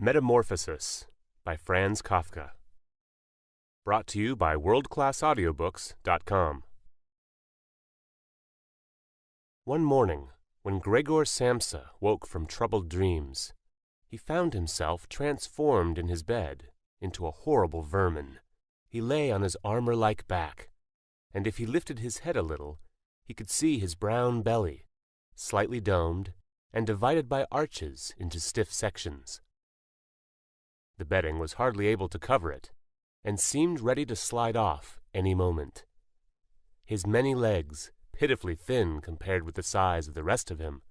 Metamorphosis by Franz Kafka. Brought to you by worldclassaudiobooks.com. One morning, when Gregor Samsa woke from troubled dreams, he found himself transformed in his bed into a horrible vermin. He lay on his armor-like back, and if he lifted his head a little, he could see his brown belly, slightly domed and divided by arches into stiff sections. The bedding was hardly able to cover it, and seemed ready to slide off any moment. His many legs, pitifully thin compared with the size of the rest of him,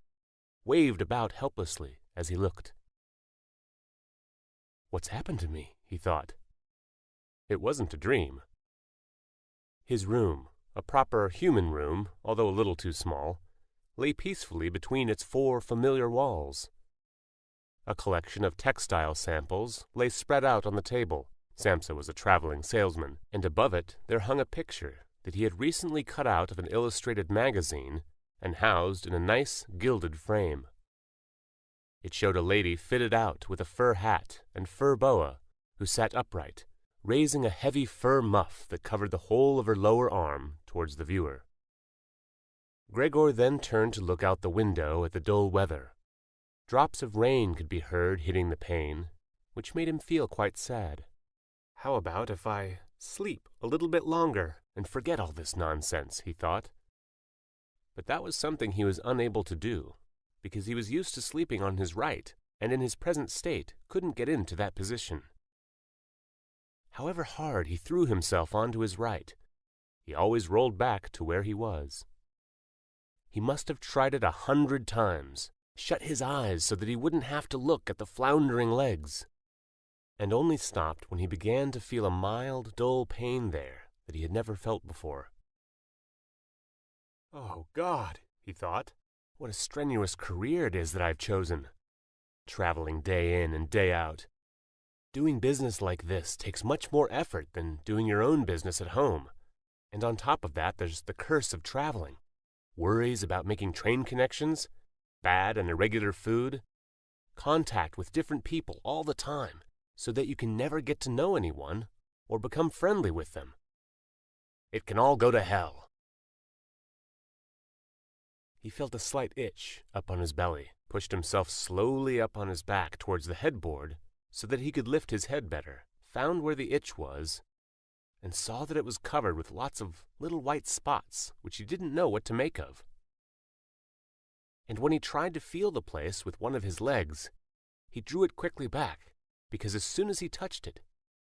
waved about helplessly as he looked. "What's happened to me?" he thought. It wasn't a dream. His room, a proper human room, although a little too small, lay peacefully between its four familiar walls. A collection of textile samples lay spread out on the table. Samsa was a traveling salesman, and above it there hung a picture that he had recently cut out of an illustrated magazine and housed in a nice gilded frame. It showed a lady fitted out with a fur hat and fur boa who sat upright, raising a heavy fur muff that covered the whole of her lower arm towards the viewer. Gregor then turned to look out the window at the dull weather. Drops of rain could be heard hitting the pane, which made him feel quite sad. How about if I sleep a little bit longer and forget all this nonsense, he thought. But that was something he was unable to do, because he was used to sleeping on his right, and in his present state couldn't get into that position. However hard he threw himself onto his right, he always rolled back to where he was. He must have tried it 100 times, shut his eyes so that he wouldn't have to look at the floundering legs, and only stopped when he began to feel a mild, dull pain there that he had never felt before. "Oh, God," he thought, "what a strenuous career it is that I've chosen. Traveling day in and day out. Doing business like this takes much more effort than doing your own business at home, and on top of that there's the curse of traveling. Worries about making train connections, bad and irregular food, contact with different people all the time, so that you can never get to know anyone or become friendly with them. It can all go to hell." He felt a slight itch up on his belly, pushed himself slowly up on his back towards the headboard so that he could lift his head better, found where the itch was, and saw that it was covered with lots of little white spots which he didn't know what to make of. And when he tried to feel the place with one of his legs, he drew it quickly back, because as soon as he touched it,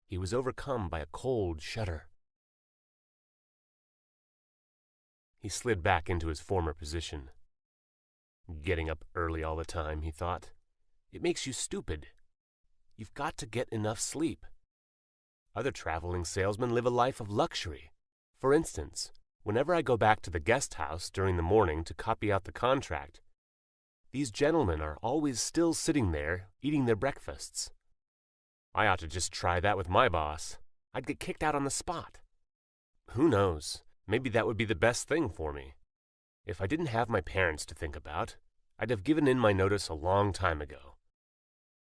he was overcome by a cold shudder. He slid back into his former position. "Getting up early all the time," he thought. "It makes you stupid. You've got to get enough sleep. Other traveling salesmen live a life of luxury. For instance, whenever I go back to the guest house during the morning to copy out the contract, these gentlemen are always still sitting there eating their breakfasts. I ought to just try that with my boss. I'd get kicked out on the spot. Who knows? Maybe that would be the best thing for me. If I didn't have my parents to think about, I'd have given in my notice a long time ago.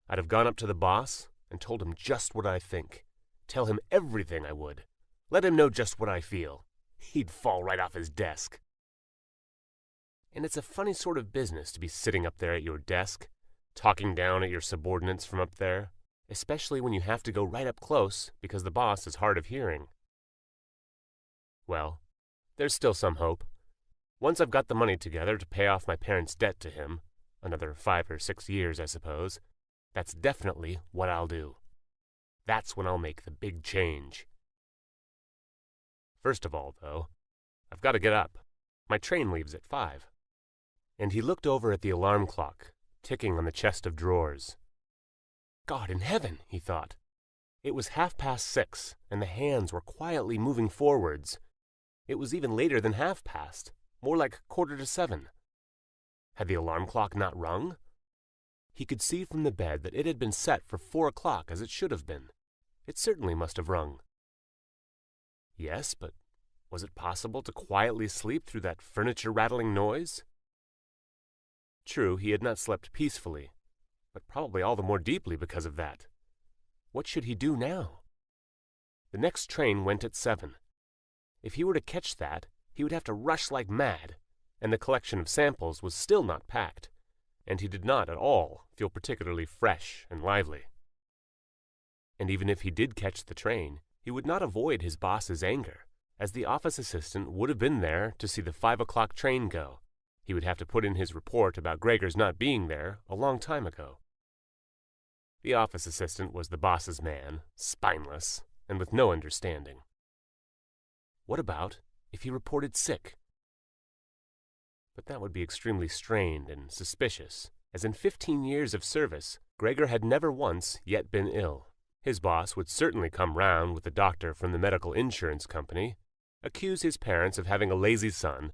I'd have gone up to the boss and told him just what I think. Tell him everything I would. Let him know just what I feel. He'd fall right off his desk. And it's a funny sort of business to be sitting up there at your desk, talking down at your subordinates from up there, especially when you have to go right up close because the boss is hard of hearing. Well, there's still some hope. Once I've got the money together to pay off my parents' debt to him, another 5 or 6 years, I suppose, that's definitely what I'll do. That's when I'll make the big change. First of all, though, I've got to get up. My train leaves at 5. And he looked over at the alarm clock, ticking on the chest of drawers. God in heaven, he thought. It was 6:30, and the hands were quietly moving forwards. It was even later than 7:30, more like 7:15. Had the alarm clock not rung? He could see from the bed that it had been set for 4 o'clock as it should have been. It certainly must have rung. Yes, but was it possible to quietly sleep through that furniture-rattling noise? True, he had not slept peacefully, but probably all the more deeply because of that. What should he do now? The next train went at 7. If he were to catch that, he would have to rush like mad, and the collection of samples was still not packed, and he did not at all feel particularly fresh and lively. And even if he did catch the train, he would not avoid his boss's anger, as the office assistant would have been there to see the 5 o'clock train go. He would have to put in his report about Gregor's not being there a long time ago. The office assistant was the boss's man, spineless, and with no understanding. What about if he reported sick? But that would be extremely strained and suspicious, as in 15 years of service, Gregor had never once yet been ill. His boss would certainly come round with the doctor from the medical insurance company, accuse his parents of having a lazy son,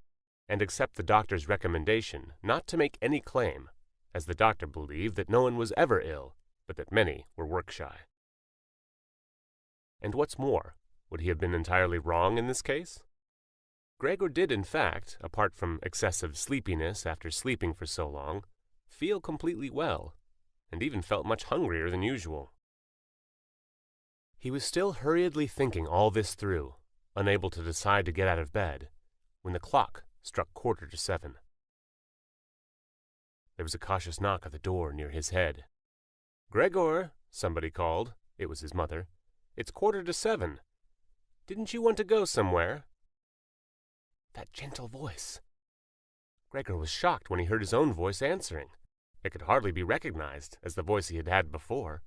and accept the doctor's recommendation not to make any claim, as the doctor believed that no one was ever ill, but that many were work-shy. And what's more, would he have been entirely wrong in this case? Gregor did, in fact, apart from excessive sleepiness after sleeping for so long, feel completely well, and even felt much hungrier than usual. He was still hurriedly thinking all this through, unable to decide to get out of bed, when the clock struck 7:15. There was a cautious knock at the door near his head. "Gregor," somebody called. It was his mother. "It's 7:15. Didn't you want to go somewhere?" That gentle voice! Gregor was shocked when he heard his own voice answering. It could hardly be recognized as the voice he had had before.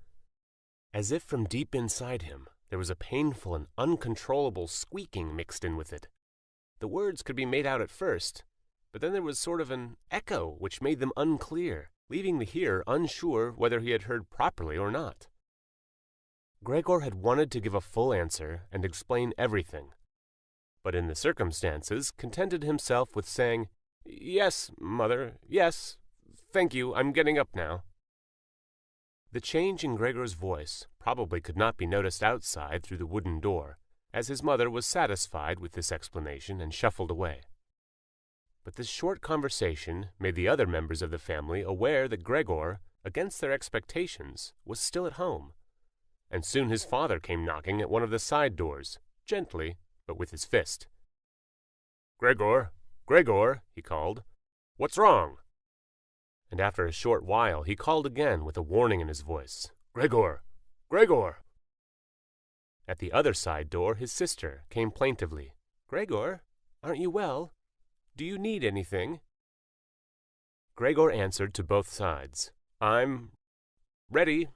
As if from deep inside him, there was a painful and uncontrollable squeaking mixed in with it. The words could be made out at first, but then there was sort of an echo which made them unclear, leaving the hearer unsure whether he had heard properly or not. Gregor had wanted to give a full answer and explain everything, but in the circumstances contented himself with saying, "Yes, mother, yes, thank you, I'm getting up now." The change in Gregor's voice probably could not be noticed outside through the wooden door, as his mother was satisfied with this explanation and shuffled away. But this short conversation made the other members of the family aware that Gregor, against their expectations, was still at home, and soon his father came knocking at one of the side doors, gently, but with his fist. "Gregor, Gregor," he called, "what's wrong?" And after a short while he called again with a warning in his voice, "Gregor, Gregor." At the other side door his sister came plaintively, "Gregor, aren't you well? Do you need anything?" Gregor answered to both sides, "I'm ready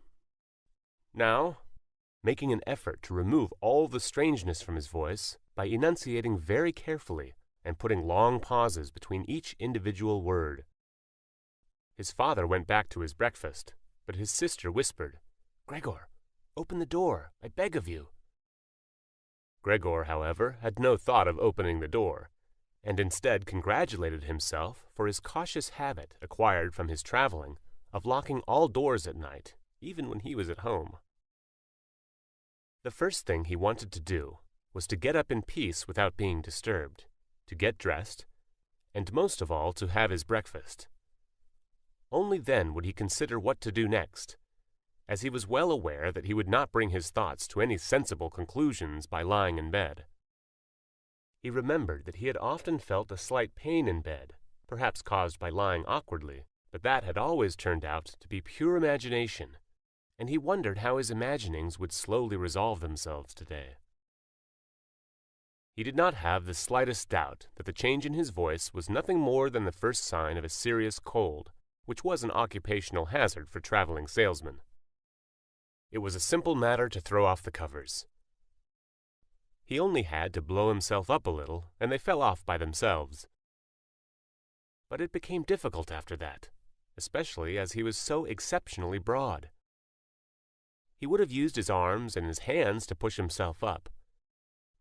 now," making an effort to remove all the strangeness from his voice by enunciating very carefully and putting long pauses between each individual word. His father went back to his breakfast, but his sister whispered, "Gregor, open the door, I beg of you." Gregor, however, had no thought of opening the door, and instead congratulated himself for his cautious habit acquired from his traveling of locking all doors at night, even when he was at home. The first thing he wanted to do was to get up in peace without being disturbed, to get dressed, and most of all to have his breakfast. Only then would he consider what to do next, as he was well aware that he would not bring his thoughts to any sensible conclusions by lying in bed. He remembered that he had often felt a slight pain in bed, perhaps caused by lying awkwardly, but that had always turned out to be pure imagination, and he wondered how his imaginings would slowly resolve themselves today. He did not have the slightest doubt that the change in his voice was nothing more than the first sign of a serious cold, which was an occupational hazard for traveling salesmen. It was a simple matter to throw off the covers. He only had to blow himself up a little, and they fell off by themselves. But it became difficult after that, especially as he was so exceptionally broad. He would have used his arms and his hands to push himself up,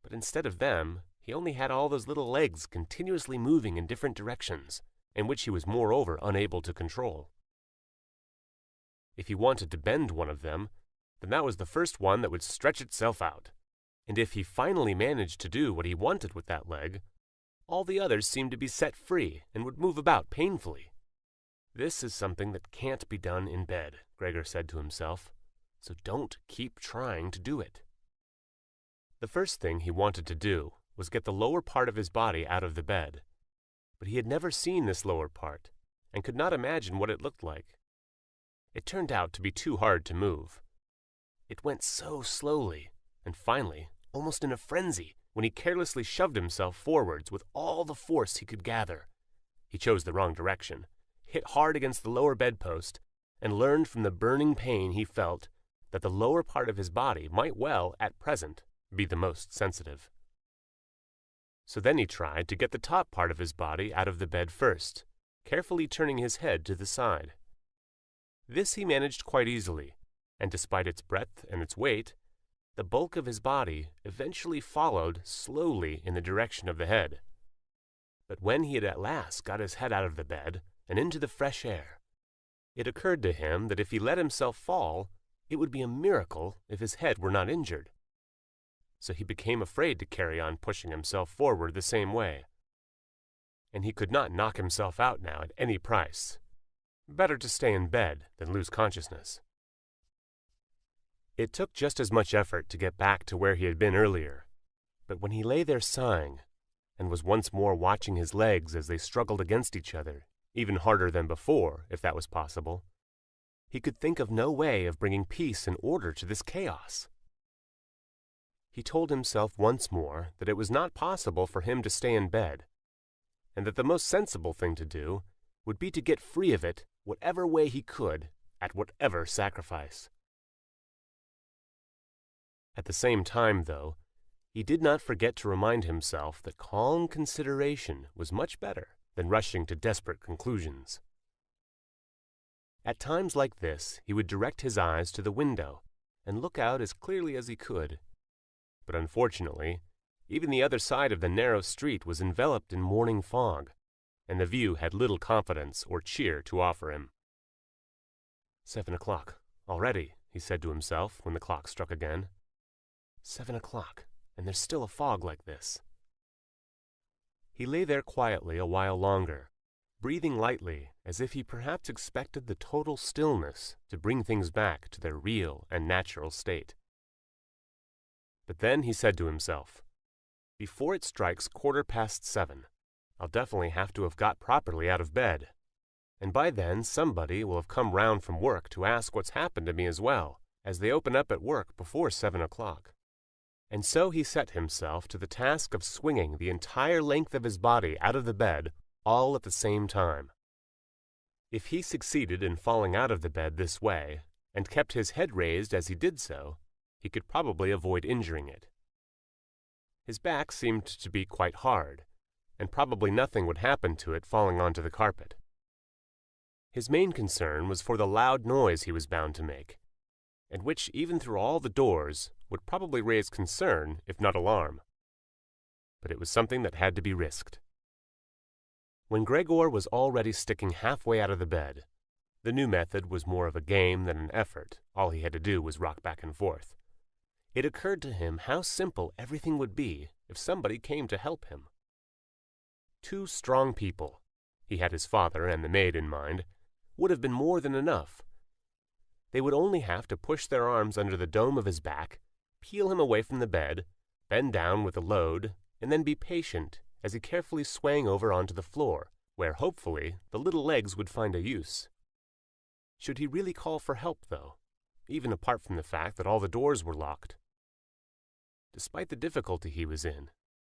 but instead of them, he only had all those little legs continuously moving in different directions, and which he was moreover unable to control. If he wanted to bend one of them, then that was the first one that would stretch itself out, and if he finally managed to do what he wanted with that leg, all the others seemed to be set free and would move about painfully. This is something that can't be done in bed, Gregor said to himself, so don't keep trying to do it. The first thing he wanted to do was get the lower part of his body out of the bed, but he had never seen this lower part and could not imagine what it looked like. It turned out to be too hard to move. It went so slowly, and finally, almost in a frenzy, when he carelessly shoved himself forwards with all the force he could gather. He chose the wrong direction, hit hard against the lower bedpost, and learned from the burning pain he felt that the lower part of his body might well, at present, be the most sensitive. So then he tried to get the top part of his body out of the bed first, carefully turning his head to the side. This he managed quite easily, and despite its breadth and its weight, the bulk of his body eventually followed slowly in the direction of the head. But when he had at last got his head out of the bed and into the fresh air, it occurred to him that if he let himself fall, it would be a miracle if his head were not injured. So he became afraid to carry on pushing himself forward the same way. And he could not knock himself out now at any price. Better to stay in bed than lose consciousness. It took just as much effort to get back to where he had been earlier, but when he lay there sighing, and was once more watching his legs as they struggled against each other, even harder than before, if that was possible, he could think of no way of bringing peace and order to this chaos. He told himself once more that it was not possible for him to stay in bed, and that the most sensible thing to do would be to get free of it whatever way he could, at whatever sacrifice. At the same time, though, he did not forget to remind himself that calm consideration was much better than rushing to desperate conclusions. At times like this, he would direct his eyes to the window and look out as clearly as he could. But unfortunately, even the other side of the narrow street was enveloped in morning fog, and the view had little confidence or cheer to offer him. 7 o'clock, already, he said to himself when the clock struck again. 7 o'clock, and there's still a fog like this. He lay there quietly a while longer, breathing lightly as if he perhaps expected the total stillness to bring things back to their real and natural state. But then he said to himself, before it strikes 7:15, I'll definitely have to have got properly out of bed, and by then somebody will have come round from work to ask what's happened to me as well, as they open up at work before 7 o'clock. And so he set himself to the task of swinging the entire length of his body out of the bed all at the same time. If he succeeded in falling out of the bed this way, and kept his head raised as he did so, he could probably avoid injuring it. His back seemed to be quite hard, and probably nothing would happen to it falling onto the carpet. His main concern was for the loud noise he was bound to make, and which, even through all the doors, would probably raise concern, if not alarm. But it was something that had to be risked. When Gregor was already sticking halfway out of the bed, the new method was more of a game than an effort. All he had to do was rock back and forth. It occurred to him how simple everything would be if somebody came to help him. 2 strong people, he had his father and the maid in mind, would have been more than enough. They would only have to push their arms under the dome of his back, peel him away from the bed, bend down with the load, and then be patient as he carefully swang over onto the floor, where hopefully the little legs would find a use. Should he really call for help, though, even apart from the fact that all the doors were locked? Despite the difficulty he was in,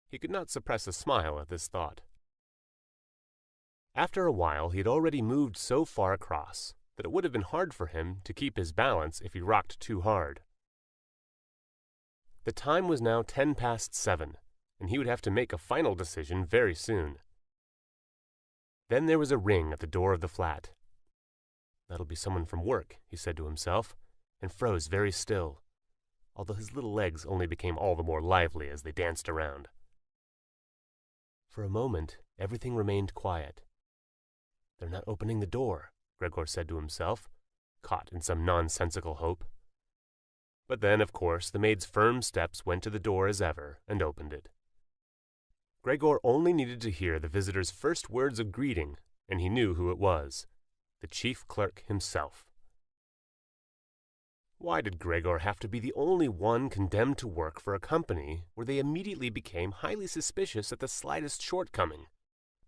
he could not suppress a smile at this thought. After a while, he had already moved so far across that it would have been hard for him to keep his balance if he rocked too hard. The time was now 7:10, and he would have to make a final decision very soon. Then there was a ring at the door of the flat. That'll be someone from work, he said to himself, and froze very still, although his little legs only became all the more lively as they danced around. For a moment, everything remained quiet. They're not opening the door, Gregor said to himself, caught in some nonsensical hope. But then, of course, the maid's firm steps went to the door as ever and opened it. Gregor only needed to hear the visitor's first words of greeting, and he knew who it was. the chief clerk himself. Why did Gregor have to be the only one condemned to work for a company where they immediately became highly suspicious at the slightest shortcoming?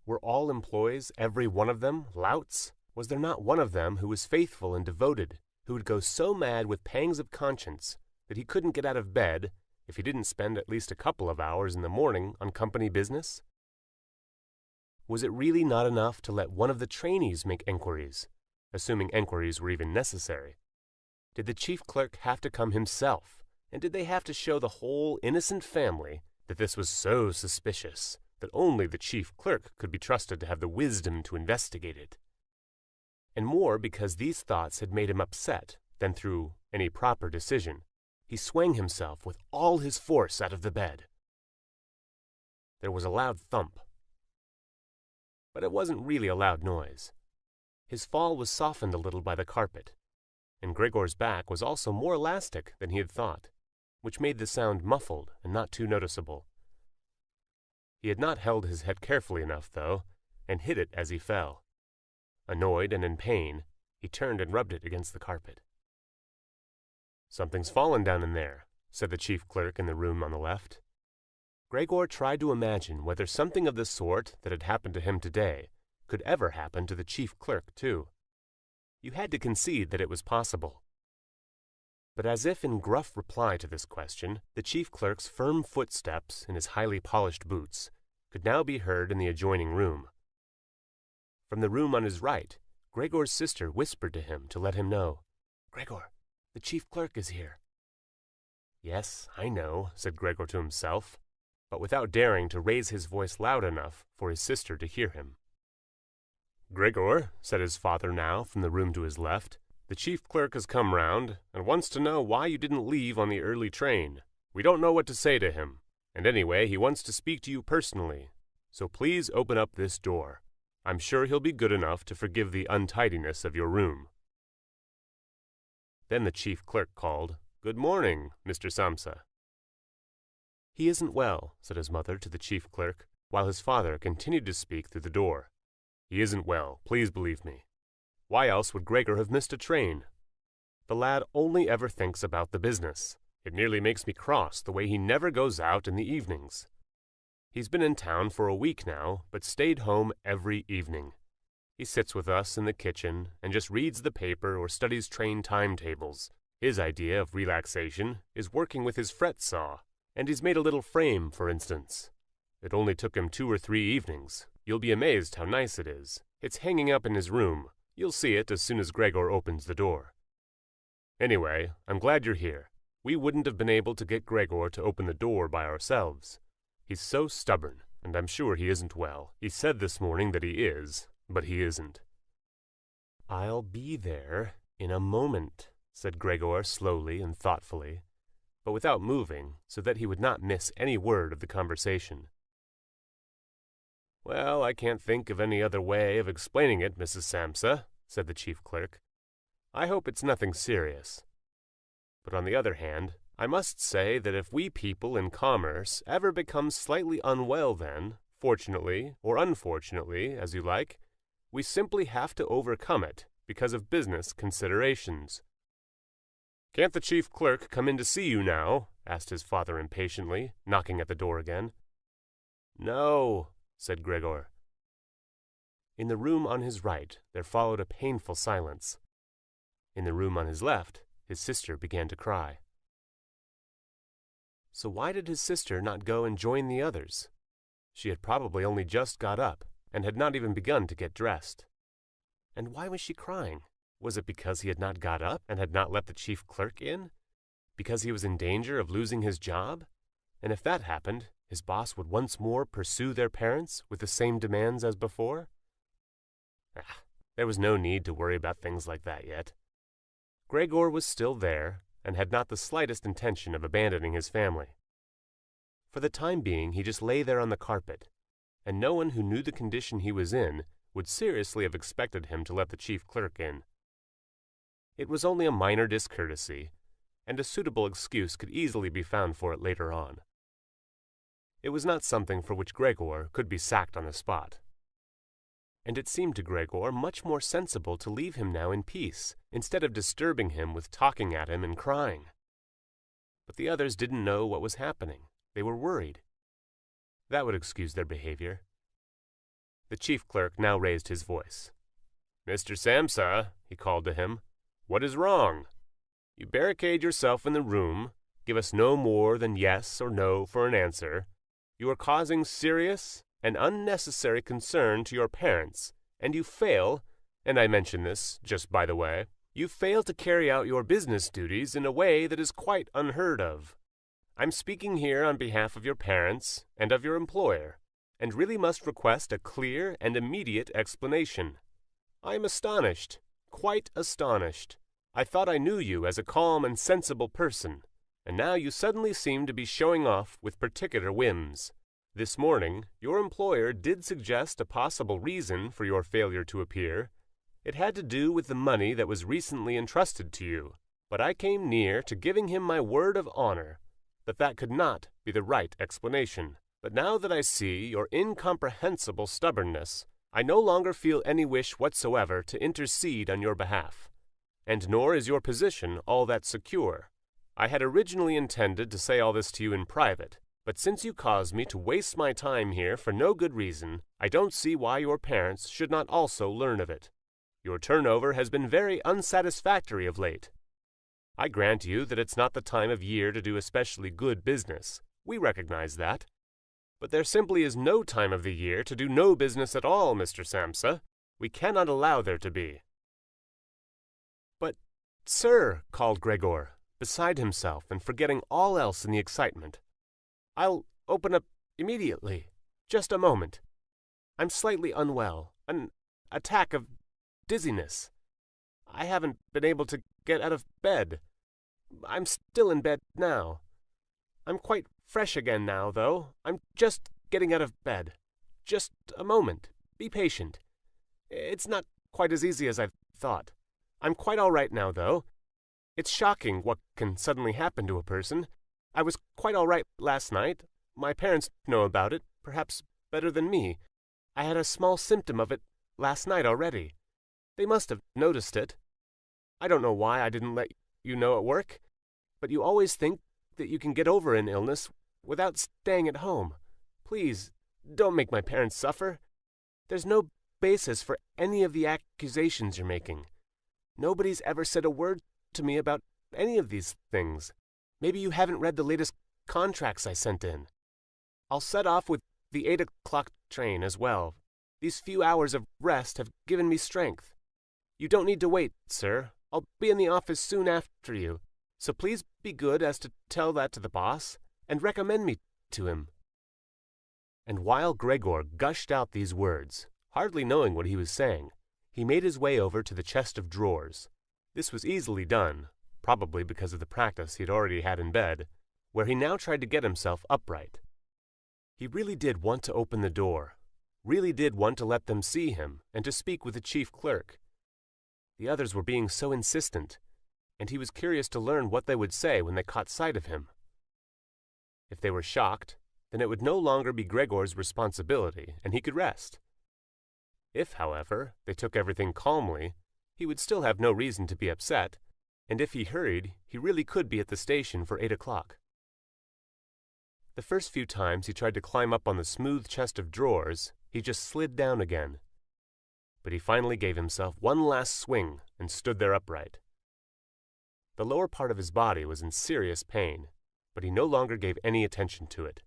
Were all employees, every one of them, louts? Was there not one of them who was faithful and devoted, who would go so mad with pangs of conscience that he couldn't get out of bed if he didn't spend at least a couple of hours in the morning on company business? Was it really not enough to let one of the trainees make enquiries, assuming enquiries were even necessary? Did the chief clerk have to come himself, and did they have to show the whole innocent family that this was so suspicious that only the chief clerk could be trusted to have the wisdom to investigate it? And more because these thoughts had made him upset than through any proper decision, he swung himself with all his force out of the bed. There was a loud thump. But it wasn't really a loud noise. His fall was softened a little by the carpet, and Gregor's back was also more elastic than he had thought, which made the sound muffled and not too noticeable. He had not held his head carefully enough, though, and hit it as he fell. Annoyed and in pain, he turned and rubbed it against the carpet. "Something's fallen down in there," said the chief clerk in the room on the left. Gregor tried to imagine whether something of the sort that had happened to him today could ever happen to the chief clerk, too. You had to concede that it was possible. But as if in gruff reply to this question, the chief clerk's firm footsteps in his highly polished boots could now be heard in the adjoining room. From the room on his right, Gregor's sister whispered to him to let him know, "Gregor, the chief clerk is here." "Yes, I know," said Gregor to himself, but without daring to raise his voice loud enough for his sister to hear him. "Gregor," said his father now from the room to his left, "the chief clerk has come round and wants to know why you didn't leave on the early train. We don't know what to say to him, and anyway he wants to speak to you personally, so please open up this door. I'm sure he'll be good enough to forgive the untidiness of your room." Then the chief clerk called, "Good morning, Mr. Samsa." "He isn't well," said his mother to the chief clerk, while his father continued to speak through the door. "He isn't well, please believe me. Why else would Gregor have missed a train? The lad only ever thinks about the business. It nearly makes me cross the way he never goes out in the evenings. He's been in town for a week now, but stayed home every evening. He sits with us in the kitchen and just reads the paper or studies train timetables. His idea of relaxation is working with his fret saw, and he's made a little frame, for instance. It only took him 2 or 3 evenings. You'll be amazed how nice it is. It's hanging up in his room. You'll see it as soon as Gregor opens the door. Anyway, I'm glad you're here. We wouldn't have been able to get Gregor to open the door by ourselves. He's so stubborn, and I'm sure he isn't well. He said this morning that he is, but he isn't." "I'll be there in a moment," said Gregor slowly and thoughtfully, but without moving, so that he would not miss any word of the conversation. "Well, I can't think of any other way of explaining it, Mrs. Samsa," said the chief clerk. "I hope it's nothing serious. But on the other hand, I must say that if we people in commerce ever become slightly unwell then, fortunately or unfortunately, as you like, we simply have to overcome it because of business considerations." "Can't the chief clerk come in to see you now?" asked his father impatiently, knocking at the door again. "No," said Gregor. In the room on his right there followed a painful silence. In the room on his left, his sister began to cry. So why did his sister not go and join the others? She had probably only just got up, and had not even begun to get dressed. And why was she crying? Was it because he had not got up and had not let the chief clerk in? Because he was in danger of losing his job? And if that happened, his boss would once more pursue their parents with the same demands as before? There was no need to worry about things like that yet. Gregor was still there, and had not the slightest intention of abandoning his family. For the time being he just lay there on the carpet, and no one who knew the condition he was in would seriously have expected him to let the chief clerk in. It was only a minor discourtesy, and a suitable excuse could easily be found for it later on. It was not something for which Gregor could be sacked on the spot. and it seemed to Gregor much more sensible to leave him now in peace, instead of disturbing him with talking at him and crying. But the others didn't know what was happening. They were worried. That would excuse their behavior. The chief clerk now raised his voice. "Mr. Samsa," he called to him, "what is wrong? You barricade yourself in the room, give us no more than yes or no for an answer. You are causing serious and unnecessary concern to your parents, and you fail, and I mention this just by the way, you fail to carry out your business duties in a way that is quite unheard of. I'm speaking here on behalf of your parents and of your employer, and really must request a clear and immediate explanation. I am astonished, quite astonished. I thought I knew you as a calm and sensible person, and now you suddenly seem to be showing off with particular whims. This morning, your employer did suggest a possible reason for your failure to appear. It had to do with the money that was recently entrusted to you, but I came near to giving him my word of honor that that could not be the right explanation. But now that I see your incomprehensible stubbornness, I no longer feel any wish whatsoever to intercede on your behalf, and nor is your position all that secure. I had originally intended to say all this to you in private, but since you caused me to waste my time here for no good reason, I don't see why your parents should not also learn of it. Your turnover has been very unsatisfactory of late. I grant you that it's not the time of year to do especially good business. We recognize that. But there simply is no time of the year to do no business at all, Mr. Samsa. We cannot allow there to be. But, sir, called Gregor, beside himself and forgetting all else in the excitement, I'll open up immediately. Just a moment. I'm slightly unwell. An attack of dizziness. I haven't been able to get out of bed. I'm still in bed now. I'm quite fresh again now, though. I'm just getting out of bed. Just a moment. Be patient. It's not quite as easy as I thought. I'm quite all right now, though. It's shocking what can suddenly happen to a person. I was quite all right last night. My parents know about it, perhaps better than me. I had a small symptom of it last night already. They must have noticed it. I don't know why I didn't let you know at work, but you always think that you can get over an illness without staying at home. Please, don't make my parents suffer. There's no basis for any of the accusations you're making. Nobody's ever said a word to me about any of these things. Maybe you haven't read the latest contracts I sent in. I'll set off with the 8 o'clock train as well. These few hours of rest have given me strength. You don't need to wait, sir. I'll be in the office soon after you. So please be good as to tell that to the boss and recommend me to him. And while Gregor gushed out these words, hardly knowing what he was saying, he made his way over to the chest of drawers. This was easily done, probably because of the practice he had already had in bed, where he now tried to get himself upright. He really did want to open the door, really did want to let them see him and to speak with the chief clerk. The others were being so insistent, and he was curious to learn what they would say when they caught sight of him. If they were shocked, then it would no longer be Gregor's responsibility, and he could rest. If, however, they took everything calmly, he would still have no reason to be upset, and if he hurried, he really could be at the station for 8 o'clock. The first few times he tried to climb up on the smooth chest of drawers, he just slid down again. But he finally gave himself one last swing and stood there upright. The lower part of his body was in serious pain, but he no longer gave any attention to it.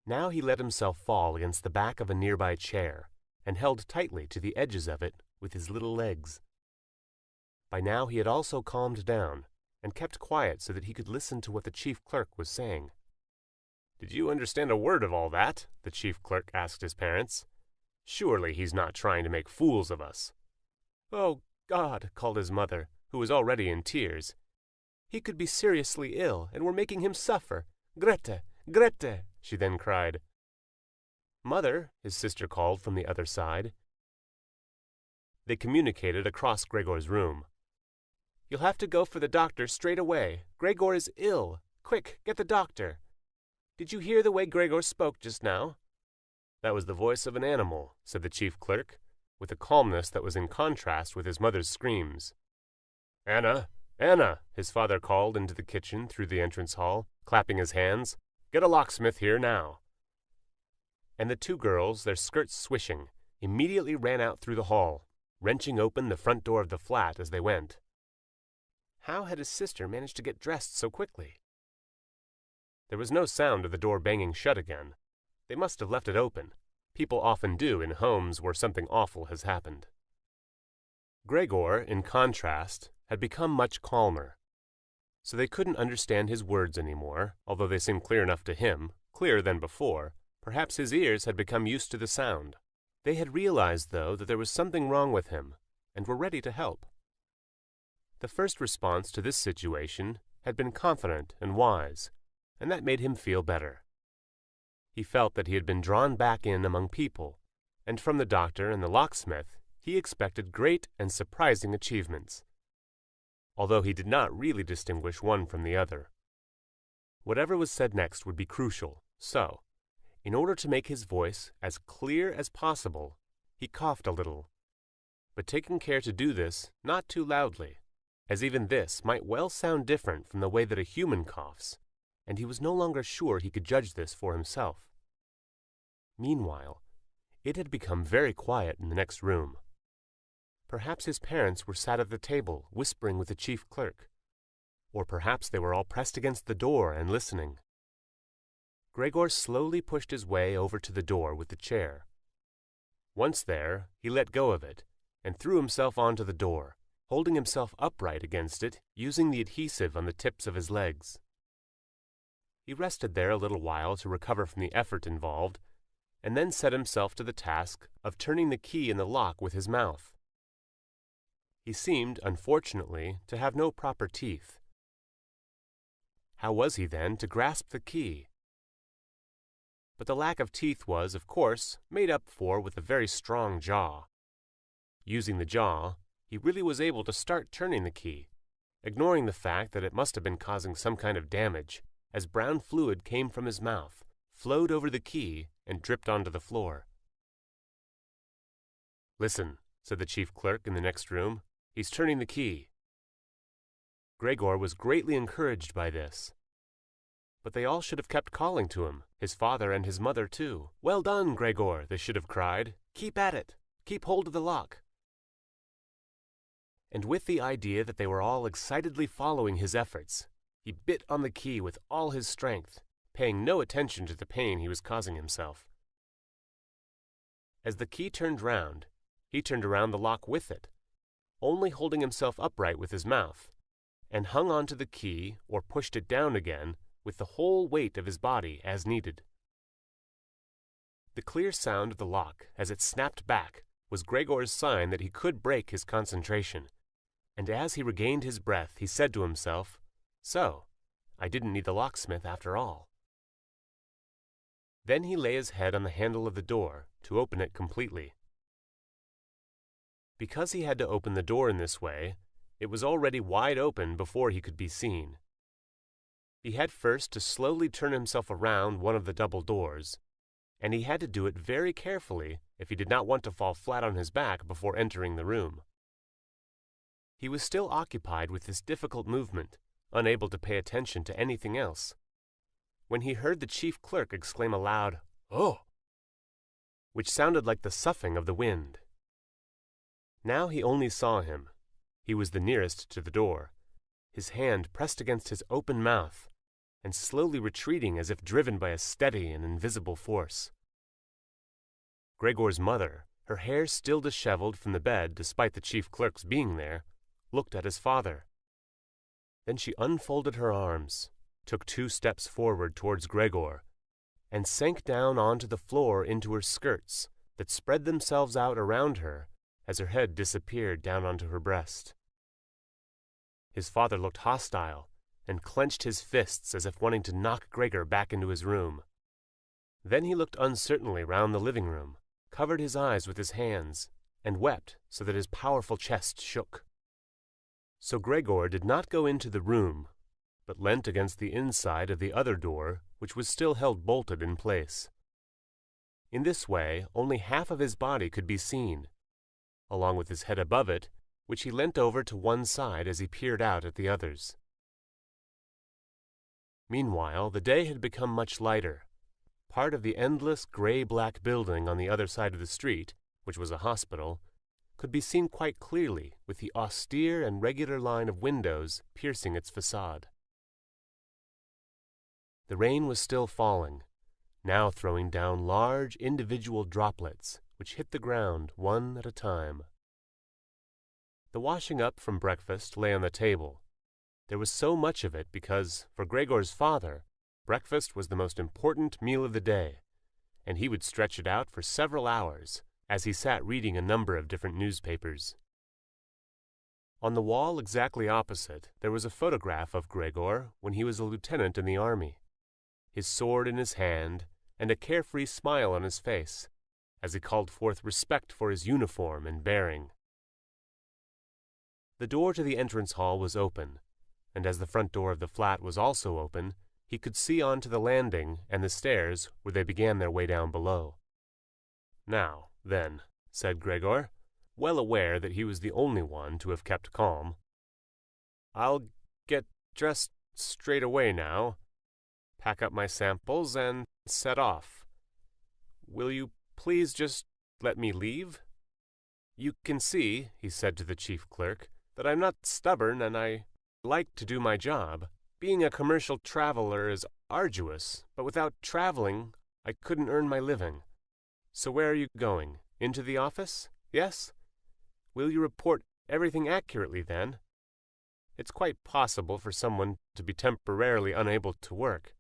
Now he let himself fall against the back of a nearby chair and held tightly to the edges of it with his little legs. By now he had also calmed down and kept quiet so that he could listen to what the chief clerk was saying. "Did you understand a word of all that?" the chief clerk asked his parents. "Surely he's not trying to make fools of us." "Oh, God," called his mother, who was already in tears. "He could be seriously ill, and we're making him suffer. Grete, Grete," she then cried. "Mother," his sister called from the other side. They communicated across Gregor's room. "You'll have to go for the doctor straight away. Gregor is ill. Quick, get the doctor. Did you hear the way Gregor spoke just now?" "That was the voice of an animal," said the chief clerk, with a calmness that was in contrast with his mother's screams. "Anna! Anna!" his father called into the kitchen through the entrance hall, clapping his hands. "Get a locksmith here now." And the two girls, their skirts swishing, immediately ran out through the hall, wrenching open the front door of the flat as they went. How had his sister managed to get dressed so quickly? There was no sound of the door banging shut again. They must have left it open. People often do in homes where something awful has happened. Gregor, in contrast, had become much calmer. So they couldn't understand his words anymore, although they seemed clear enough to him, clearer than before. Perhaps his ears had become used to the sound. They had realized, though, that there was something wrong with him, and were ready to help. The first response to this situation had been confident and wise, and that made him feel better. He felt that he had been drawn back in among people, and from the doctor and the locksmith he expected great and surprising achievements, although he did not really distinguish one from the other. Whatever was said next would be crucial, so, in order to make his voice as clear as possible, he coughed a little, but taking care to do this not too loudly, as even this might well sound different from the way that a human coughs, and he was no longer sure he could judge this for himself. Meanwhile, it had become very quiet in the next room. Perhaps his parents were sat at the table, whispering with the chief clerk, or perhaps they were all pressed against the door and listening. Gregor slowly pushed his way over to the door with the chair. Once there, he let go of it and threw himself onto the door, holding himself upright against it, using the adhesive on the tips of his legs. He rested there a little while to recover from the effort involved, and then set himself to the task of turning the key in the lock with his mouth. He seemed, unfortunately, to have no proper teeth. How was he, then, to grasp the key? But the lack of teeth was, of course, made up for with a very strong jaw. Using the jaw, he really was able to start turning the key, ignoring the fact that it must have been causing some kind of damage, as brown fluid came from his mouth, flowed over the key, and dripped onto the floor. "Listen," said the chief clerk in the next room. "He's turning the key." Gregor was greatly encouraged by this. But they all should have kept calling to him, his father and his mother too. "Well done, Gregor," they should have cried. "Keep at it. Keep hold of the lock." And with the idea that they were all excitedly following his efforts, he bit on the key with all his strength, paying no attention to the pain he was causing himself. As the key turned round, he turned around the lock with it, only holding himself upright with his mouth, and hung on to the key or pushed it down again with the whole weight of his body as needed. The clear sound of the lock as it snapped back was Gregor's sign that he could break his concentration, and as he regained his breath he said to himself, "So, I didn't need the locksmith after all." Then he lay his head on the handle of the door to open it completely. Because he had to open the door in this way, it was already wide open before he could be seen. He had first to slowly turn himself around one of the double doors, and he had to do it very carefully if he did not want to fall flat on his back before entering the room. He was still occupied with this difficult movement, unable to pay attention to anything else, when he heard the chief clerk exclaim aloud, "Oh!" which sounded like the soughing of the wind. Now he only saw him. He was the nearest to the door, his hand pressed against his open mouth, and slowly retreating as if driven by a steady and invisible force. Gregor's mother, her hair still disheveled from the bed despite the chief clerk's being there, looked at his father. Then she unfolded her arms, took 2 steps forward towards Gregor, and sank down onto the floor into her skirts that spread themselves out around her as her head disappeared down onto her breast. His father looked hostile and clenched his fists as if wanting to knock Gregor back into his room. Then he looked uncertainly round the living room, covered his eyes with his hands, and wept so that his powerful chest shook. So Gregor did not go into the room, but leant against the inside of the other door, which was still held bolted in place. In this way, only half of his body could be seen, along with his head above it, which he leant over to one side as he peered out at the others. Meanwhile, the day had become much lighter. Part of the endless gray-black building on the other side of the street, which was a hospital, could be seen quite clearly with the austere and regular line of windows piercing its facade. The rain was still falling, now throwing down large individual droplets which hit the ground one at a time. The washing up from breakfast lay on the table. There was so much of it because, for Gregor's father, breakfast was the most important meal of the day, and he would stretch it out for several hours as he sat reading a number of different newspapers. On the wall exactly opposite, there was a photograph of Gregor when he was a lieutenant in the army, his sword in his hand and a carefree smile on his face, as he called forth respect for his uniform and bearing. The door to the entrance hall was open, and as the front door of the flat was also open, he could see on to the landing and the stairs where they began their way down below. "Now, then," said Gregor, well aware that he was the only one to have kept calm, "I'll get dressed straight away now, pack up my samples, and set off. Will you please just let me leave? You can see," he said to the chief clerk, "that I'm not stubborn and I like to do my job. Being a commercial traveler is arduous, but without traveling, I couldn't earn my living. So where are you going? Into the office? Yes? Will you report everything accurately then? It's quite possible for someone to be temporarily unable to work,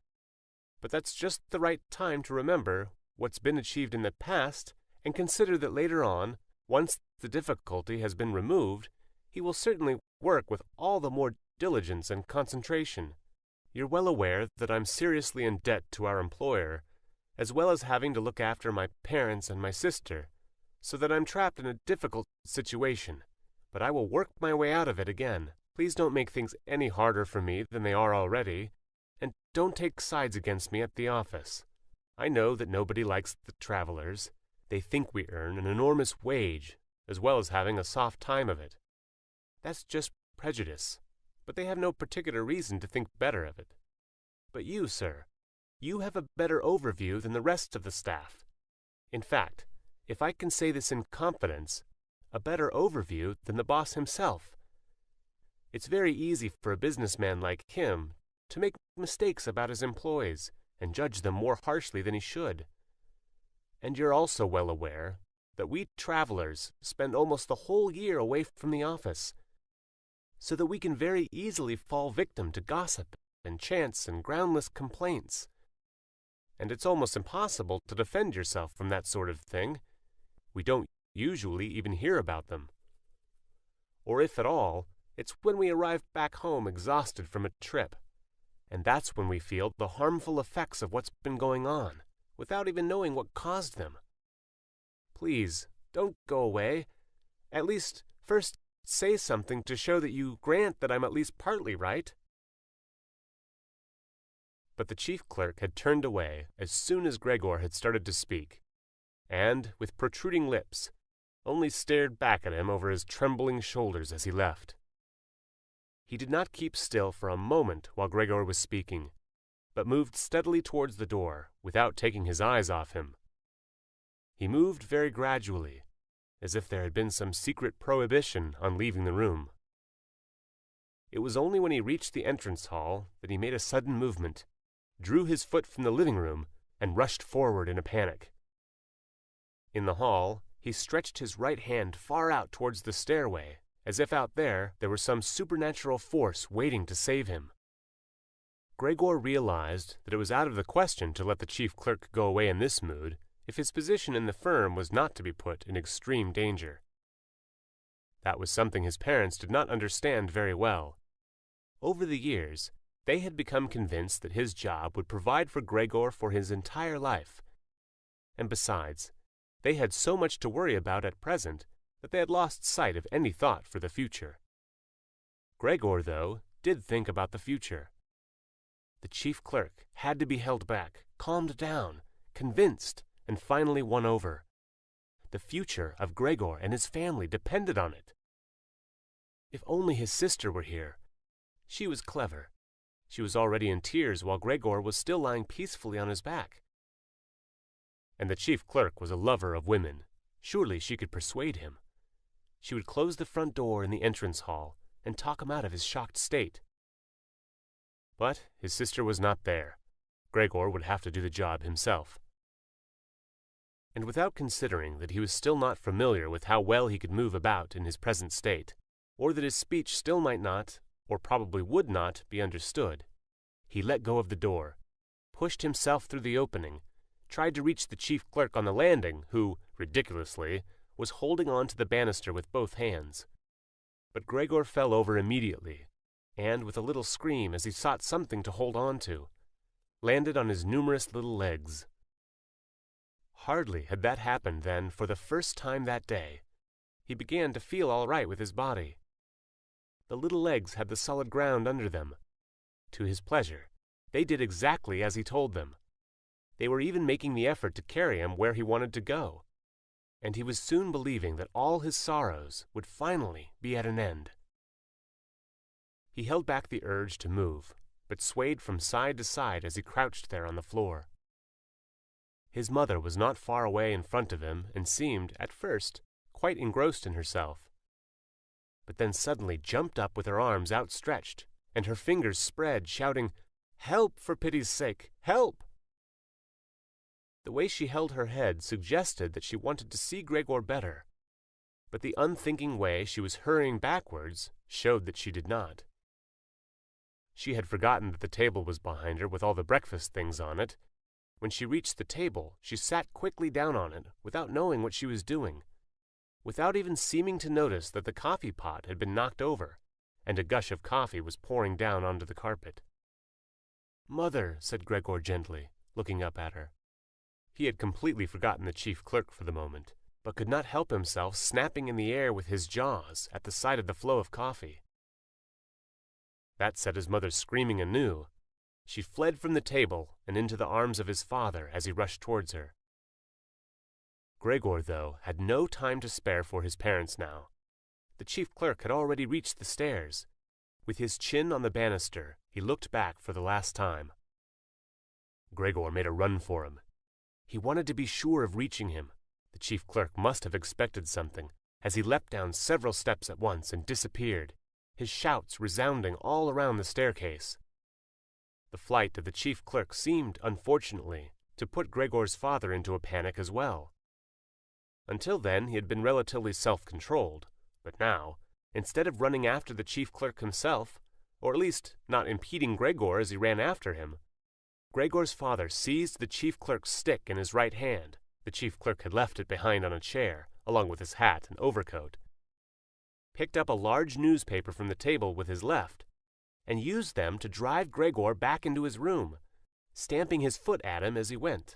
but that's just the right time to remember what's been achieved in the past and consider that later on, once the difficulty has been removed, he will certainly work with all the more diligence and concentration. You're well aware that I'm seriously in debt to our employer, as well as having to look after my parents and my sister, so that I'm trapped in a difficult situation, but I will work my way out of it again. Please don't make things any harder for me than they are already, and don't take sides against me at the office. I know that nobody likes the travelers. They think we earn an enormous wage, as well as having a soft time of it. That's just prejudice, but they have no particular reason to think better of it. But you, sir, you have a better overview than the rest of the staff. In fact, if I can say this in confidence, a better overview than the boss himself. It's very easy for a businessman like him to make mistakes about his employees and judge them more harshly than he should. And you're also well aware that we travelers spend almost the whole year away from the office, so that we can very easily fall victim to gossip and chance and groundless complaints. And it's almost impossible to defend yourself from that sort of thing. We don't usually even hear about them. Or if at all, it's when we arrive back home exhausted from a trip. And that's when we feel the harmful effects of what's been going on, without even knowing what caused them. Please, don't go away. At least, first say something to show that you grant that I'm at least partly right." But the chief clerk had turned away as soon as Gregor had started to speak, and, with protruding lips, only stared back at him over his trembling shoulders as he left. He did not keep still for a moment while Gregor was speaking, but moved steadily towards the door without taking his eyes off him. He moved very gradually, as if there had been some secret prohibition on leaving the room. It was only when he reached the entrance hall that he made a sudden movement, drew his foot from the living room, and rushed forward in a panic. In the hall, he stretched his right hand far out towards the stairway, as if out there was some supernatural force waiting to save him. Gregor realized that it was out of the question to let the chief clerk go away in this mood if his position in the firm was not to be put in extreme danger. That was something his parents did not understand very well. Over the years, they had become convinced that his job would provide for Gregor for his entire life. And besides, they had so much to worry about at present that they had lost sight of any thought for the future. Gregor, though, did think about the future. The chief clerk had to be held back, calmed down, convinced and finally won over. The future of Gregor and his family depended on it. If only his sister were here. She was clever. She was already in tears while Gregor was still lying peacefully on his back. And the chief clerk was a lover of women. Surely she could persuade him. She would close the front door in the entrance hall and talk him out of his shocked state. But his sister was not there. Gregor would have to do the job himself. And without considering that he was still not familiar with how well he could move about in his present state, or that his speech still might not, or probably would not, be understood, he let go of the door, pushed himself through the opening, tried to reach the chief clerk on the landing, who, ridiculously, was holding on to the banister with both hands. But Gregor fell over immediately, and, with a little scream as he sought something to hold on to, landed on his numerous little legs. Hardly had that happened than, for the first time that day, he began to feel all right with his body. The little legs had the solid ground under them. To his pleasure, they did exactly as he told them. They were even making the effort to carry him where he wanted to go, and he was soon believing that all his sorrows would finally be at an end. He held back the urge to move, but swayed from side to side as he crouched there on the floor. His mother was not far away in front of him and seemed, at first, quite engrossed in herself, but then suddenly jumped up with her arms outstretched and her fingers spread, shouting, "Help, for pity's sake, help!" The way she held her head suggested that she wanted to see Gregor better, but the unthinking way she was hurrying backwards showed that she did not. She had forgotten that the table was behind her with all the breakfast things on it. When she reached the table, she sat quickly down on it without knowing what she was doing, without even seeming to notice that the coffee pot had been knocked over, and a gush of coffee was pouring down onto the carpet. "Mother," said Gregor gently, looking up at her. He had completely forgotten the chief clerk for the moment, but could not help himself snapping in the air with his jaws at the sight of the flow of coffee. That set his mother screaming anew. She fled from the table and into the arms of his father as he rushed towards her. Gregor, though, had no time to spare for his parents now. The chief clerk had already reached the stairs. With his chin on the banister, he looked back for the last time. Gregor made a run for him. He wanted to be sure of reaching him. The chief clerk must have expected something, as he leapt down several steps at once and disappeared, his shouts resounding all around the staircase. The flight of the chief clerk seemed, unfortunately, to put Gregor's father into a panic as well. Until then he had been relatively self-controlled, but now, instead of running after the chief clerk himself, or at least not impeding Gregor as he ran after him, Gregor's father seized the chief clerk's stick in his right hand. The chief clerk had left it behind on a chair, along with his hat and overcoat, picked up a large newspaper from the table with his left, and used them to drive Gregor back into his room, stamping his foot at him as he went.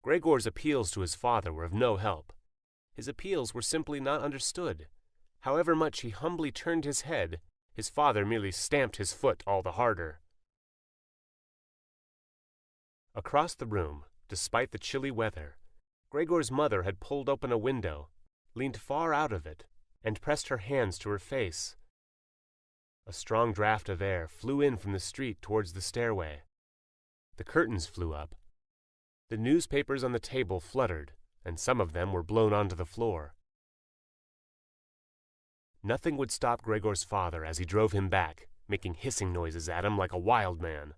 Gregor's appeals to his father were of no help. His appeals were simply not understood. However much he humbly turned his head, his father merely stamped his foot all the harder. Across the room, despite the chilly weather, Gregor's mother had pulled open a window, leaned far out of it, and pressed her hands to her face. A strong draught of air flew in from the street towards the stairway. The curtains flew up. The newspapers on the table fluttered, and some of them were blown onto the floor. Nothing would stop Gregor's father as he drove him back, making hissing noises at him like a wild man.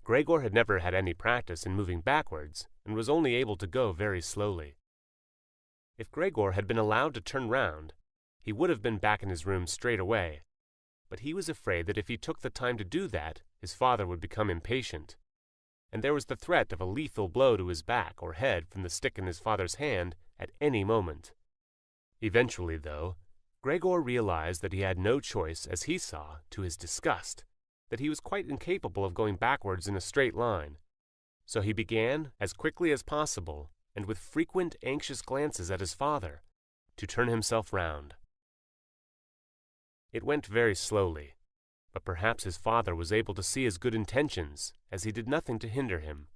Gregor had never had any practice in moving backwards, and was only able to go very slowly. If Gregor had been allowed to turn round, he would have been back in his room straight away, but he was afraid that if he took the time to do that, his father would become impatient, and there was the threat of a lethal blow to his back or head from the stick in his father's hand at any moment. Eventually, though, Gregor realized that he had no choice, as he saw, to his disgust, that he was quite incapable of going backwards in a straight line. So he began, as quickly as possible, and with frequent anxious glances at his father, to turn himself round. It went very slowly, but perhaps his father was able to see his good intentions, as he did nothing to hinder him.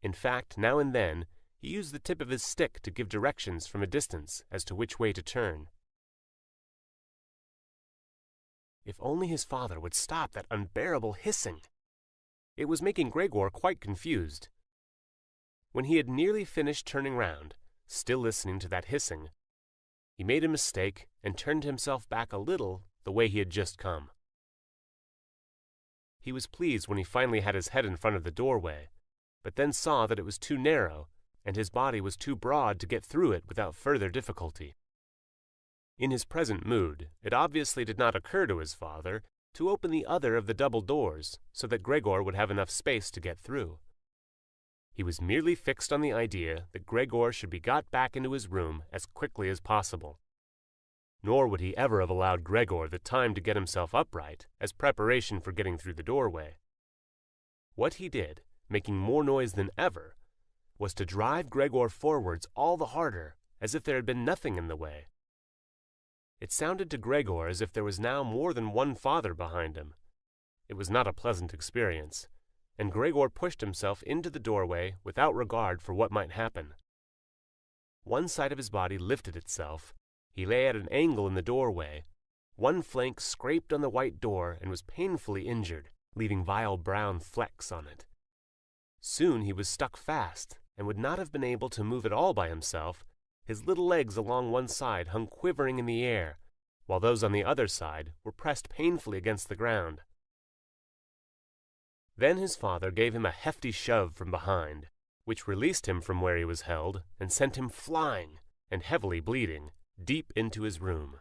In fact, now and then, he used the tip of his stick to give directions from a distance as to which way to turn. If only his father would stop that unbearable hissing! It was making Gregor quite confused. When he had nearly finished turning round, still listening to that hissing, he made a mistake and turned himself back a little the way he had just come. He was pleased when he finally had his head in front of the doorway, but then saw that it was too narrow and his body was too broad to get through it without further difficulty. In his present mood, it obviously did not occur to his father to open the other of the double doors so that Gregor would have enough space to get through. He was merely fixed on the idea that Gregor should be got back into his room as quickly as possible. Nor would he ever have allowed Gregor the time to get himself upright as preparation for getting through the doorway. What he did, making more noise than ever, was to drive Gregor forwards all the harder, as if there had been nothing in the way. It sounded to Gregor as if there was now more than one father behind him. It was not a pleasant experience, and Gregor pushed himself into the doorway without regard for what might happen. One side of his body lifted itself. He lay at an angle in the doorway. One flank scraped on the white door and was painfully injured, leaving vile brown flecks on it. Soon he was stuck fast, and would not have been able to move at all by himself. His little legs along one side hung quivering in the air, while those on the other side were pressed painfully against the ground. Then his father gave him a hefty shove from behind, which released him from where he was held and sent him flying, and heavily bleeding, deep into his room.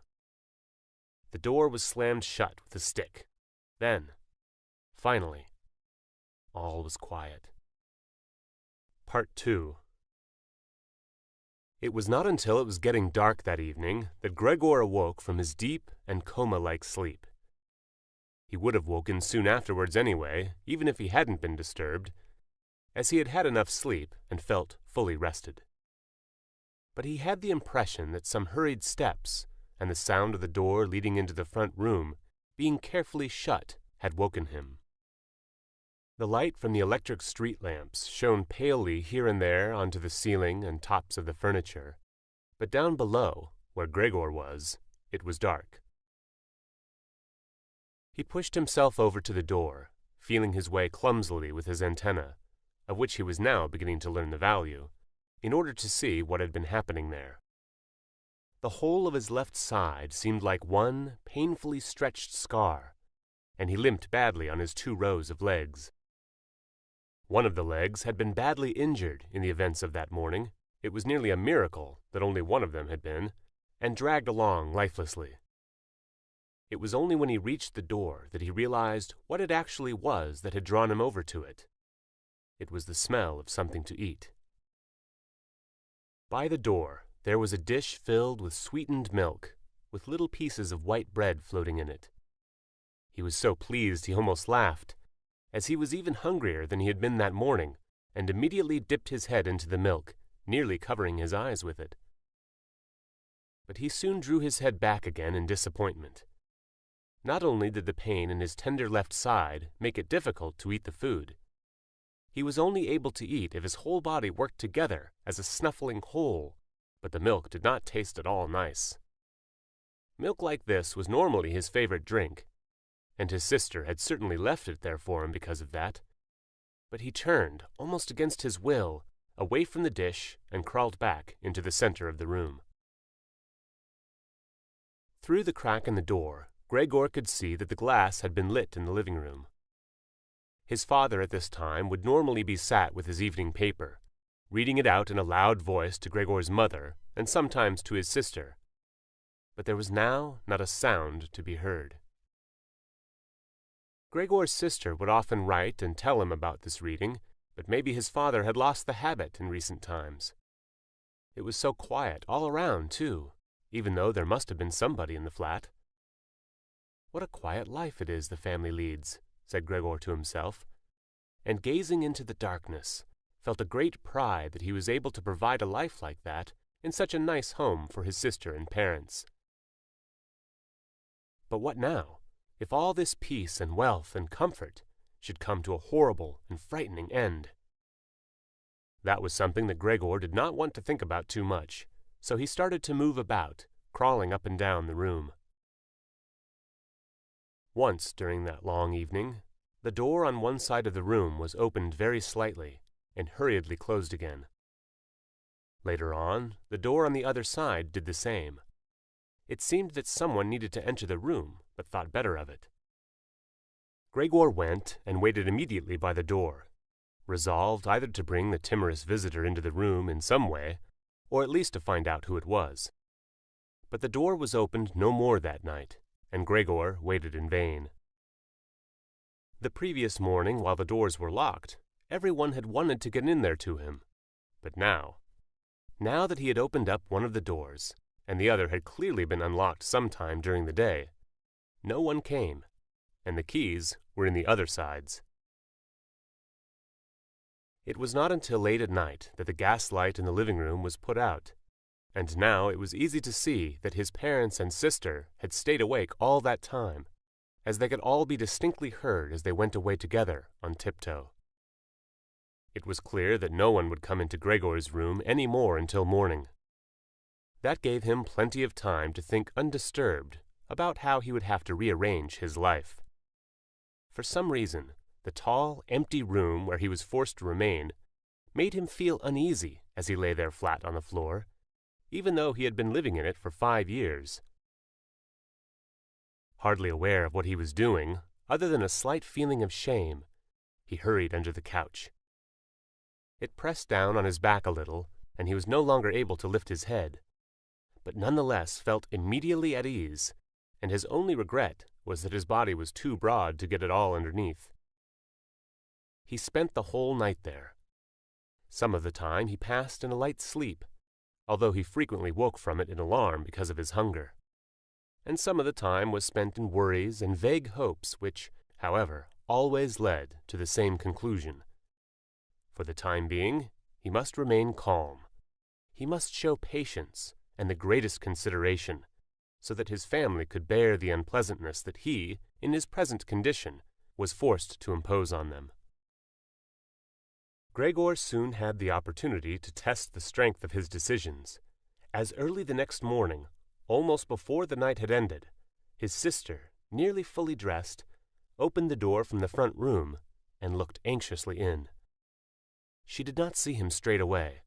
The door was slammed shut with a stick. Then, finally, all was quiet. Part 2. It was not until it was getting dark that evening that Gregor awoke from his deep and coma-like sleep. He would have woken soon afterwards anyway, even if he hadn't been disturbed, as he had had enough sleep and felt fully rested. But he had the impression that some hurried steps and the sound of the door leading into the front room, being carefully shut, had woken him. The light from the electric street lamps shone palely here and there onto the ceiling and tops of the furniture, but down below, where Gregor was, it was dark. He pushed himself over to the door, feeling his way clumsily with his antenna, of which he was now beginning to learn the value, in order to see what had been happening there. The whole of his left side seemed like one painfully stretched scar, and he limped badly on his 2 rows of legs. One of the legs had been badly injured in the events of that morning. It was nearly a miracle that only one of them had been, and dragged along lifelessly. It was only when he reached the door that he realized what it actually was that had drawn him over to it. It was the smell of something to eat. By the door there was a dish filled with sweetened milk, with little pieces of white bread floating in it. He was so pleased he almost laughed, as he was even hungrier than he had been that morning, and immediately dipped his head into the milk, nearly covering his eyes with it. But he soon drew his head back again in disappointment. Not only did the pain in his tender left side make it difficult to eat the food, he was only able to eat if his whole body worked together as a snuffling whole, but the milk did not taste at all nice. Milk like this was normally his favorite drink, and his sister had certainly left it there for him because of that. But he turned, almost against his will, away from the dish and crawled back into the center of the room. Through the crack in the door, Gregor could see that the glass had been lit in the living room. His father at this time would normally be sat with his evening paper, reading it out in a loud voice to Gregor's mother and sometimes to his sister. But there was now not a sound to be heard. Gregor's sister would often write and tell him about this reading, but maybe his father had lost the habit in recent times. It was so quiet all around, too, even though there must have been somebody in the flat. What a quiet life it is the family leads, said Gregor to himself, and gazing into the darkness, felt a great pride that he was able to provide a life like that in such a nice home for his sister and parents. But what now, if all this peace and wealth and comfort should come to a horrible and frightening end? That was something that Gregor did not want to think about too much, so he started to move about, crawling up and down the room. Once during that long evening, the door on one side of the room was opened very slightly and hurriedly closed again. Later on, the door on the other side did the same. It seemed that someone needed to enter the room, but thought better of it. Gregor went and waited immediately by the door, resolved either to bring the timorous visitor into the room in some way, or at least to find out who it was. But the door was opened no more that night, and Gregor waited in vain. The previous morning, while the doors were locked, everyone had wanted to get in there to him. But now that he had opened up one of the doors, and the other had clearly been unlocked some time during the day, no one came, and the keys were in the other sides. It was not until late at night that the gas light in the living room was put out, and now it was easy to see that his parents and sister had stayed awake all that time, as they could all be distinctly heard as they went away together on tiptoe. It was clear that no one would come into Gregor's room any more until morning. That gave him plenty of time to think undisturbed about how he would have to rearrange his life. For some reason, the tall, empty room where he was forced to remain made him feel uneasy as he lay there flat on the floor, even though he had been living in it for 5 years. Hardly aware of what he was doing, other than a slight feeling of shame, he hurried under the couch. It pressed down on his back a little, and he was no longer able to lift his head, but nonetheless felt immediately at ease, and his only regret was that his body was too broad to get it all underneath. He spent the whole night there. Some of the time he passed in a light sleep, although he frequently woke from it in alarm because of his hunger. And some of the time was spent in worries and vague hopes which, however, always led to the same conclusion. For the time being, he must remain calm. He must show patience and the greatest consideration, so that his family could bear the unpleasantness that he, in his present condition, was forced to impose on them. Gregor soon had the opportunity to test the strength of his decisions, as early the next morning, almost before the night had ended, his sister, nearly fully dressed, opened the door from the front room and looked anxiously in. She did not see him straight away,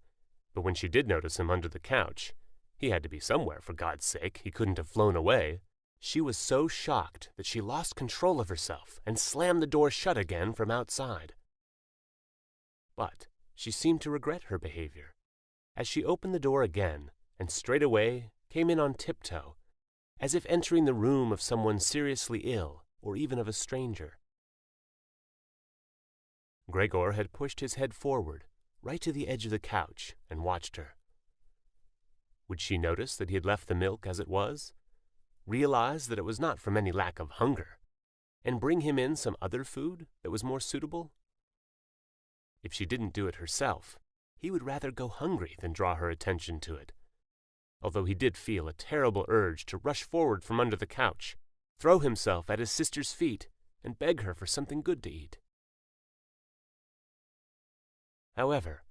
but when she did notice him under the couch, he had to be somewhere, for God's sake, he couldn't have flown away. She was so shocked that she lost control of herself and slammed the door shut again from outside. But she seemed to regret her behavior, as she opened the door again and straightway came in on tiptoe, as if entering the room of someone seriously ill or even of a stranger. Gregor had pushed his head forward, right to the edge of the couch, and watched her. Would she notice that he had left the milk as it was, realize that it was not from any lack of hunger, and bring him in some other food that was more suitable? If she didn't do it herself, he would rather go hungry than draw her attention to it, although he did feel a terrible urge to rush forward from under the couch, throw himself at his sister's feet, and beg her for something good to eat. However,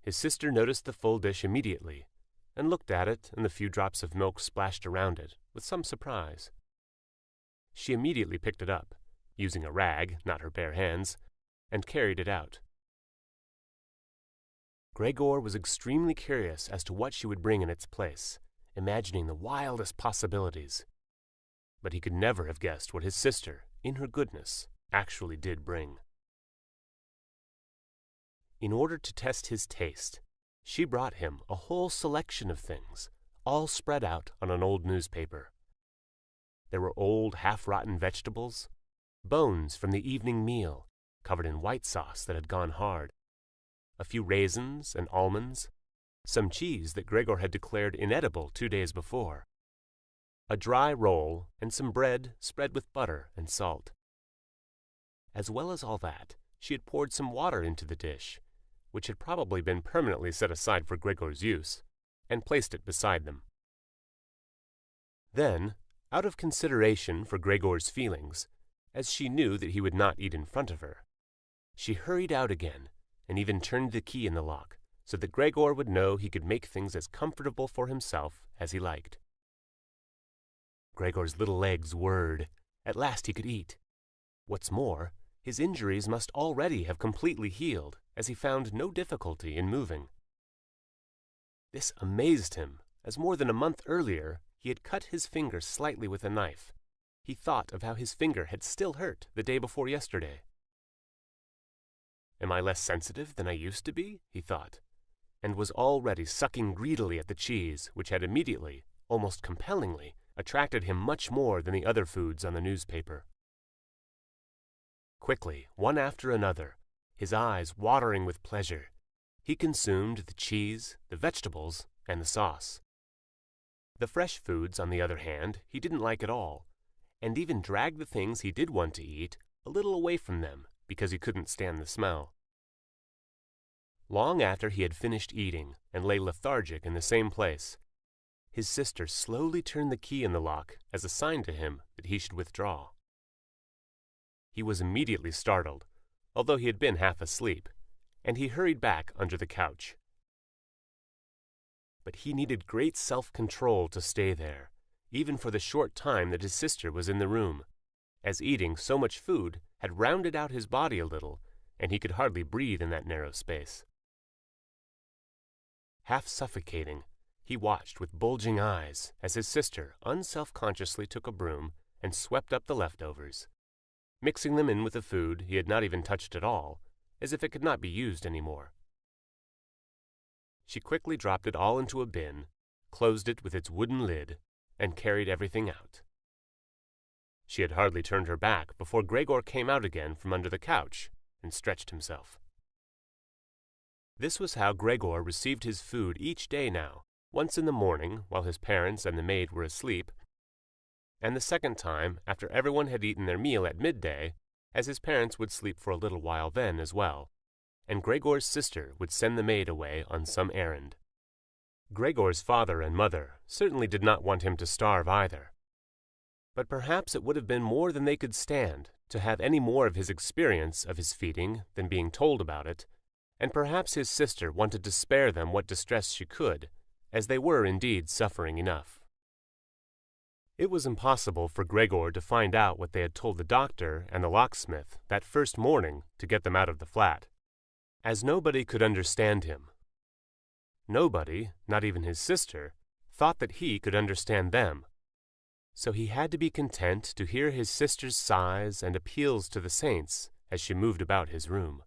his sister noticed the full dish immediately, and looked at it and the few drops of milk splashed around it with some surprise. She immediately picked it up, using a rag, not her bare hands, and carried it out. Gregor was extremely curious as to what she would bring in its place, imagining the wildest possibilities. But he could never have guessed what his sister, in her goodness, actually did bring. In order to test his taste, she brought him a whole selection of things, all spread out on an old newspaper. There were old half-rotten vegetables, bones from the evening meal, covered in white sauce that had gone hard, a few raisins and almonds, some cheese that Gregor had declared inedible 2 days before, a dry roll, and some bread spread with butter and salt. As well as all that, she had poured some water into the dish, which had probably been permanently set aside for Gregor's use, and placed it beside them. Then, out of consideration for Gregor's feelings, as she knew that he would not eat in front of her, she hurried out again, and even turned the key in the lock, so that Gregor would know he could make things as comfortable for himself as he liked. Gregor's little legs whirred. At last he could eat. What's more, his injuries must already have completely healed, as he found no difficulty in moving. This amazed him, as more than a month earlier he had cut his finger slightly with a knife. He thought of how his finger had still hurt the day before yesterday. Am I less sensitive than I used to be? He thought, and was already sucking greedily at the cheese, which had immediately, almost compellingly, attracted him much more than the other foods on the newspaper. Quickly, one after another, his eyes watering with pleasure, he consumed the cheese, the vegetables, and the sauce. The fresh foods, on the other hand, he didn't like at all, and even dragged the things he did want to eat a little away from them because he couldn't stand the smell. Long after he had finished eating and lay lethargic in the same place, his sister slowly turned the key in the lock as a sign to him that he should withdraw. He was immediately startled, although he had been half asleep, and he hurried back under the couch. But he needed great self-control to stay there, even for the short time that his sister was in the room, as eating so much food had rounded out his body a little, and he could hardly breathe in that narrow space. Half suffocating, he watched with bulging eyes as his sister unselfconsciously took a broom and swept up the leftovers, mixing them in with the food he had not even touched at all, as if it could not be used any more. She quickly dropped it all into a bin, closed it with its wooden lid, and carried everything out. She had hardly turned her back before Gregor came out again from under the couch and stretched himself. This was how Gregor received his food each day now, once in the morning while his parents and the maid were asleep, and the second time after everyone had eaten their meal at midday, as his parents would sleep for a little while then as well, and Gregor's sister would send the maid away on some errand. Gregor's father and mother certainly did not want him to starve either, but perhaps it would have been more than they could stand to have any more of his experience of his feeding than being told about it, and perhaps his sister wanted to spare them what distress she could, as they were indeed suffering enough. It was impossible for Gregor to find out what they had told the doctor and the locksmith that first morning to get them out of the flat, as nobody could understand him. Nobody, not even his sister, thought that he could understand them, so he had to be content to hear his sister's sighs and appeals to the saints as she moved about his room.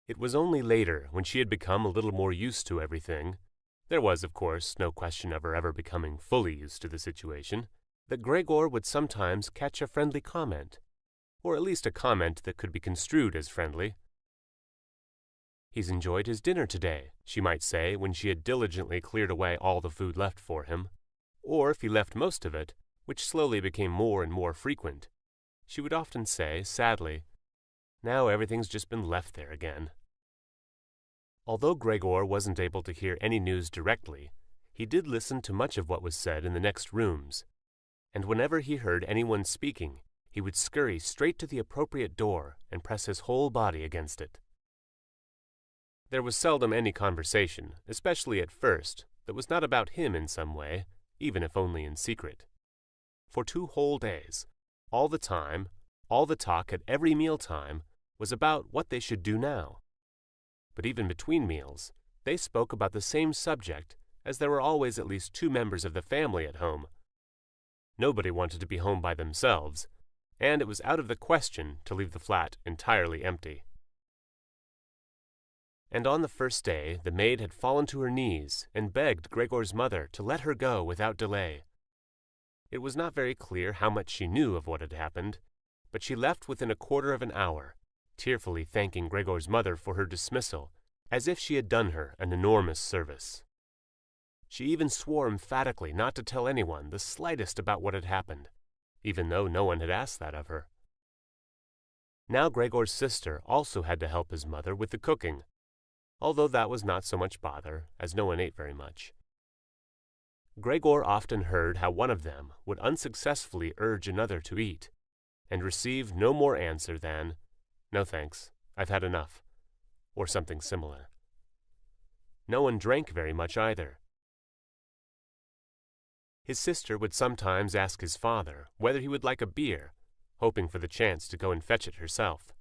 It was only later, when she had become a little more used to everything — there was, of course, no question of her ever becoming fully used to the situation — that Gregor would sometimes catch a friendly comment, or at least a comment that could be construed as friendly. "He's enjoyed his dinner today," she might say when she had diligently cleared away all the food left for him, or if he left most of it, which slowly became more and more frequent, she would often say, sadly, "Now everything's just been left there again." Although Gregor wasn't able to hear any news directly, he did listen to much of what was said in the next rooms, and whenever he heard anyone speaking, he would scurry straight to the appropriate door and press his whole body against it. There was seldom any conversation, especially at first, that was not about him in some way, even if only in secret. For 2 whole days, all the time, all the talk at every mealtime was about what they should do now. But even between meals, they spoke about the same subject, as there were always at least 2 members of the family at home. Nobody wanted to be home by themselves, and it was out of the question to leave the flat entirely empty. And on the first day, the maid had fallen to her knees and begged Gregor's mother to let her go without delay. It was not very clear how much she knew of what had happened, but she left within a quarter of an hour, tearfully thanking Gregor's mother for her dismissal, as if she had done her an enormous service. She even swore emphatically not to tell anyone the slightest about what had happened, even though no one had asked that of her. Now Gregor's sister also had to help his mother with the cooking, although that was not so much bother, as no one ate very much. Gregor often heard how one of them would unsuccessfully urge another to eat, and receive no more answer than, "No thanks, I've had enough," or something similar. No one drank very much either. His sister would sometimes ask his father whether he would like a beer, hoping for the chance to go and fetch it herself.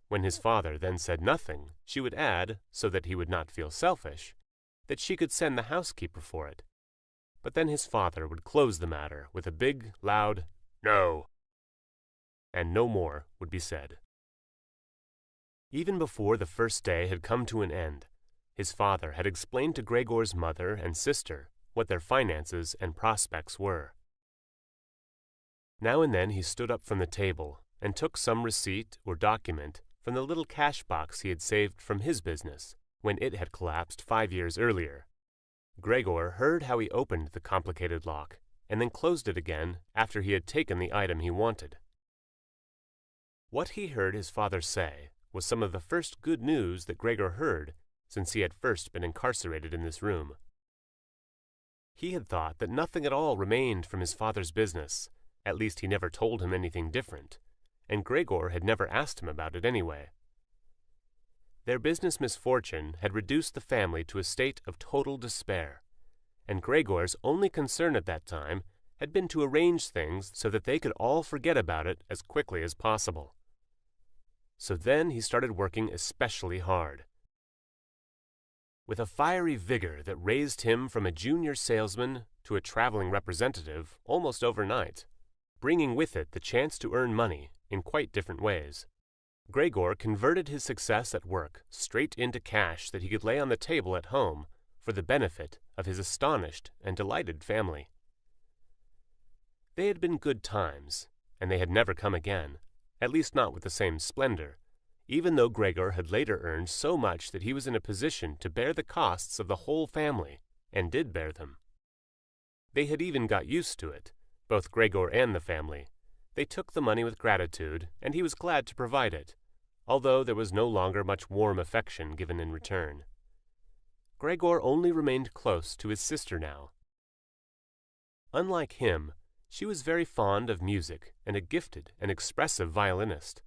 When his father then said nothing, she would add, so that he would not feel selfish, that she could send the housekeeper for it. But then his father would close the matter with a big, loud "No," and no more would be said. Even before the first day had come to an end, his father had explained to Gregor's mother and sister what their finances and prospects were. Now and then he stood up from the table and took some receipt or document from the little cash box he had saved from his business when it had collapsed 5 years earlier. Gregor heard how he opened the complicated lock and then closed it again after he had taken the item he wanted. What he heard his father say was some of the first good news that Gregor heard since he had first been incarcerated in this room. He had thought that nothing at all remained from his father's business, at least he never told him anything different, and Gregor had never asked him about it anyway. Their business misfortune had reduced the family to a state of total despair, and Gregor's only concern at that time had been to arrange things so that they could all forget about it as quickly as possible. So then he started working especially hard. With a fiery vigor that raised him from a junior salesman to a traveling representative almost overnight, bringing with it the chance to earn money in quite different ways, Gregor converted his success at work straight into cash that he could lay on the table at home for the benefit of his astonished and delighted family. They had been good times, and they had never come again, at least not with the same splendor, even though Gregor had later earned so much that he was in a position to bear the costs of the whole family, and did bear them. They had even got used to it, both Gregor and the family. They took the money with gratitude, and he was glad to provide it, although there was no longer much warm affection given in return. Gregor only remained close to his sister now. Unlike him, she was very fond of music and a gifted and expressive violinist.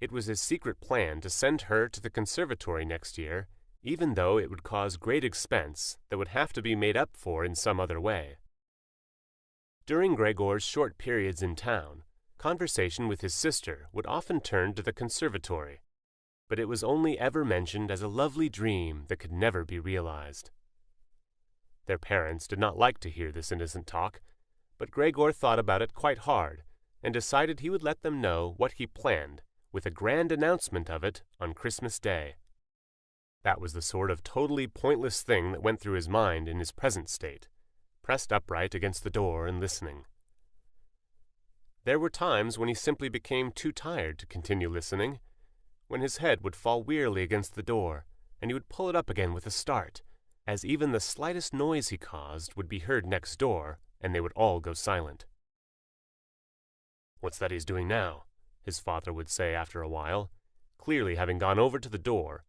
It was his secret plan to send her to the conservatory next year, even though it would cause great expense that would have to be made up for in some other way. During Gregor's short periods in town, conversation with his sister would often turn to the conservatory, but it was only ever mentioned as a lovely dream that could never be realized. Their parents did not like to hear this innocent talk, but Gregor thought about it quite hard and decided he would let them know what he planned with a grand announcement of it on Christmas Day. That was the sort of totally pointless thing that went through his mind in his present state, pressed upright against the door and listening. There were times when he simply became too tired to continue listening, when his head would fall wearily against the door, and he would pull it up again with a start, as even the slightest noise he caused would be heard next door, and they would all go silent. "What's that he's doing now?" his father would say after a while, clearly having gone over to the door,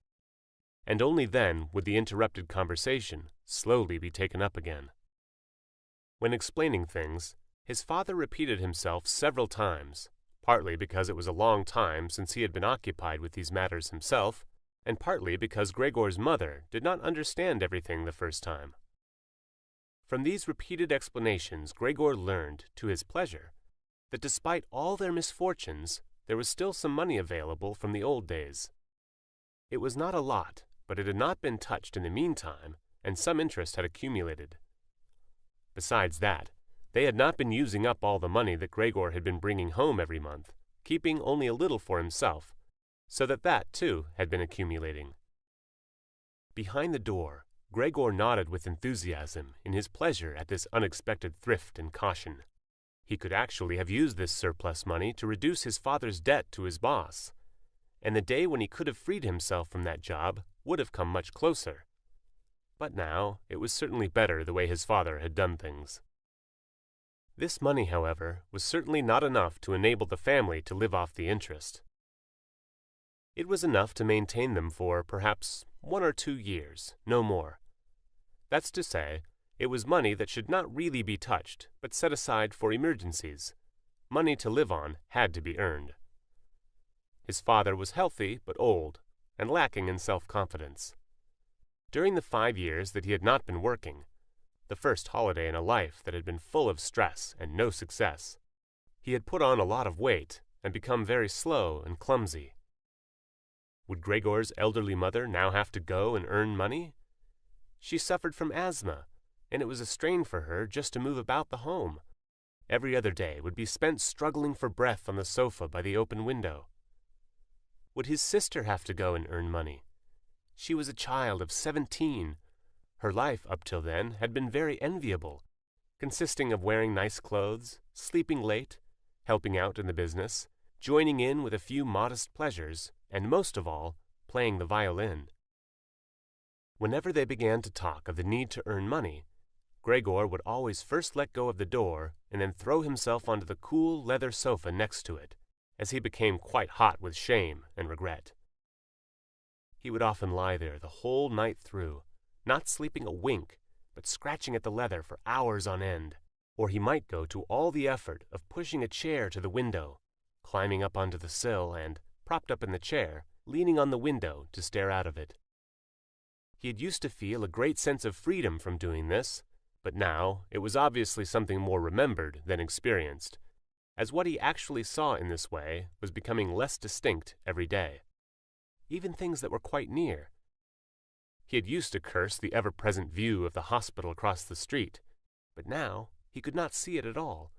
and only then would the interrupted conversation slowly be taken up again. When explaining things, his father repeated himself several times, partly because it was a long time since he had been occupied with these matters himself, and partly because Gregor's mother did not understand everything the first time. From these repeated explanations, Gregor learned, to his pleasure, that despite all their misfortunes, there was still some money available from the old days. It was not a lot, but it had not been touched in the meantime, and some interest had accumulated. Besides that, they had not been using up all the money that Gregor had been bringing home every month, keeping only a little for himself, so that too had been accumulating. Behind the door, Gregor nodded with enthusiasm in his pleasure at this unexpected thrift and caution. He could actually have used this surplus money to reduce his father's debt to his boss, and the day when he could have freed himself from that job would have come much closer. But now it was certainly better the way his father had done things. This money, however, was certainly not enough to enable the family to live off the interest. It was enough to maintain them for, perhaps, 1 or 2 years, no more. That's to say, it was money that should not really be touched, but set aside for emergencies. Money to live on had to be earned. His father was healthy but old, and lacking in self-confidence. During the 5 years that he had not been working, the first holiday in a life that had been full of stress and no success, he had put on a lot of weight and become very slow and clumsy. Would Gregor's elderly mother now have to go and earn money? She suffered from asthma, and it was a strain for her just to move about the home. Every other day would be spent struggling for breath on the sofa by the open window. Would his sister have to go and earn money? She was a child of 17. Her life up till then had been very enviable, consisting of wearing nice clothes, sleeping late, helping out in the business, joining in with a few modest pleasures, and most of all, playing the violin. Whenever they began to talk of the need to earn money, Gregor would always first let go of the door and then throw himself onto the cool leather sofa next to it, as he became quite hot with shame and regret. He would often lie there the whole night through, not sleeping a wink, but scratching at the leather for hours on end. Or he might go to all the effort of pushing a chair to the window, climbing up onto the sill and, propped up in the chair, leaning on the window to stare out of it. He had used to feel a great sense of freedom from doing this, but now it was obviously something more remembered than experienced, as what he actually saw in this way was becoming less distinct every day. Even things that were quite near. He had used to curse the ever-present view of the hospital across the street, but now he could not see it at all,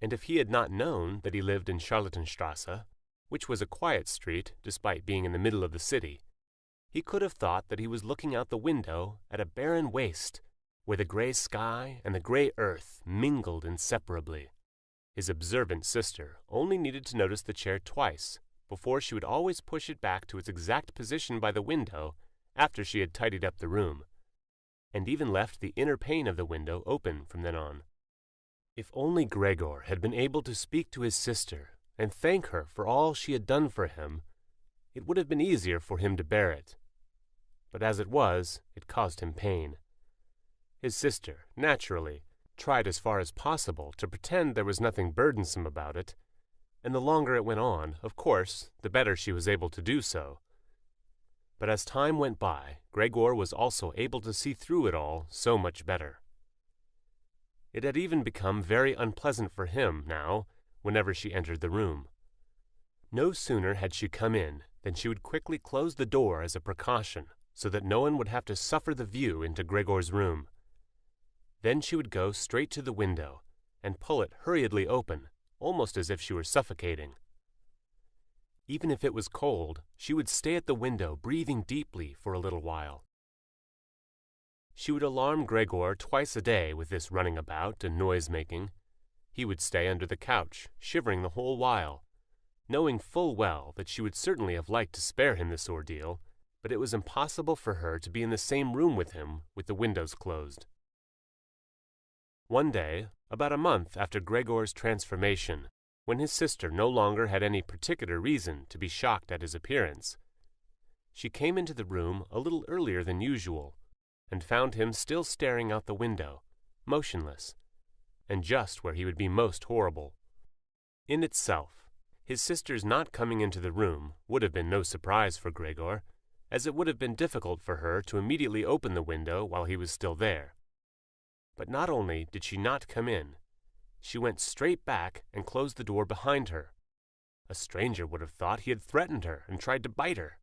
and if he had not known that he lived in Charlottenstrasse, which was a quiet street despite being in the middle of the city, he could have thought that he was looking out the window at a barren waste where the gray sky and the gray earth mingled inseparably. His observant sister only needed to notice the chair twice before she would always push it back to its exact position by the window after she had tidied up the room, and even left the inner pane of the window open from then on. If only Gregor had been able to speak to his sister and thank her for all she had done for him, it would have been easier for him to bear it. But as it was, it caused him pain. His sister, naturally, tried as far as possible to pretend there was nothing burdensome about it, and the longer it went on, of course, the better she was able to do so. But as time went by, Gregor was also able to see through it all so much better. It had even become very unpleasant for him now, whenever she entered the room. No sooner had she come in than she would quickly close the door as a precaution, so that no one would have to suffer the view into Gregor's room. Then she would go straight to the window and pull it hurriedly open, almost as if she were suffocating. Even if it was cold, she would stay at the window breathing deeply for a little while. She would alarm Gregor twice a day with this running about and noise-making. He would stay under the couch, shivering the whole while, knowing full well that she would certainly have liked to spare him this ordeal, but it was impossible for her to be in the same room with him with the windows closed. One day, about a month after Gregor's transformation, when his sister no longer had any particular reason to be shocked at his appearance, she came into the room a little earlier than usual, and found him still staring out the window, motionless, and just where he would be most horrible. In itself, his sister's not coming into the room would have been no surprise for Gregor, as it would have been difficult for her to immediately open the window while he was still there. But not only did she not come in, she went straight back and closed the door behind her. A stranger would have thought he had threatened her and tried to bite her.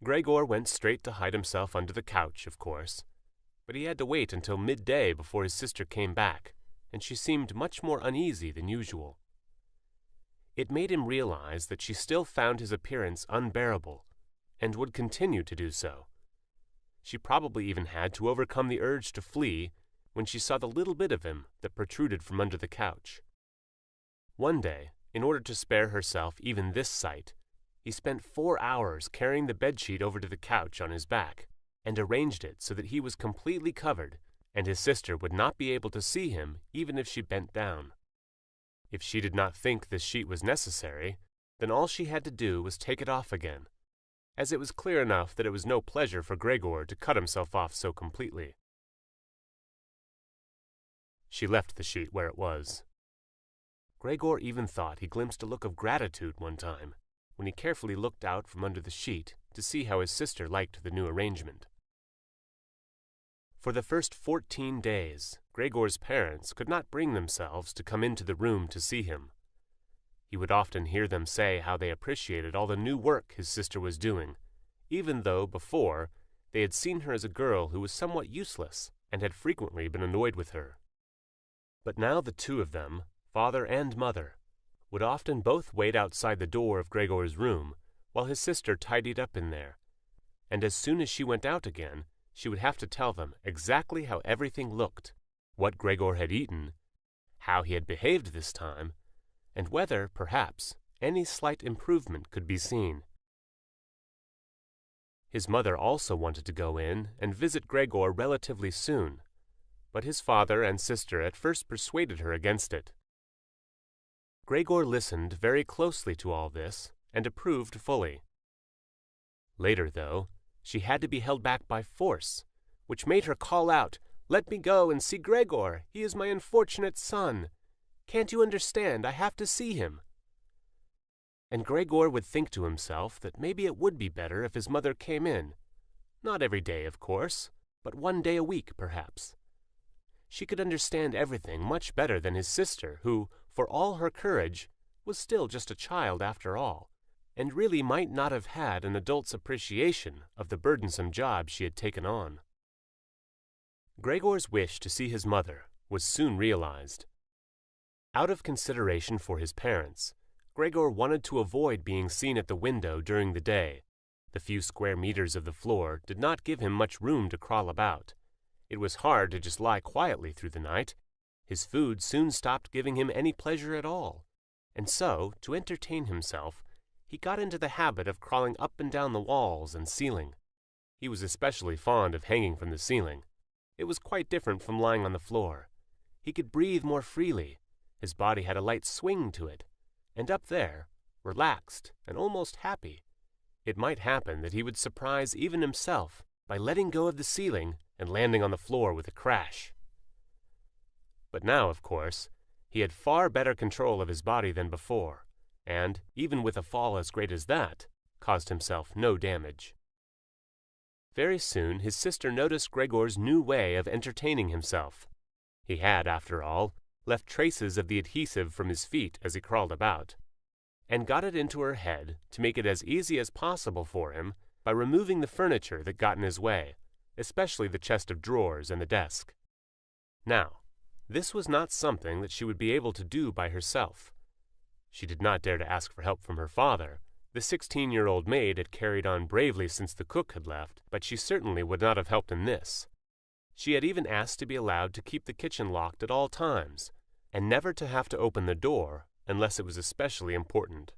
Gregor went straight to hide himself under the couch, of course, but he had to wait until midday before his sister came back, and she seemed much more uneasy than usual. It made him realize that she still found his appearance unbearable, and would continue to do so. She probably even had to overcome the urge to flee when she saw the little bit of him that protruded from under the couch. One day, in order to spare herself even this sight, he spent 4 hours carrying the bedsheet over to the couch on his back, and arranged it so that he was completely covered, and his sister would not be able to see him even if she bent down. If she did not think this sheet was necessary, then all she had to do was take it off again, as it was clear enough that it was no pleasure for Gregor to cut himself off so completely. She left the sheet where it was. Gregor even thought he glimpsed a look of gratitude one time, when he carefully looked out from under the sheet to see how his sister liked the new arrangement. For the first 14 days, Gregor's parents could not bring themselves to come into the room to see him. He would often hear them say how they appreciated all the new work his sister was doing, even though, before, they had seen her as a girl who was somewhat useless and had frequently been annoyed with her. But now the two of them, father and mother, would often both wait outside the door of Gregor's room while his sister tidied up in there, and as soon as she went out again, she would have to tell them exactly how everything looked, what Gregor had eaten, how he had behaved this time, and whether, perhaps, any slight improvement could be seen. His mother also wanted to go in and visit Gregor relatively soon, but his father and sister at first persuaded her against it. Gregor listened very closely to all this and approved fully. Later, though, she had to be held back by force, which made her call out, "Let me go and see Gregor. He is my unfortunate son. Can't you understand? I have to see him." And Gregor would think to himself that maybe it would be better if his mother came in. Not every day, of course, but one day a week, perhaps. She could understand everything much better than his sister, who, for all her courage, was still just a child after all, and really might not have had an adult's appreciation of the burdensome job she had taken on. Gregor's wish to see his mother was soon realized. Out of consideration for his parents, Gregor wanted to avoid being seen at the window during the day. The few square meters of the floor did not give him much room to crawl about. It was hard to just lie quietly through the night. His food soon stopped giving him any pleasure at all, and so, to entertain himself, he got into the habit of crawling up and down the walls and ceiling. He was especially fond of hanging from the ceiling. It was quite different from lying on the floor. He could breathe more freely. His body had a light swing to it. And up there, relaxed and almost happy, it might happen that he would surprise even himself by letting go of the ceiling and landing on the floor with a crash. But now, of course, he had far better control of his body than before, and, even with a fall as great as that, caused himself no damage. Very soon his sister noticed Gregor's new way of entertaining himself. He had, after all, left traces of the adhesive from his feet as he crawled about, and got it into her head to make it as easy as possible for him by removing the furniture that got in his way, especially the chest of drawers and the desk. Now, this was not something that she would be able to do by herself. She did not dare to ask for help from her father. The 16-year-old maid had carried on bravely since the cook had left, but she certainly would not have helped in this. She had even asked to be allowed to keep the kitchen locked at all times, and never to have to open the door unless it was especially important.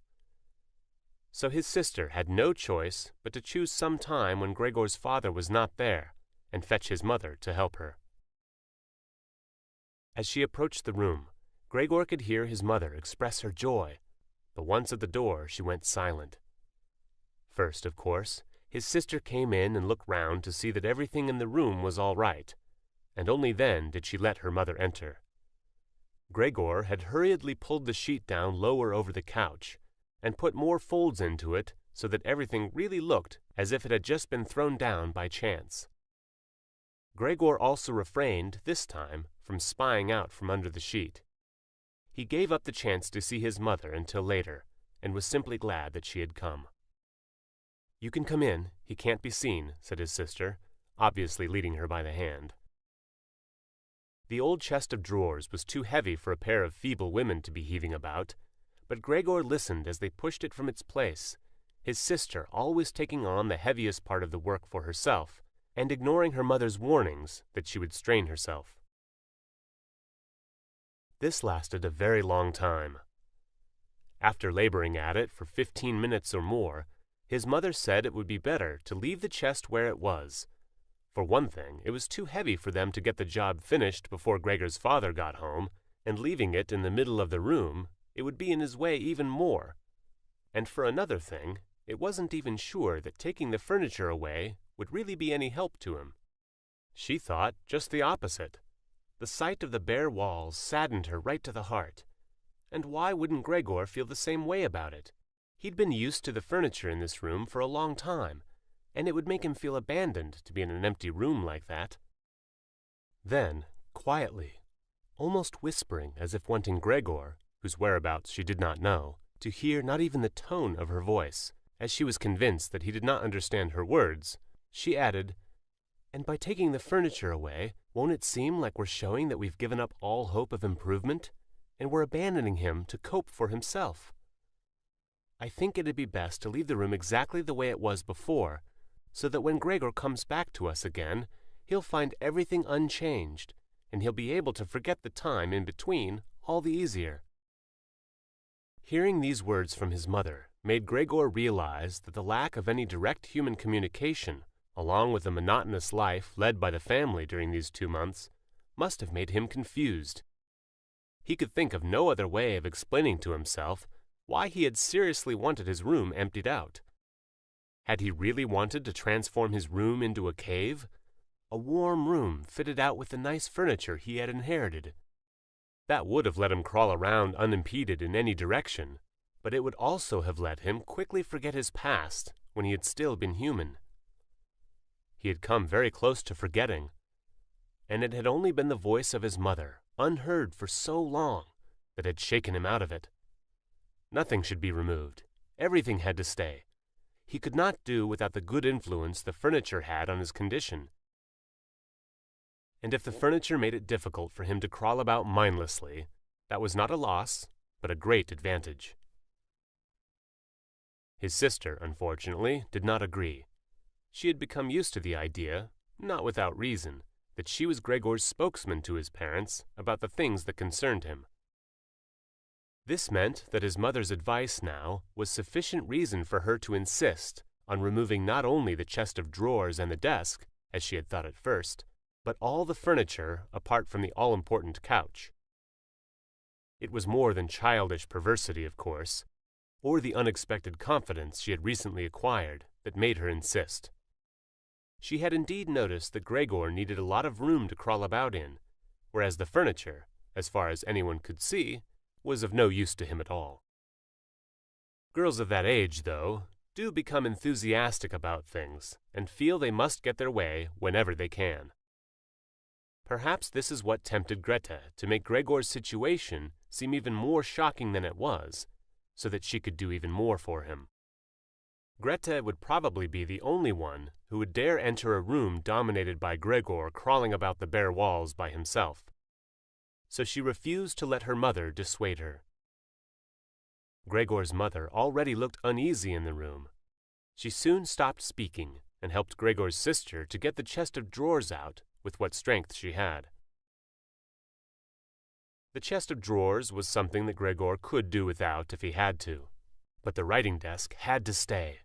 So his sister had no choice but to choose some time when Gregor's father was not there, and fetch his mother to help her. As she approached the room, Gregor could hear his mother express her joy, but once at the door she went silent. First, of course, his sister came in and looked round to see that everything in the room was all right, and only then did she let her mother enter. Gregor had hurriedly pulled the sheet down lower over the couch, and put more folds into it so that everything really looked as if it had just been thrown down by chance. Gregor also refrained, this time, from spying out from under the sheet. He gave up the chance to see his mother until later, and was simply glad that she had come. "You can come in, he can't be seen," said his sister, obviously leading her by the hand. The old chest of drawers was too heavy for a pair of feeble women to be heaving about, but Gregor listened as they pushed it from its place, his sister always taking on the heaviest part of the work for herself, and ignoring her mother's warnings that she would strain herself. This lasted a very long time. After laboring at it for 15 minutes or more, his mother said it would be better to leave the chest where it was. For one thing, it was too heavy for them to get the job finished before Gregor's father got home, and leaving it in the middle of the room, it would be in his way even more. And for another thing, it wasn't even sure that taking the furniture away would really be any help to him. She thought just the opposite. The sight of the bare walls saddened her right to the heart. And why wouldn't Gregor feel the same way about it? He'd been used to the furniture in this room for a long time, and it would make him feel abandoned to be in an empty room like that. Then, quietly, almost whispering as if wanting Gregor, whose whereabouts she did not know, to hear not even the tone of her voice, as she was convinced that he did not understand her words, she added, "And by taking the furniture away, won't it seem like we're showing that we've given up all hope of improvement, and we're abandoning him to cope for himself? I think it'd be best to leave the room exactly the way it was before, so that when Gregor comes back to us again, he'll find everything unchanged, and he'll be able to forget the time in between all the easier." Hearing these words from his mother made Gregor realize that the lack of any direct human communication, along with the monotonous life led by the family during these 2 months, must have made him confused. He could think of no other way of explaining to himself why he had seriously wanted his room emptied out. Had he really wanted to transform his room into a cave? A warm room fitted out with the nice furniture he had inherited. That would have let him crawl around unimpeded in any direction, but it would also have let him quickly forget his past when he had still been human. He had come very close to forgetting, and it had only been the voice of his mother, unheard for so long, that had shaken him out of it. Nothing should be removed. Everything had to stay. He could not do without the good influence the furniture had on his condition. And if the furniture made it difficult for him to crawl about mindlessly, that was not a loss, but a great advantage. His sister, unfortunately, did not agree. She had become used to the idea, not without reason, that she was Gregor's spokesman to his parents about the things that concerned him. This meant that his mother's advice now was sufficient reason for her to insist on removing not only the chest of drawers and the desk, as she had thought at first, but all the furniture apart from the all-important couch. It was more than childish perversity, of course, or the unexpected confidence she had recently acquired that made her insist. She had indeed noticed that Gregor needed a lot of room to crawl about in, whereas the furniture, as far as anyone could see, was of no use to him at all. Girls of that age, though, do become enthusiastic about things and feel they must get their way whenever they can. Perhaps this is what tempted Greta to make Gregor's situation seem even more shocking than it was, so that she could do even more for him. Greta would probably be the only one who would dare enter a room dominated by Gregor crawling about the bare walls by himself. So she refused to let her mother dissuade her. Gregor's mother already looked uneasy in the room. She soon stopped speaking and helped Gregor's sister to get the chest of drawers out with what strength she had. The chest of drawers was something that Gregor could do without if he had to, but the writing desk had to stay.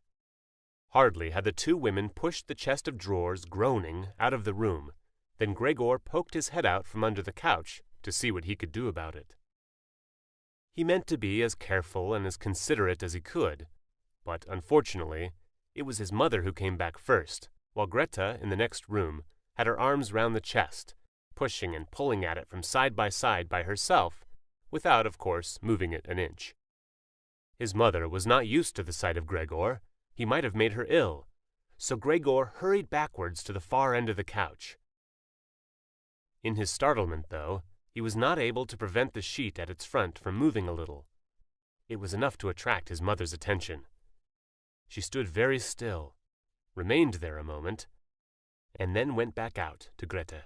Hardly had the two women pushed the chest of drawers, groaning, out of the room, than Gregor poked his head out from under the couch to see what he could do about it. He meant to be as careful and as considerate as he could, but unfortunately, it was his mother who came back first, while Greta, in the next room, had her arms round the chest, pushing and pulling at it from side by herself, without, of course, moving it an inch. His mother was not used to the sight of Gregor. He might have made her ill, so Gregor hurried backwards to the far end of the couch. In his startlement, though, he was not able to prevent the sheet at its front from moving a little. It was enough to attract his mother's attention. She stood very still, remained there a moment, and then went back out to Greta.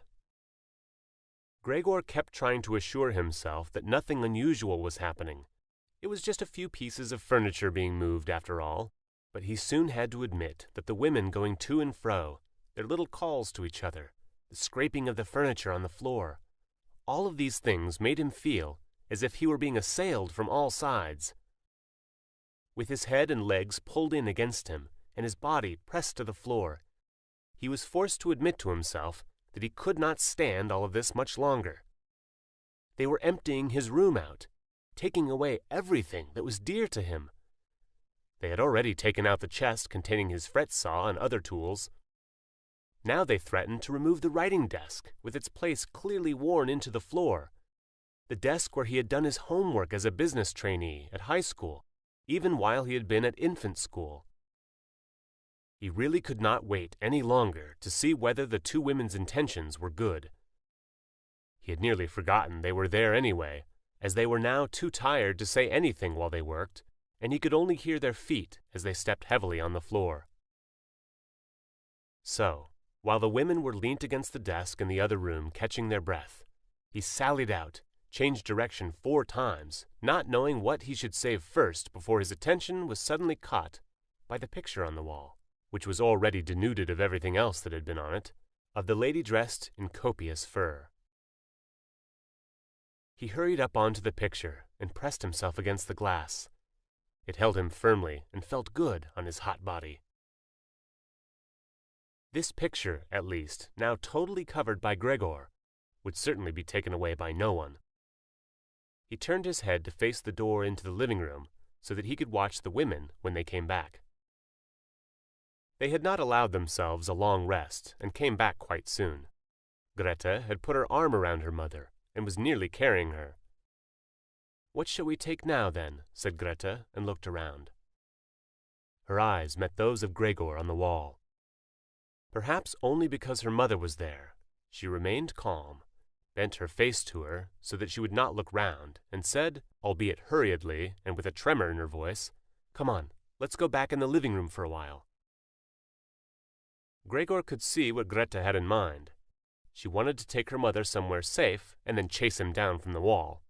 Gregor kept trying to assure himself that nothing unusual was happening. It was just a few pieces of furniture being moved after all, but he soon had to admit that the women going to and fro, their little calls to each other, the scraping of the furniture on the floor, all of these things made him feel as if he were being assailed from all sides. With his head and legs pulled in against him and his body pressed to the floor, he was forced to admit to himself that he could not stand all of this much longer. They were emptying his room out, taking away everything that was dear to him. They had already taken out the chest containing his fret saw and other tools. Now they threatened to remove the writing desk, with its place clearly worn into the floor, the desk where he had done his homework as a business trainee at high school, even while he had been at infant school. He really could not wait any longer to see whether the two women's intentions were good. He had nearly forgotten they were there anyway, as they were now too tired to say anything while they worked, and he could only hear their feet as they stepped heavily on the floor. So, while the women were leant against the desk in the other room catching their breath, he sallied out, changed direction 4 times, not knowing what he should save first before his attention was suddenly caught by the picture on the wall, which was already denuded of everything else that had been on it, of the lady dressed in copious fur. He hurried up onto the picture and pressed himself against the glass. It held him firmly and felt good on his hot body. This picture, at least, now totally covered by Gregor, would certainly be taken away by no one. He turned his head to face the door into the living room so that he could watch the women when they came back. They had not allowed themselves a long rest and came back quite soon. Greta had put her arm around her mother and was nearly carrying her. "What shall we take now, then?" said Greta, and looked around. Her eyes met those of Gregor on the wall. Perhaps only because her mother was there, she remained calm, bent her face to her so that she would not look round, and said, albeit hurriedly and with a tremor in her voice, "Come on, let's go back in the living room for a while." Gregor could see what Greta had in mind. She wanted to take her mother somewhere safe and then chase him down from the wall.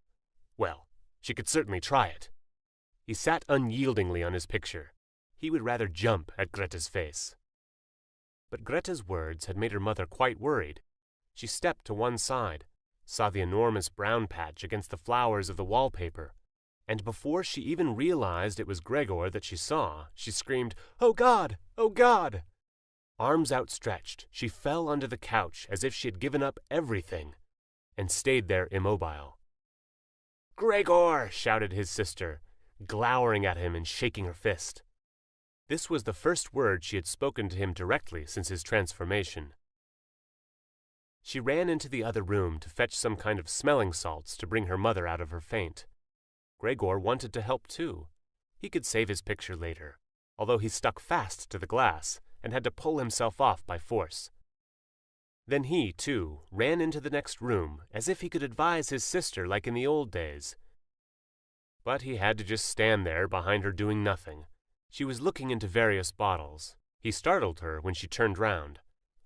Well, she could certainly try it. He sat unyieldingly on his picture. He would rather jump at Greta's face. But Greta's words had made her mother quite worried. She stepped to one side, saw the enormous brown patch against the flowers of the wallpaper, and before she even realized it was Gregor that she saw, she screamed, "Oh God! Oh God!" Arms outstretched, she fell under the couch as if she had given up everything, and stayed there immobile. "Gregor!" shouted his sister, glowering at him and shaking her fist. This was the first word she had spoken to him directly since his transformation. She ran into the other room to fetch some kind of smelling salts to bring her mother out of her faint. Gregor wanted to help too. He could save his picture later, although he stuck fast to the glass and had to pull himself off by force. Then he, too, ran into the next room as if he could advise his sister like in the old days. But he had to just stand there behind her doing nothing. She was looking into various bottles. He startled her when she turned round.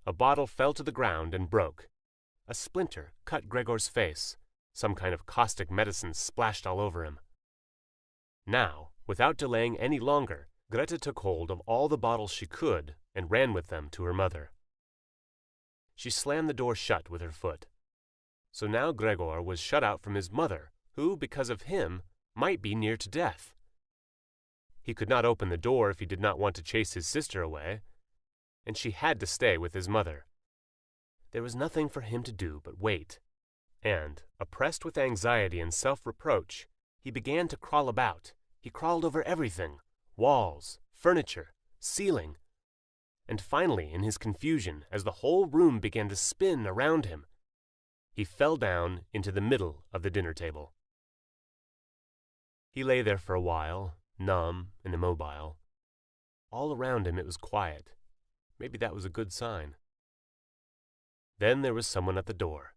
A bottle fell to the ground and broke. A splinter cut Gregor's face. Some kind of caustic medicine splashed all over him. Now, without delaying any longer, Greta took hold of all the bottles she could and ran with them to her mother. She slammed the door shut with her foot. So now Gregor was shut out from his mother, who, because of him, might be near to death. He could not open the door if he did not want to chase his sister away, and she had to stay with his mother. There was nothing for him to do but wait, and, oppressed with anxiety and self-reproach, he began to crawl about. He crawled over everything, walls, furniture, ceiling, and finally, in his confusion, as the whole room began to spin around him, he fell down into the middle of the dinner table. He lay there for a while, numb and immobile. All around him it was quiet. Maybe that was a good sign. Then there was someone at the door.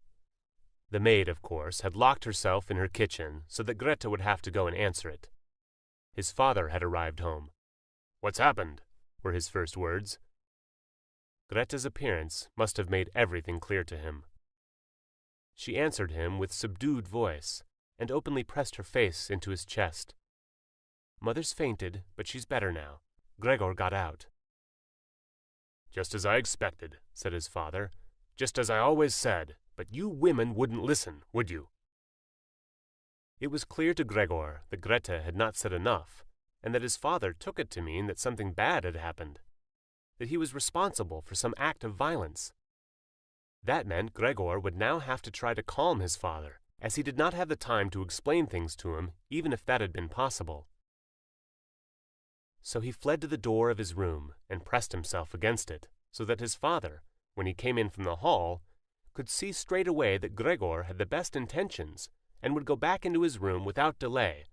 The maid, of course, had locked herself in her kitchen so that Greta would have to go and answer it. His father had arrived home. "What's happened?" were his first words. Greta's appearance must have made everything clear to him. She answered him with subdued voice, and openly pressed her face into his chest. "Mother's fainted, but she's better now. Gregor got out." "Just as I expected," said his father. "Just as I always said, but you women wouldn't listen, would you?" It was clear to Gregor that Greta had not said enough, and that his father took it to mean that something bad had happened, that he was responsible for some act of violence. That meant Gregor would now have to try to calm his father, as he did not have the time to explain things to him, even if that had been possible. So he fled to the door of his room and pressed himself against it, so that his father, when he came in from the hall, could see straight away that Gregor had the best intentions and would go back into his room without delay,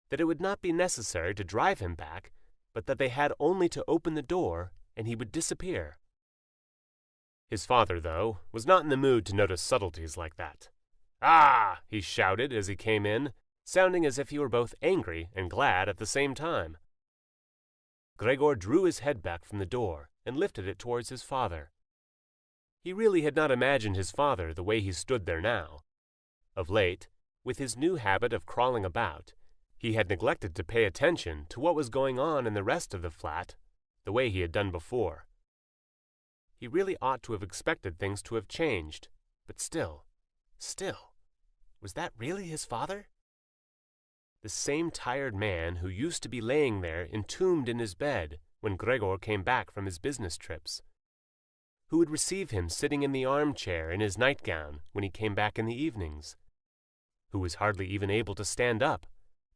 that it would not be necessary to drive him back, but that they had only to open the door and he would disappear. His father, though, was not in the mood to notice subtleties like that. "Ah!" he shouted as he came in, sounding as if he were both angry and glad at the same time. Gregor drew his head back from the door and lifted it towards his father. He really had not imagined his father the way he stood there now. Of late, with his new habit of crawling about, he had neglected to pay attention to what was going on in the rest of the flat the way he had done before. He really ought to have expected things to have changed, but still, was that really his father? The same tired man who used to be laying there entombed in his bed when Gregor came back from his business trips, who would receive him sitting in the armchair in his nightgown when he came back in the evenings, who was hardly even able to stand up,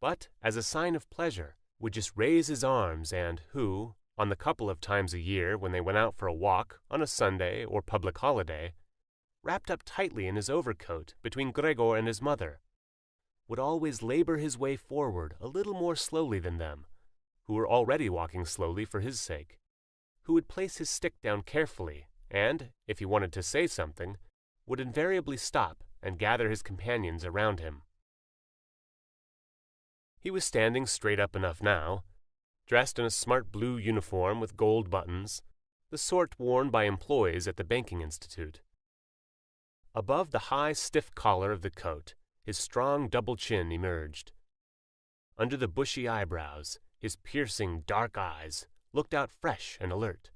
but, as a sign of pleasure, would just raise his arms, and who, on the couple of times a year when they went out for a walk on a Sunday or public holiday, wrapped up tightly in his overcoat between Gregor and his mother, would always labor his way forward a little more slowly than them, who were already walking slowly for his sake, who would place his stick down carefully, and, if he wanted to say something, would invariably stop and gather his companions around him. He was standing straight up enough now, dressed in a smart blue uniform with gold buttons, the sort worn by employees at the banking institute. Above the high, stiff collar of the coat, his strong double chin emerged. Under the bushy eyebrows, his piercing dark eyes looked out fresh and alert.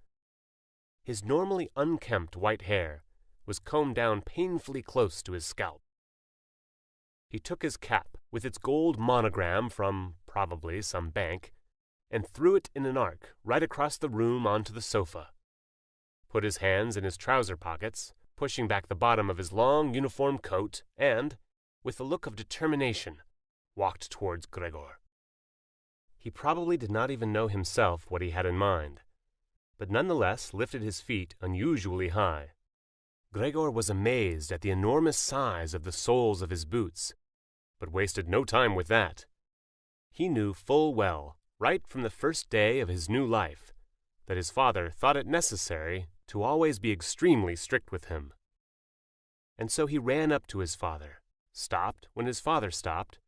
His normally unkempt white hair was combed down painfully close to his scalp. He took his cap, with its gold monogram from, probably, some bank, and threw it in an arc right across the room onto the sofa, put his hands in his trouser pockets, pushing back the bottom of his long uniform coat, and, with a look of determination, walked towards Gregor. He probably did not even know himself what he had in mind, but nonetheless lifted his feet unusually high. Gregor was amazed at the enormous size of the soles of his boots, but wasted no time with that. He knew full well, right from the first day of his new life, that his father thought it necessary to always be extremely strict with him. And so he ran up to his father, stopped when his father stopped,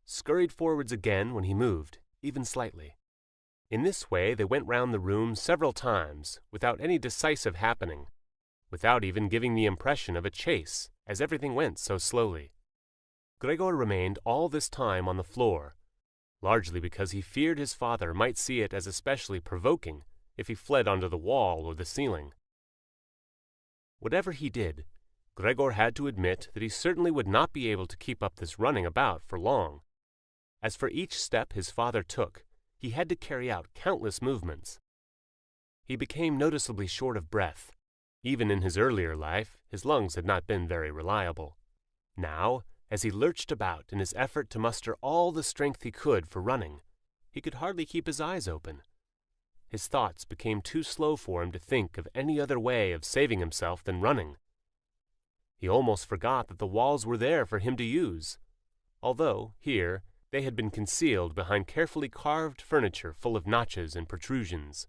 scurried forwards again when he moved, even slightly. In this way they went round the room several times without any decisive happening, without even giving the impression of a chase, as everything went so slowly. Gregor remained all this time on the floor, largely because he feared his father might see it as especially provoking if he fled onto the wall or the ceiling. Whatever he did, Gregor had to admit that he certainly would not be able to keep up this running about for long. As for each step his father took, he had to carry out countless movements. He became noticeably short of breath. Even in his earlier life, his lungs had not been very reliable. Now, as he lurched about in his effort to muster all the strength he could for running, he could hardly keep his eyes open. His thoughts became too slow for him to think of any other way of saving himself than running. He almost forgot that the walls were there for him to use, although, here, they had been concealed behind carefully carved furniture full of notches and protrusions.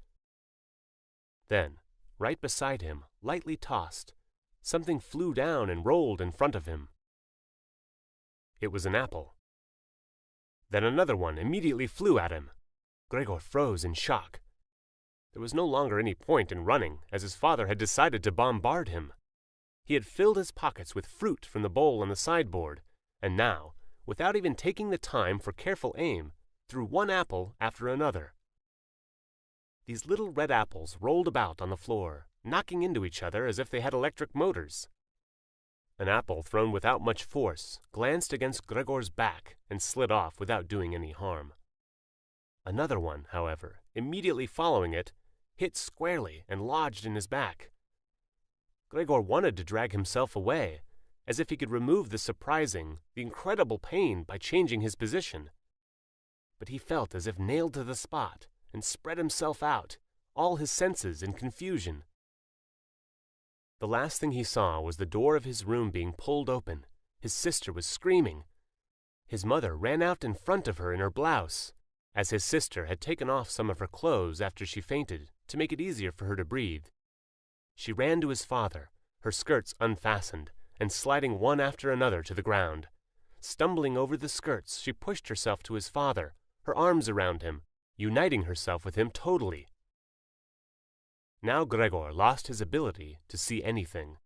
Then, right beside him, lightly tossed, something flew down and rolled in front of him. It was an apple. Then another one immediately flew at him. Gregor froze in shock. There was no longer any point in running, as his father had decided to bombard him. He had filled his pockets with fruit from the bowl on the sideboard, and now, without even taking the time for careful aim, threw one apple after another. These little red apples rolled about on the floor, knocking into each other as if they had electric motors. An apple thrown without much force glanced against Gregor's back and slid off without doing any harm. Another one, however, immediately following it, hit squarely and lodged in his back. Gregor wanted to drag himself away, as if he could remove the surprising, the incredible pain by changing his position. But he felt as if nailed to the spot and spread himself out, all his senses in confusion. The last thing he saw was the door of his room being pulled open. His sister was screaming. His mother ran out in front of her in her blouse, as his sister had taken off some of her clothes after she fainted to make it easier for her to breathe. She ran to his father, her skirts unfastened, and sliding one after another to the ground. Stumbling over the skirts, she pushed herself to his father, her arms around him, uniting herself with him totally. Now Gregor lost his ability to see anything.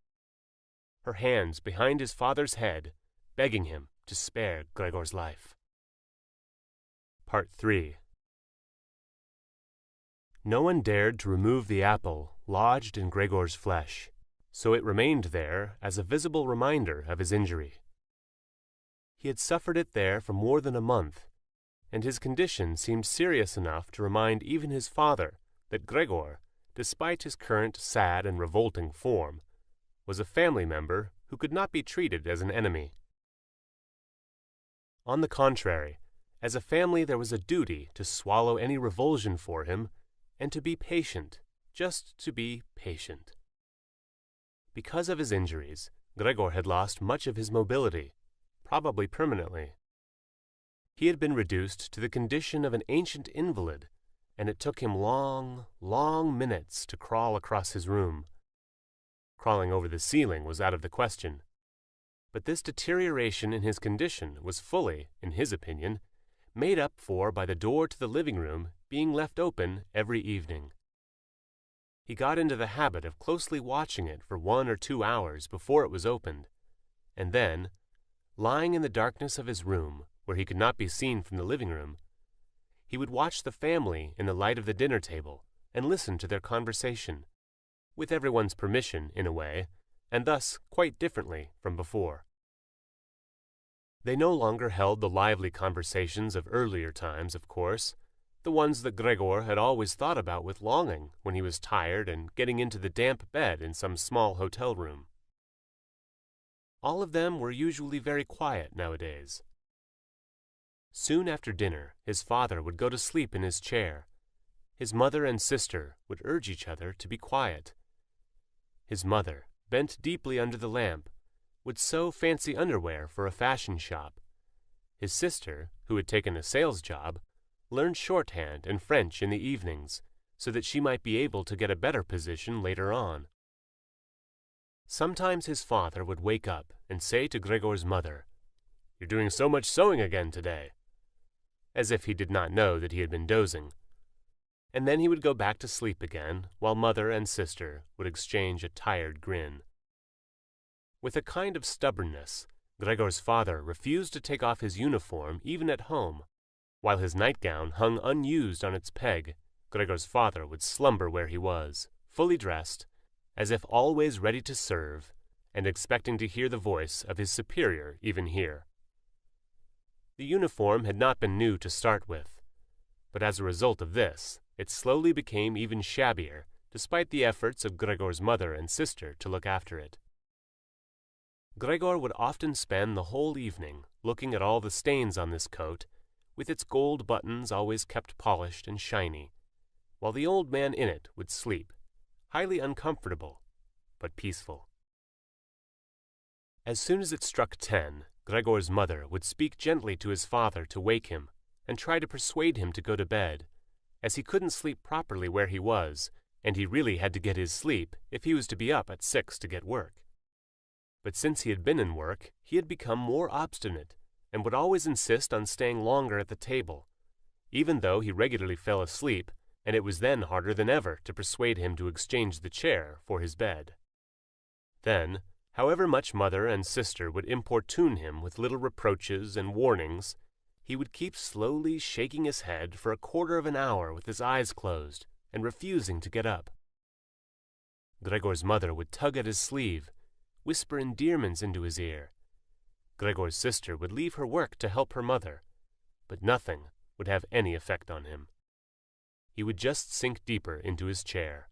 Her hands behind his father's head, begging him to spare Gregor's life. Part 3. No one dared to remove the apple lodged in Gregor's flesh, so it remained there as a visible reminder of his injury. He had suffered it there for more than a month, and his condition seemed serious enough to remind even his father that Gregor, despite his current sad and revolting form, was a family member who could not be treated as an enemy. On the contrary, as a family there was a duty to swallow any revulsion for him and to be patient, just to be patient. Because of his injuries, Gregor had lost much of his mobility, probably permanently. He had been reduced to the condition of an ancient invalid, and it took him long, long minutes to crawl across his room. Crawling over the ceiling was out of the question. But this deterioration in his condition was fully, in his opinion, made up for by the door to the living room being left open every evening. He got into the habit of closely watching it for 1 or 2 hours before it was opened, and then, lying in the darkness of his room, where he could not be seen from the living room, he would watch the family in the light of the dinner table and listen to their conversation, with everyone's permission in a way, and thus quite differently from before. They no longer held the lively conversations of earlier times, of course, the ones that Gregor had always thought about with longing when he was tired and getting into the damp bed in some small hotel room. All of them were usually very quiet nowadays. Soon after dinner, his father would go to sleep in his chair. His mother and sister would urge each other to be quiet. His mother, bent deeply under the lamp, would sew fancy underwear for a fashion shop. His sister, who had taken a sales job, learned shorthand and French in the evenings, so that she might be able to get a better position later on. Sometimes his father would wake up and say to Gregor's mother, "You're doing so much sewing again today," as if he did not know that he had been dozing. And then he would go back to sleep again, while mother and sister would exchange a tired grin. With a kind of stubbornness, Gregor's father refused to take off his uniform even at home. While his nightgown hung unused on its peg, Gregor's father would slumber where he was, fully dressed, as if always ready to serve, and expecting to hear the voice of his superior even here. The uniform had not been new to start with, but as a result of this, it slowly became even shabbier, despite the efforts of Gregor's mother and sister to look after it. Gregor would often spend the whole evening looking at all the stains on this coat, with its gold buttons always kept polished and shiny, while the old man in it would sleep, highly uncomfortable, but peaceful. As soon as it struck 10, Gregor's mother would speak gently to his father to wake him, and try to persuade him to go to bed, as he couldn't sleep properly where he was, and he really had to get his sleep if he was to be up at 6 to get work. But since he had been in work, he had become more obstinate, and would always insist on staying longer at the table, even though he regularly fell asleep, and it was then harder than ever to persuade him to exchange the chair for his bed. Then, however much mother and sister would importune him with little reproaches and warnings, he would keep slowly shaking his head for a quarter of an hour with his eyes closed, and refusing to get up. Gregor's mother would tug at his sleeve, whisper endearments into his ear. Gregor's sister would leave her work to help her mother, but nothing would have any effect on him. He would just sink deeper into his chair.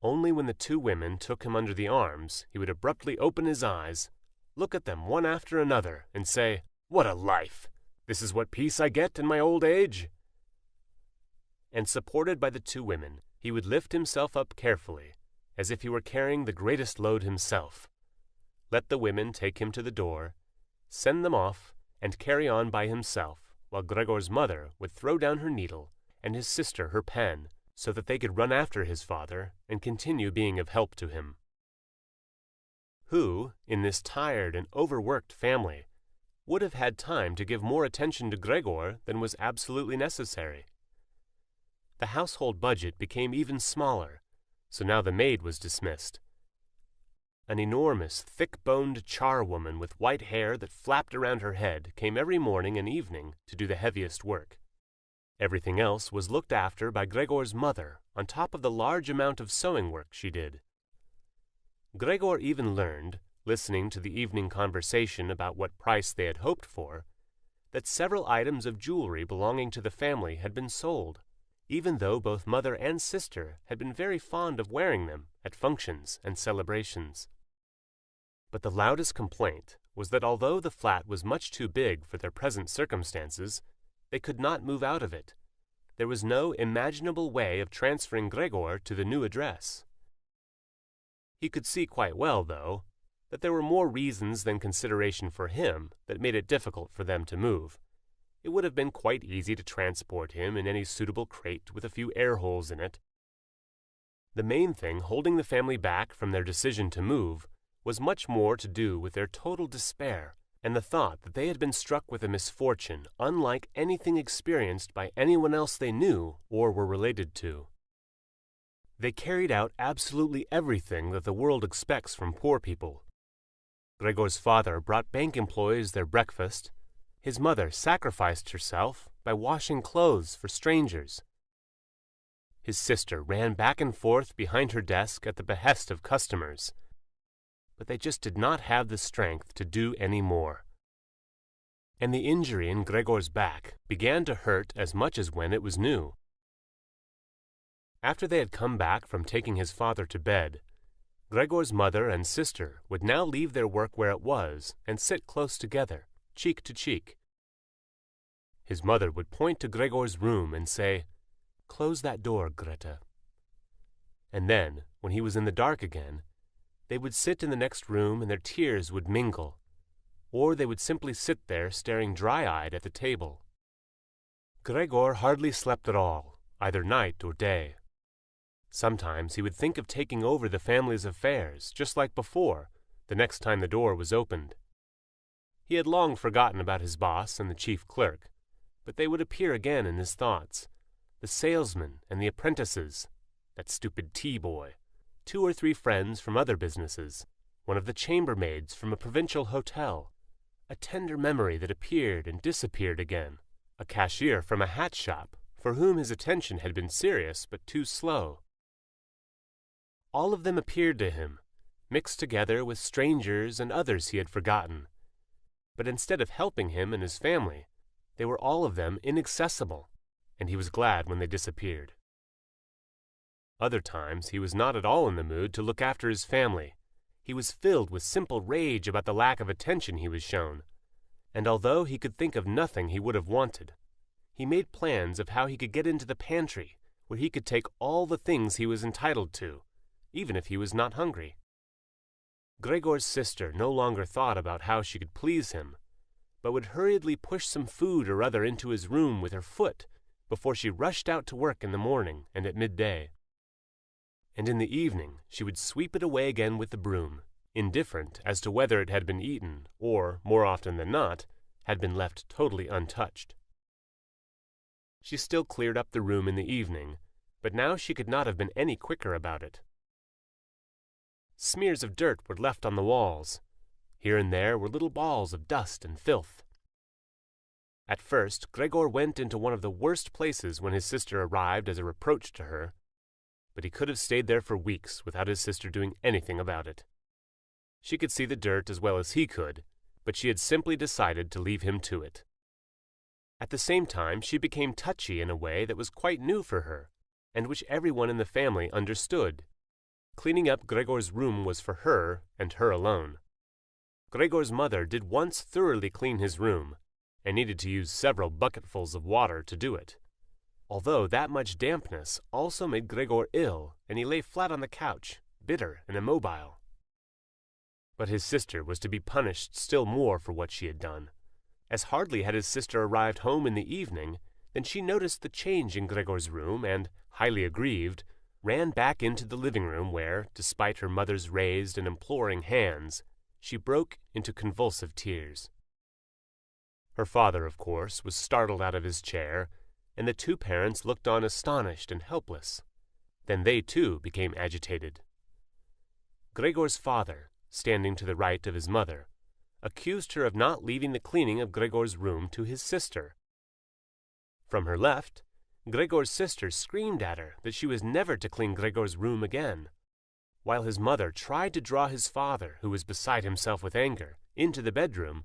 Only when the 2 women took him under the arms, he would abruptly open his eyes, look at them one after another, and say, "What a life! This is what peace I get in my old age!" And supported by the 2 women, he would lift himself up carefully, as if he were carrying the greatest load himself, let the women take him to the door, send them off, and carry on by himself, while Gregor's mother would throw down her needle and his sister her pen, so that they could run after his father and continue being of help to him. Who, in this tired and overworked family, would have had time to give more attention to Gregor than was absolutely necessary? The household budget became even smaller, so now the maid was dismissed. An enormous, thick-boned charwoman with white hair that flapped around her head came every morning and evening to do the heaviest work. Everything else was looked after by Gregor's mother, on top of the large amount of sewing work she did. Gregor even learned, listening to the evening conversation about what price they had hoped for, that several items of jewelry belonging to the family had been sold, even though both mother and sister had been very fond of wearing them at functions and celebrations. But the loudest complaint was that although the flat was much too big for their present circumstances, they could not move out of it. There was no imaginable way of transferring Gregor to the new address. He could see quite well, though, that there were more reasons than consideration for him that made it difficult for them to move. It would have been quite easy to transport him in any suitable crate with a few air holes in it. The main thing holding the family back from their decision to move was much more to do with their total despair and the thought that they had been struck with a misfortune unlike anything experienced by anyone else they knew or were related to. They carried out absolutely everything that the world expects from poor people. Gregor's father brought bank employees their breakfast. His mother sacrificed herself by washing clothes for strangers. His sister ran back and forth behind her desk at the behest of customers. But they just did not have the strength to do any more. And the injury in Gregor's back began to hurt as much as when it was new. After they had come back from taking his father to bed, Gregor's mother and sister would now leave their work where it was and sit close together, cheek to cheek. His mother would point to Gregor's room and say, "Close that door, Greta." And then, when he was in the dark again, they would sit in the next room and their tears would mingle, or they would simply sit there staring dry-eyed at the table. Gregor hardly slept at all, either night or day. Sometimes he would think of taking over the family's affairs, just like before, the next time the door was opened. He had long forgotten about his boss and the chief clerk, but they would appear again in his thoughts, the salesman and the apprentices, that stupid tea-boy, 2 or 3 friends from other businesses, one of the chambermaids from a provincial hotel, a tender memory that appeared and disappeared again, a cashier from a hat shop for whom his attention had been serious but too slow. All of them appeared to him, mixed together with strangers and others he had forgotten. But instead of helping him and his family, they were all of them inaccessible, and he was glad when they disappeared. Other times he was not at all in the mood to look after his family. He was filled with simple rage about the lack of attention he was shown, and although he could think of nothing he would have wanted, he made plans of how he could get into the pantry, where he could take all the things he was entitled to, even if he was not hungry. Gregor's sister no longer thought about how she could please him, but would hurriedly push some food or other into his room with her foot before she rushed out to work in the morning and at midday. And in the evening she would sweep it away again with the broom, indifferent as to whether it had been eaten or, more often than not, had been left totally untouched. She still cleared up the room in the evening, but now she could not have been any quicker about it. Smears of dirt were left on the walls. Here and there were little balls of dust and filth. At first, Gregor went into one of the worst places when his sister arrived as a reproach to her, but he could have stayed there for weeks without his sister doing anything about it. She could see the dirt as well as he could, but she had simply decided to leave him to it. At the same time, she became touchy in a way that was quite new for her, and which everyone in the family understood. Cleaning up Gregor's room was for her and her alone. Gregor's mother did once thoroughly clean his room, and needed to use several bucketfuls of water to do it. Although that much dampness also made Gregor ill, and he lay flat on the couch, bitter and immobile. But his sister was to be punished still more for what she had done, as hardly had his sister arrived home in the evening Then she noticed the change in Gregor's room and, highly aggrieved, ran back into the living room where, despite her mother's raised and imploring hands, she broke into convulsive tears. Her father, of course, was startled out of his chair, and the two parents looked on astonished and helpless. Then they, too, became agitated. Gregor's father, standing to the right of his mother, accused her of not leaving the cleaning of Gregor's room to his sister. From her left, Gregor's sister screamed at her that she was never to clean Gregor's room again, while his mother tried to draw his father, who was beside himself with anger, into the bedroom.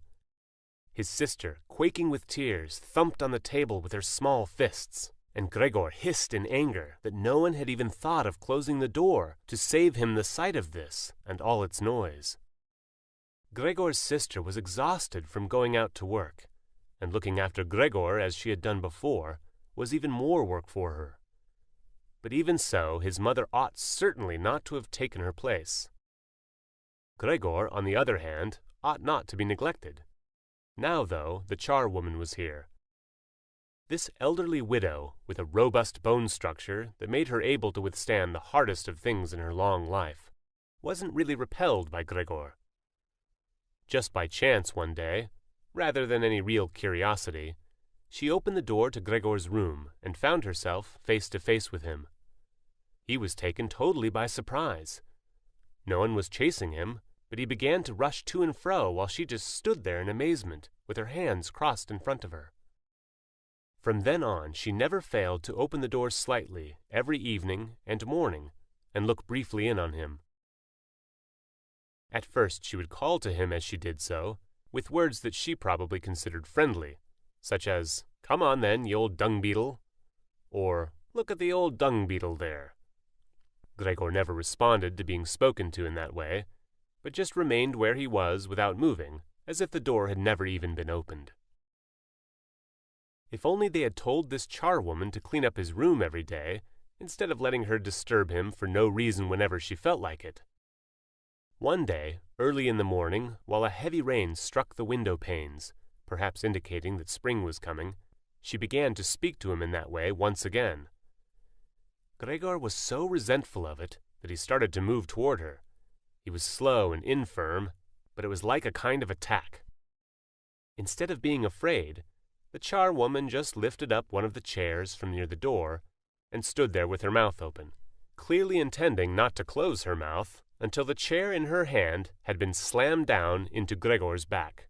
His sister, quaking with tears, thumped on the table with her small fists, and Gregor hissed in anger that no one had even thought of closing the door to save him the sight of this and all its noise. Gregor's sister was exhausted from going out to work, and looking after Gregor as she had done before was even more work for her. But even so, his mother ought certainly not to have taken her place. Gregor, on the other hand, ought not to be neglected. Now, though, the charwoman was here. This elderly widow, with a robust bone structure that made her able to withstand the hardest of things in her long life, wasn't really repelled by Gregor. Just by chance one day, rather than any real curiosity, she opened the door to Gregor's room and found herself face to face with him. He was taken totally by surprise. No one was chasing him, but he began to rush to and fro while she just stood there in amazement, with her hands crossed in front of her. From then on, she never failed to open the door slightly every evening and morning and look briefly in on him. At first she would call to him as she did so, with words that she probably considered friendly, such as, "Come on then, you old dung beetle," or "Look at the old dung beetle there." Gregor never responded to being spoken to in that way, but just remained where he was without moving, as if the door had never even been opened. If only they had told this charwoman to clean up his room every day, instead of letting her disturb him for no reason whenever she felt like it. One day, early in the morning, while a heavy rain struck the window panes, perhaps indicating that spring was coming, she began to speak to him in that way once again. Gregor was so resentful of it that he started to move toward her. He was slow and infirm, but it was like a kind of attack. Instead of being afraid, the charwoman just lifted up one of the chairs from near the door and stood there with her mouth open, clearly intending not to close her mouth until the chair in her hand had been slammed down into Gregor's back.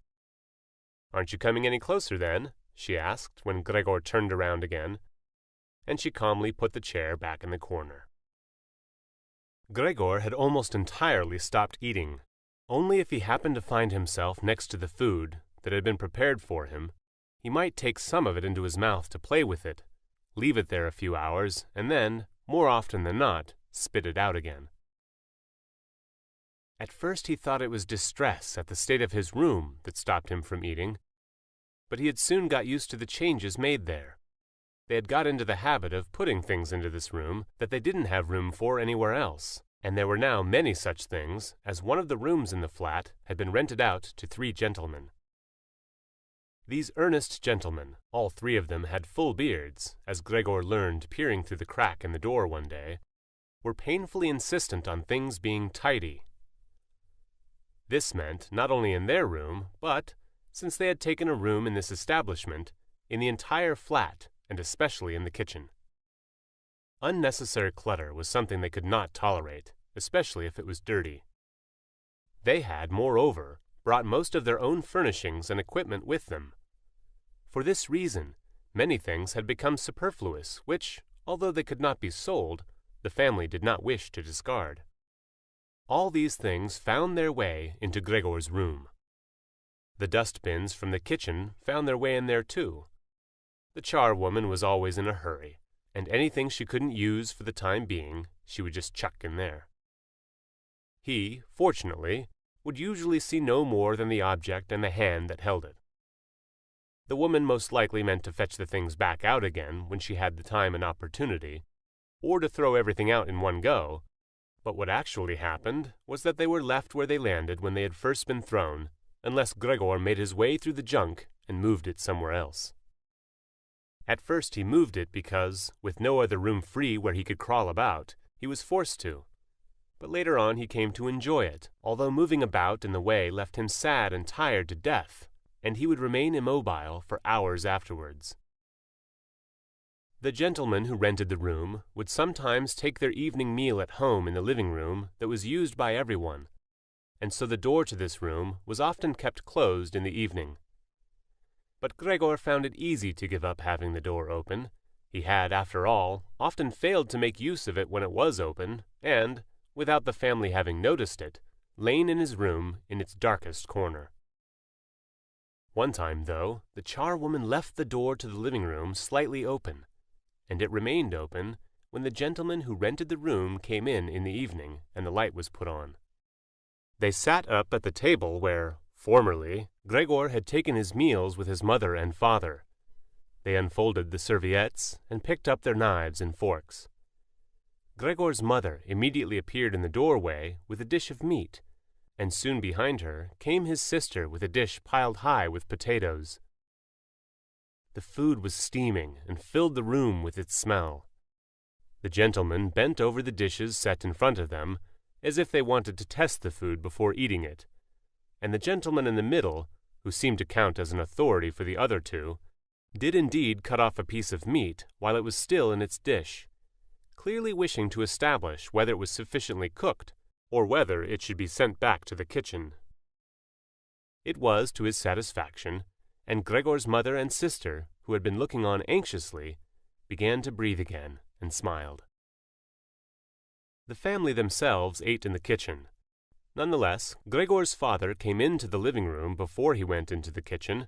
"Aren't you coming any closer, then?" she asked when Gregor turned around again, and she calmly put the chair back in the corner. Gregor had almost entirely stopped eating. Only if he happened to find himself next to the food that had been prepared for him, he might take some of it into his mouth to play with it, leave it there a few hours, and then, more often than not, spit it out again. At first he thought it was distress at the state of his room that stopped him from eating, but he had soon got used to the changes made there. They had got into the habit of putting things into this room that they didn't have room for anywhere else, and there were now many such things, as one of the rooms in the flat had been rented out to 3 gentlemen. These earnest gentlemen, all 3 of them had full beards, as Gregor learned peering through the crack in the door one day, were painfully insistent on things being tidy. This meant not only in their room, but, since they had taken a room in this establishment, in the entire flat, and especially in the kitchen. Unnecessary clutter was something they could not tolerate, especially if it was dirty. They had, moreover, brought most of their own furnishings and equipment with them. For this reason, many things had become superfluous, which, although they could not be sold, the family did not wish to discard. All these things found their way into Gregor's room. The dustbins from the kitchen found their way in there too. The charwoman was always in a hurry, and anything she couldn't use for the time being, she would just chuck in there. He, fortunately, would usually see no more than the object and the hand that held it. The woman most likely meant to fetch the things back out again when she had the time and opportunity, or to throw everything out in one go, but what actually happened was that they were left where they landed when they had first been thrown, unless Gregor made his way through the junk and moved it somewhere else. At first he moved it because, with no other room free where he could crawl about, he was forced to. But later on he came to enjoy it, although moving about in the way left him sad and tired to death, and he would remain immobile for hours afterwards. The gentleman who rented the room would sometimes take their evening meal at home in the living room that was used by everyone, and so the door to this room was often kept closed in the evening. But Gregor found it easy to give up having the door open. He had, after all, often failed to make use of it when it was open, and, without the family having noticed it, lain in his room in its darkest corner. One time, though, the charwoman left the door to the living room slightly open, and it remained open when the gentleman who rented the room came in the evening and the light was put on. They sat up at the table where, formerly, Gregor had taken his meals with his mother and father. They unfolded the serviettes and picked up their knives and forks. Gregor's mother immediately appeared in the doorway with a dish of meat, and soon behind her came his sister with a dish piled high with potatoes. The food was steaming and filled the room with its smell. The gentlemen bent over the dishes set in front of them, as if they wanted to test the food before eating it, and the gentleman in the middle, who seemed to count as an authority for the other two, did indeed cut off a piece of meat while it was still in its dish, clearly wishing to establish whether it was sufficiently cooked, or whether it should be sent back to the kitchen. It was to his satisfaction, and Gregor's mother and sister, who had been looking on anxiously, began to breathe again and smiled. The family themselves ate in the kitchen. Nonetheless, Gregor's father came into the living room before he went into the kitchen,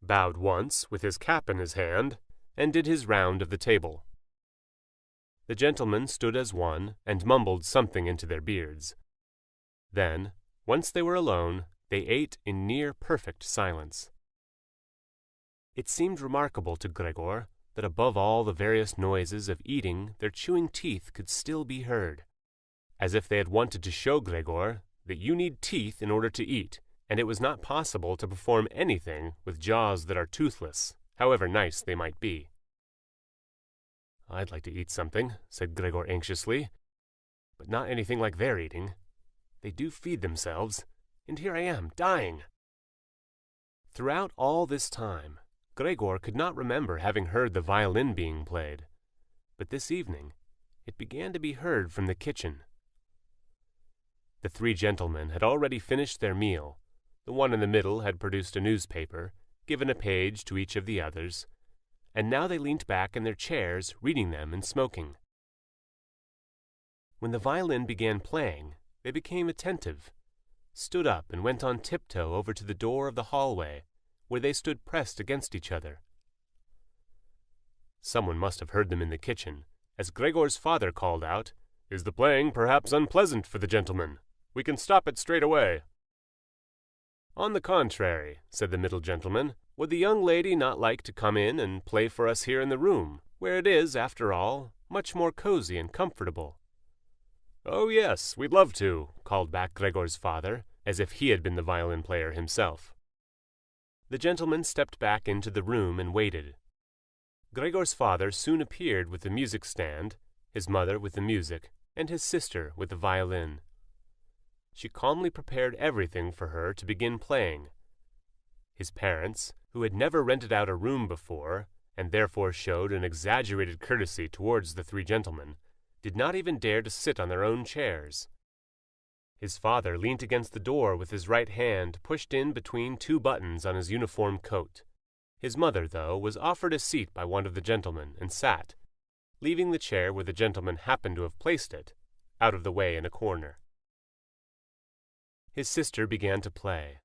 bowed once with his cap in his hand, and did his round of the table. The gentlemen stood as one and mumbled something into their beards. Then, once they were alone, they ate in near perfect silence. It seemed remarkable to Gregor that above all the various noises of eating their chewing teeth could still be heard, as if they had wanted to show Gregor that you need teeth in order to eat, and it was not possible to perform anything with jaws that are toothless, however nice they might be. "I'd like to eat something," said Gregor anxiously, "but not anything like they're eating. They do feed themselves, and here I am, dying." Throughout all this time, Gregor could not remember having heard the violin being played, but this evening it began to be heard from the kitchen. The three gentlemen had already finished their meal. The one in the middle had produced a newspaper, given a page to each of the others, and now they leant back in their chairs, reading them and smoking. When the violin began playing, they became attentive, stood up and went on tiptoe over to the door of the hallway, where they stood pressed against each other. Someone must have heard them in the kitchen, as Gregor's father called out, "Is the playing perhaps unpleasant for the gentleman? We can stop it straight away." "On the contrary," said the middle gentleman, "would the young lady not like to come in and play for us here in the room, where it is, after all, much more cozy and comfortable?" "Oh yes, we'd love to," called back Gregor's father, as if he had been the violin player himself. The gentleman stepped back into the room and waited. Gregor's father soon appeared with the music stand, his mother with the music, and his sister with the violin. She calmly prepared everything for her to begin playing. His parents, who had never rented out a room before, and therefore showed an exaggerated courtesy towards the three gentlemen, did not even dare to sit on their own chairs. His father leant against the door with his right hand pushed in between two buttons on his uniform coat. His mother, though, was offered a seat by one of the gentlemen and sat, leaving the chair where the gentleman happened to have placed it, out of the way in a corner. His sister began to play.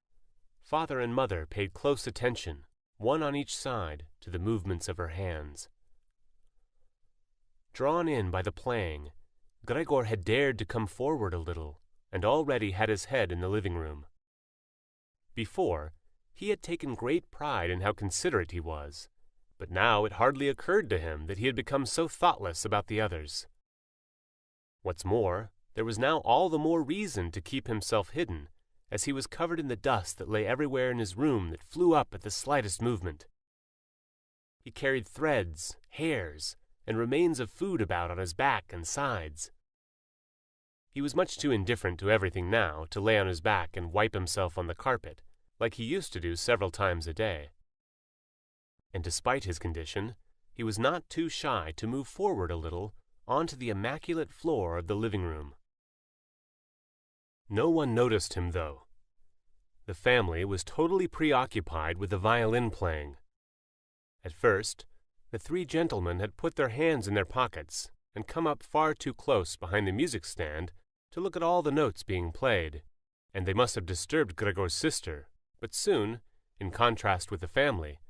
Father and mother paid close attention, one on each side, to the movements of her hands. Drawn in by the playing, Gregor had dared to come forward a little, and already had his head in the living room. Before, he had taken great pride in how considerate he was, but now it hardly occurred to him that he had become so thoughtless about the others. What's more, there was now all the more reason to keep himself hidden, as he was covered in the dust that lay everywhere in his room that flew up at the slightest movement. He carried threads, hairs, and remains of food about on his back and sides. He was much too indifferent to everything now to lay on his back and wipe himself on the carpet, like he used to do several times a day. And despite his condition, he was not too shy to move forward a little onto the immaculate floor of the living room. No one noticed him, though. The family was totally preoccupied with the violin playing. At first, the three gentlemen had put their hands in their pockets and come up far too close behind the music stand to look at all the notes being played, and they must have disturbed Gregor's sister, but soon, in contrast with the family,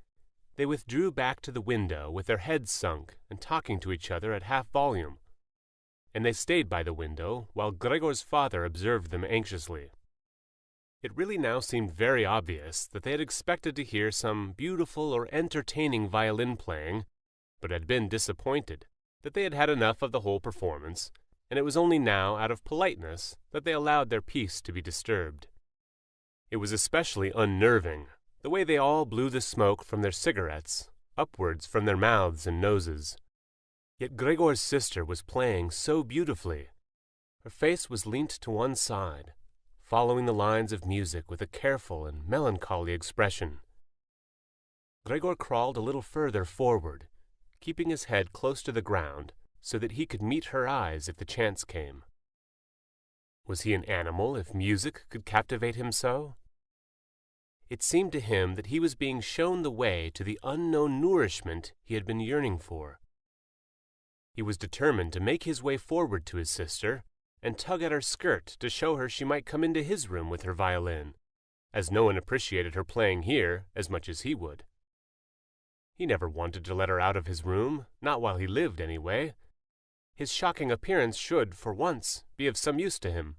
they withdrew back to the window with their heads sunk and talking to each other at half volume, and they stayed by the window while Gregor's father observed them anxiously. It really now seemed very obvious that they had expected to hear some beautiful or entertaining violin playing, but had been disappointed that they had had enough of the whole performance, and it was only now out of politeness that they allowed their peace to be disturbed. It was especially unnerving, the way they all blew the smoke from their cigarettes, upwards from their mouths and noses. Yet Gregor's sister was playing so beautifully. Her face was leant to one side, following the lines of music with a careful and melancholy expression. Gregor crawled a little further forward, keeping his head close to the ground so that he could meet her eyes if the chance came. Was he an animal if music could captivate him so? It seemed to him that he was being shown the way to the unknown nourishment he had been yearning for. He was determined to make his way forward to his sister and tug at her skirt to show her she might come into his room with her violin, as no one appreciated her playing here as much as he would. He never wanted to let her out of his room, not while he lived anyway. His shocking appearance should, for once, be of some use to him.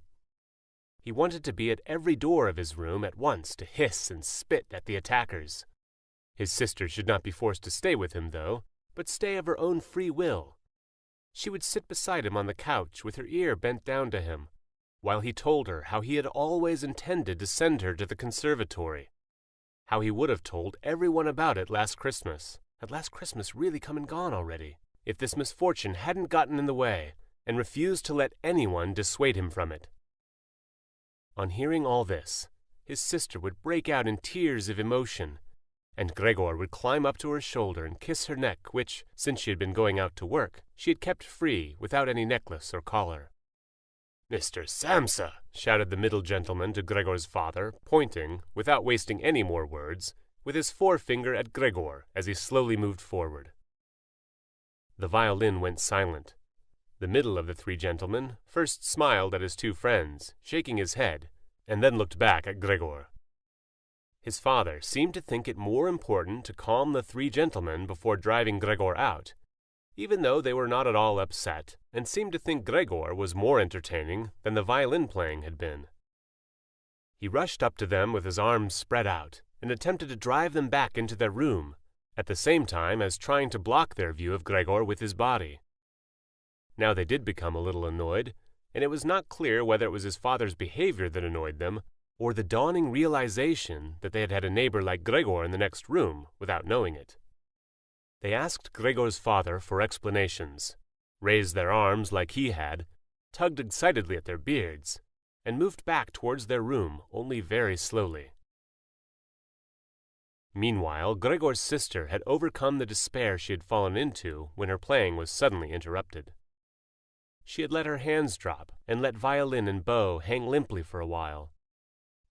He wanted to be at every door of his room at once to hiss and spit at the attackers. His sister should not be forced to stay with him, though, but stay of her own free will. She would sit beside him on the couch with her ear bent down to him, while he told her how he had always intended to send her to the conservatory, how he would have told everyone about it last Christmas. Had last Christmas really come and gone already, if this misfortune hadn't gotten in the way, and refused to let anyone dissuade him from it. On hearing all this, his sister would break out in tears of emotion, and Gregor would climb up to her shoulder and kiss her neck, which, since she had been going out to work, she had kept free without any necklace or collar. "Mr. Samsa!" shouted the middle gentleman to Gregor's father, pointing, without wasting any more words, with his forefinger at Gregor as he slowly moved forward. The violin went silent. The middle of the three gentlemen first smiled at his two friends, shaking his head, and then looked back at Gregor. His father seemed to think it more important to calm the three gentlemen before driving Gregor out, even though they were not at all upset, and seemed to think Gregor was more entertaining than the violin playing had been. He rushed up to them with his arms spread out, and attempted to drive them back into their room, at the same time as trying to block their view of Gregor with his body. Now they did become a little annoyed, and it was not clear whether it was his father's behavior that annoyed them, or the dawning realization that they had had a neighbor like Gregor in the next room without knowing it. They asked Gregor's father for explanations, raised their arms like he had, tugged excitedly at their beards, and moved back towards their room only very slowly. Meanwhile, Gregor's sister had overcome the despair she had fallen into when her playing was suddenly interrupted. She had let her hands drop and let violin and bow hang limply for a while,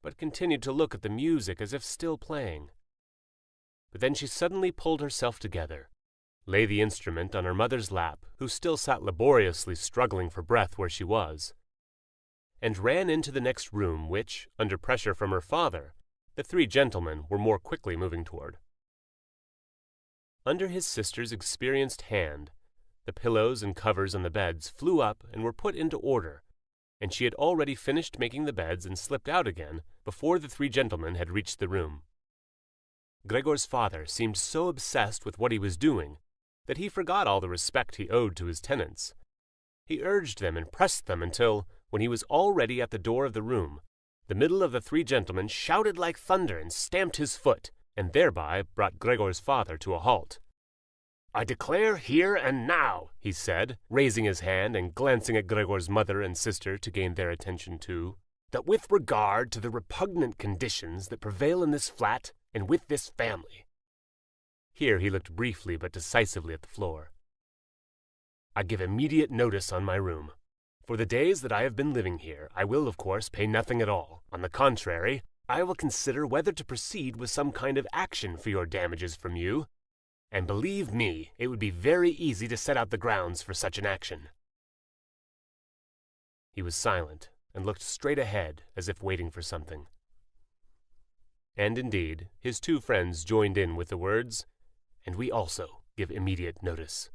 but continued to look at the music as if still playing. But then she suddenly pulled herself together, lay the instrument on her mother's lap, who still sat laboriously struggling for breath where she was, and ran into the next room which, under pressure from her father, the three gentlemen were more quickly moving toward. Under his sister's experienced hand, the pillows and covers on the beds flew up and were put into order, and she had already finished making the beds and slipped out again before the three gentlemen had reached the room. Gregor's father seemed so obsessed with what he was doing that he forgot all the respect he owed to his tenants. He urged them and pressed them until, when he was already at the door of the room, the middle of the three gentlemen shouted like thunder and stamped his foot, and thereby brought Gregor's father to a halt. I declare here and now, he said, raising his hand and glancing at Gregor's mother and sister to gain their attention too, that with regard to the repugnant conditions that prevail in this flat and with this family. Here he looked briefly but decisively at the floor. I give immediate notice on my room. For the days that I have been living here, I will, of course, pay nothing at all. On the contrary, I will consider whether to proceed with some kind of action for your damages from you, and believe me, it would be very easy to set out the grounds for such an action. He was silent and looked straight ahead as if waiting for something. And indeed, his two friends joined in with the words, "And we also give immediate notice."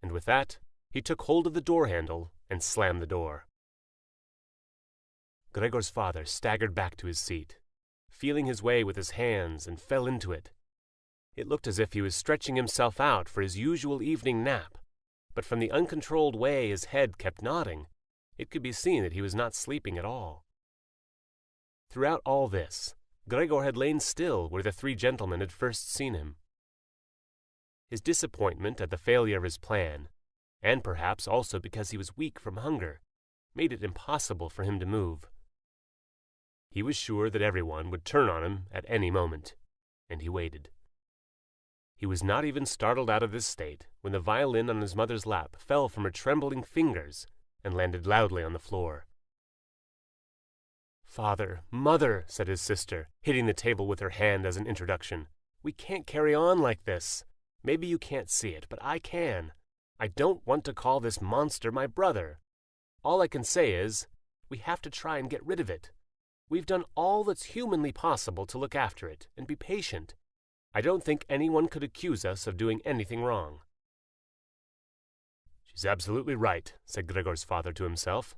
And with that, he took hold of the door handle and slammed the door. Gregor's father staggered back to his seat, feeling his way with his hands, and fell into it. It looked as if he was stretching himself out for his usual evening nap, but from the uncontrolled way his head kept nodding, it could be seen that he was not sleeping at all. Throughout all this, Gregor had lain still where the three gentlemen had first seen him. His disappointment at the failure of his plan, and perhaps also because he was weak from hunger, made it impossible for him to move. He was sure that everyone would turn on him at any moment, and he waited. He was not even startled out of this state when the violin on his mother's lap fell from her trembling fingers and landed loudly on the floor. "Father, Mother," said his sister, hitting the table with her hand as an introduction, "we can't carry on like this. Maybe you can't see it, but I can. I don't want to call this monster my brother. All I can say is, we have to try and get rid of it. We've done all that's humanly possible to look after it and be patient. I don't think anyone could accuse us of doing anything wrong." "She's absolutely right," said Gregor's father to himself.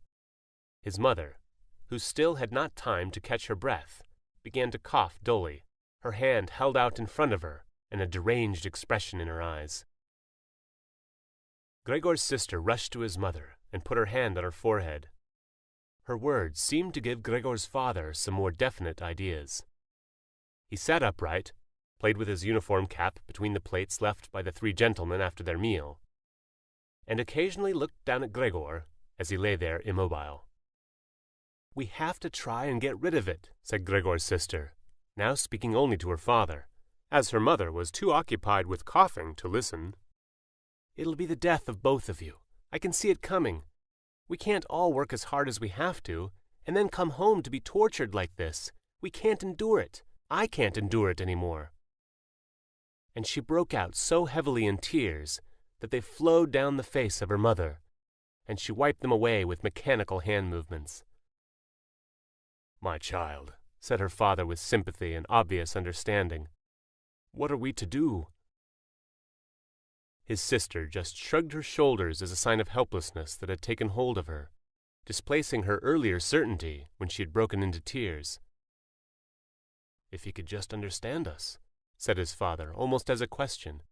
His mother, who still had not time to catch her breath, began to cough dully, her hand held out in front of her, and a deranged expression in her eyes. Gregor's sister rushed to his mother and put her hand on her forehead. Her words seemed to give Gregor's father some more definite ideas. He sat upright, played with his uniform cap between the plates left by the three gentlemen after their meal, and occasionally looked down at Gregor as he lay there immobile. "We have to try and get rid of it," said Gregor's sister, now speaking only to her father, as her mother was too occupied with coughing to listen. "It'll be the death of both of you. I can see it coming. We can't all work as hard as we have to, and then come home to be tortured like this. We can't endure it. I can't endure it anymore." And she broke out so heavily in tears that they flowed down the face of her mother, and she wiped them away with mechanical hand movements. "My child," said her father with sympathy and obvious understanding, "what are we to do?" His sister just shrugged her shoulders as a sign of helplessness that had taken hold of her, displacing her earlier certainty when she had broken into tears. "If he could just understand us," said his father, almost as a question.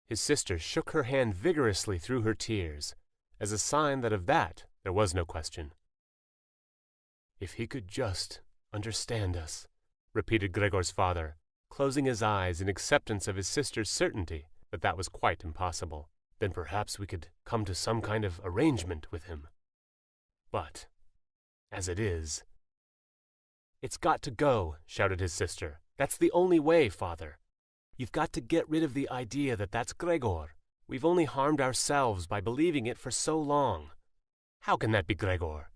His sister shook her hand vigorously through her tears, as a sign that of that there was no question. "If he could just understand us," repeated Gregor's father, closing his eyes in acceptance of his sister's certainty that that was quite impossible. "Then perhaps we could come to some kind of arrangement with him. But, as it is—" "It's got to go," shouted his sister. "That's the only way, Father. You've got to get rid of the idea that that's Gregor. We've only harmed ourselves by believing it for so long. How can that be Gregor?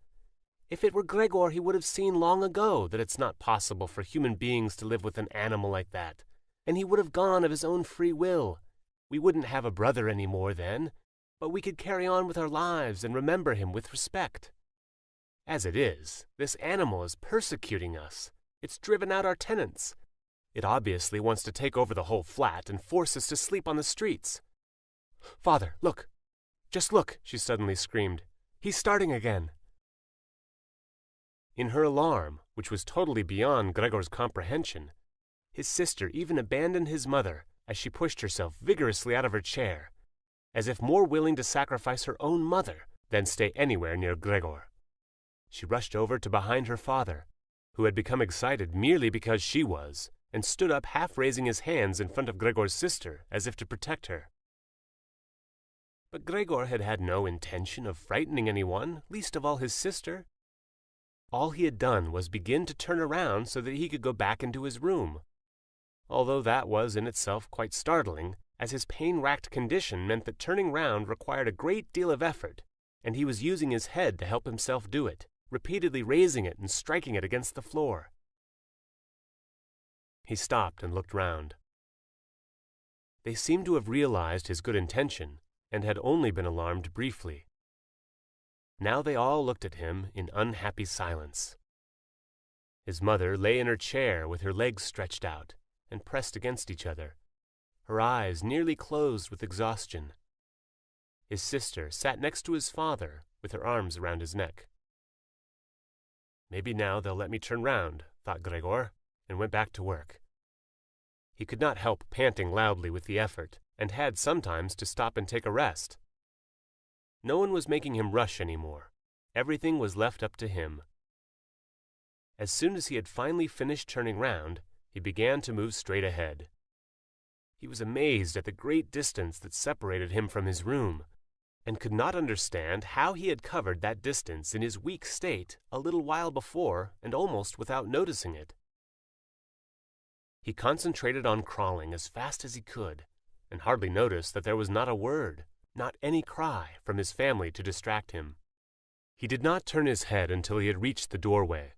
If it were Gregor, he would have seen long ago that it's not possible for human beings to live with an animal like that, and he would have gone of his own free will. We wouldn't have a brother any more then, but we could carry on with our lives and remember him with respect. As it is, this animal is persecuting us. It's driven out our tenants. It obviously wants to take over the whole flat and force us to sleep on the streets. Father, look! Just look!" she suddenly screamed. "He's starting again." In her alarm, which was totally beyond Gregor's comprehension, his sister even abandoned his mother as she pushed herself vigorously out of her chair, as if more willing to sacrifice her own mother than stay anywhere near Gregor. She rushed over to behind her father, who had become excited merely because she was, and stood up half raising his hands in front of Gregor's sister as if to protect her. But Gregor had had no intention of frightening anyone, least of all his sister. All he had done was begin to turn around so that he could go back into his room, although that was in itself quite startling, as his pain-racked condition meant that turning round required a great deal of effort, and he was using his head to help himself do it, repeatedly raising it and striking it against the floor. He stopped and looked round. They seemed to have realized his good intention, and had only been alarmed briefly. Now they all looked at him in unhappy silence. His mother lay in her chair with her legs stretched out and pressed against each other, her eyes nearly closed with exhaustion. His sister sat next to his father with her arms around his neck. Maybe now they'll let me turn round, thought Gregor, and went back to work. He could not help panting loudly with the effort, and had sometimes to stop and take a rest. No one was making him rush any more. Everything was left up to him. As soon as he had finally finished turning round, he began to move straight ahead. He was amazed at the great distance that separated him from his room, and could not understand how he had covered that distance in his weak state a little while before and almost without noticing it. He concentrated on crawling as fast as he could, and hardly noticed that there was not a word, not any cry from his family to distract him. He did not turn his head until he had reached the doorway.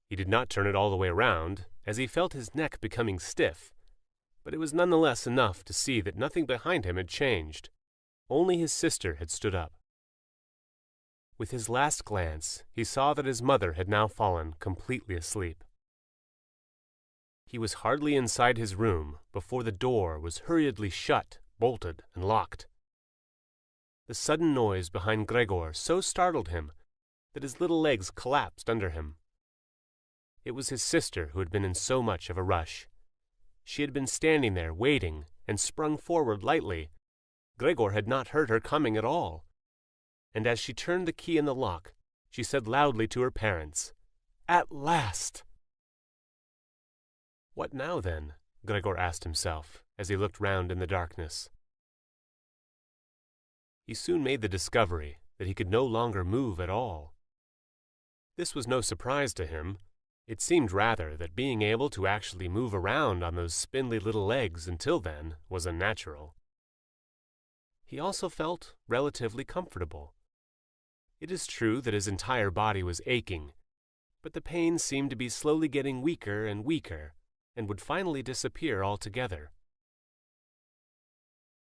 He did not turn it all the way around, as he felt his neck becoming stiff, but it was nonetheless enough to see that nothing behind him had changed. Only his sister had stood up. With his last glance, he saw that his mother had now fallen completely asleep. He was hardly inside his room before the door was hurriedly shut, bolted, and locked. The sudden noise behind Gregor so startled him that his little legs collapsed under him. It was his sister who had been in so much of a rush. She had been standing there waiting and sprung forward lightly. Gregor had not heard her coming at all, and as she turned the key in the lock, she said loudly to her parents, "At last!" What now, then? Gregor asked himself, as he looked round in the darkness. He soon made the discovery that he could no longer move at all. This was no surprise to him. It seemed rather that being able to actually move around on those spindly little legs until then was unnatural. He also felt relatively comfortable. It is true that his entire body was aching, but the pain seemed to be slowly getting weaker and weaker, and would finally disappear altogether.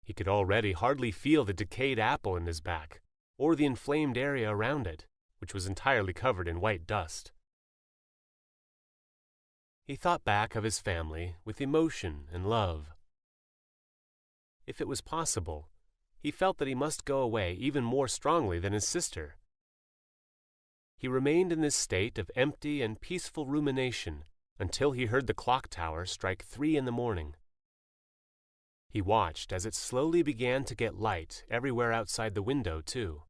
He could already hardly feel the decayed apple in his back, or the inflamed area around it, which was entirely covered in white dust. He thought back of his family with emotion and love. If it was possible, he felt that he must go away even more strongly than his sister. He remained in this state of empty and peaceful rumination until he heard the clock tower strike 3 in the morning. He watched as it slowly began to get light everywhere outside the window, too.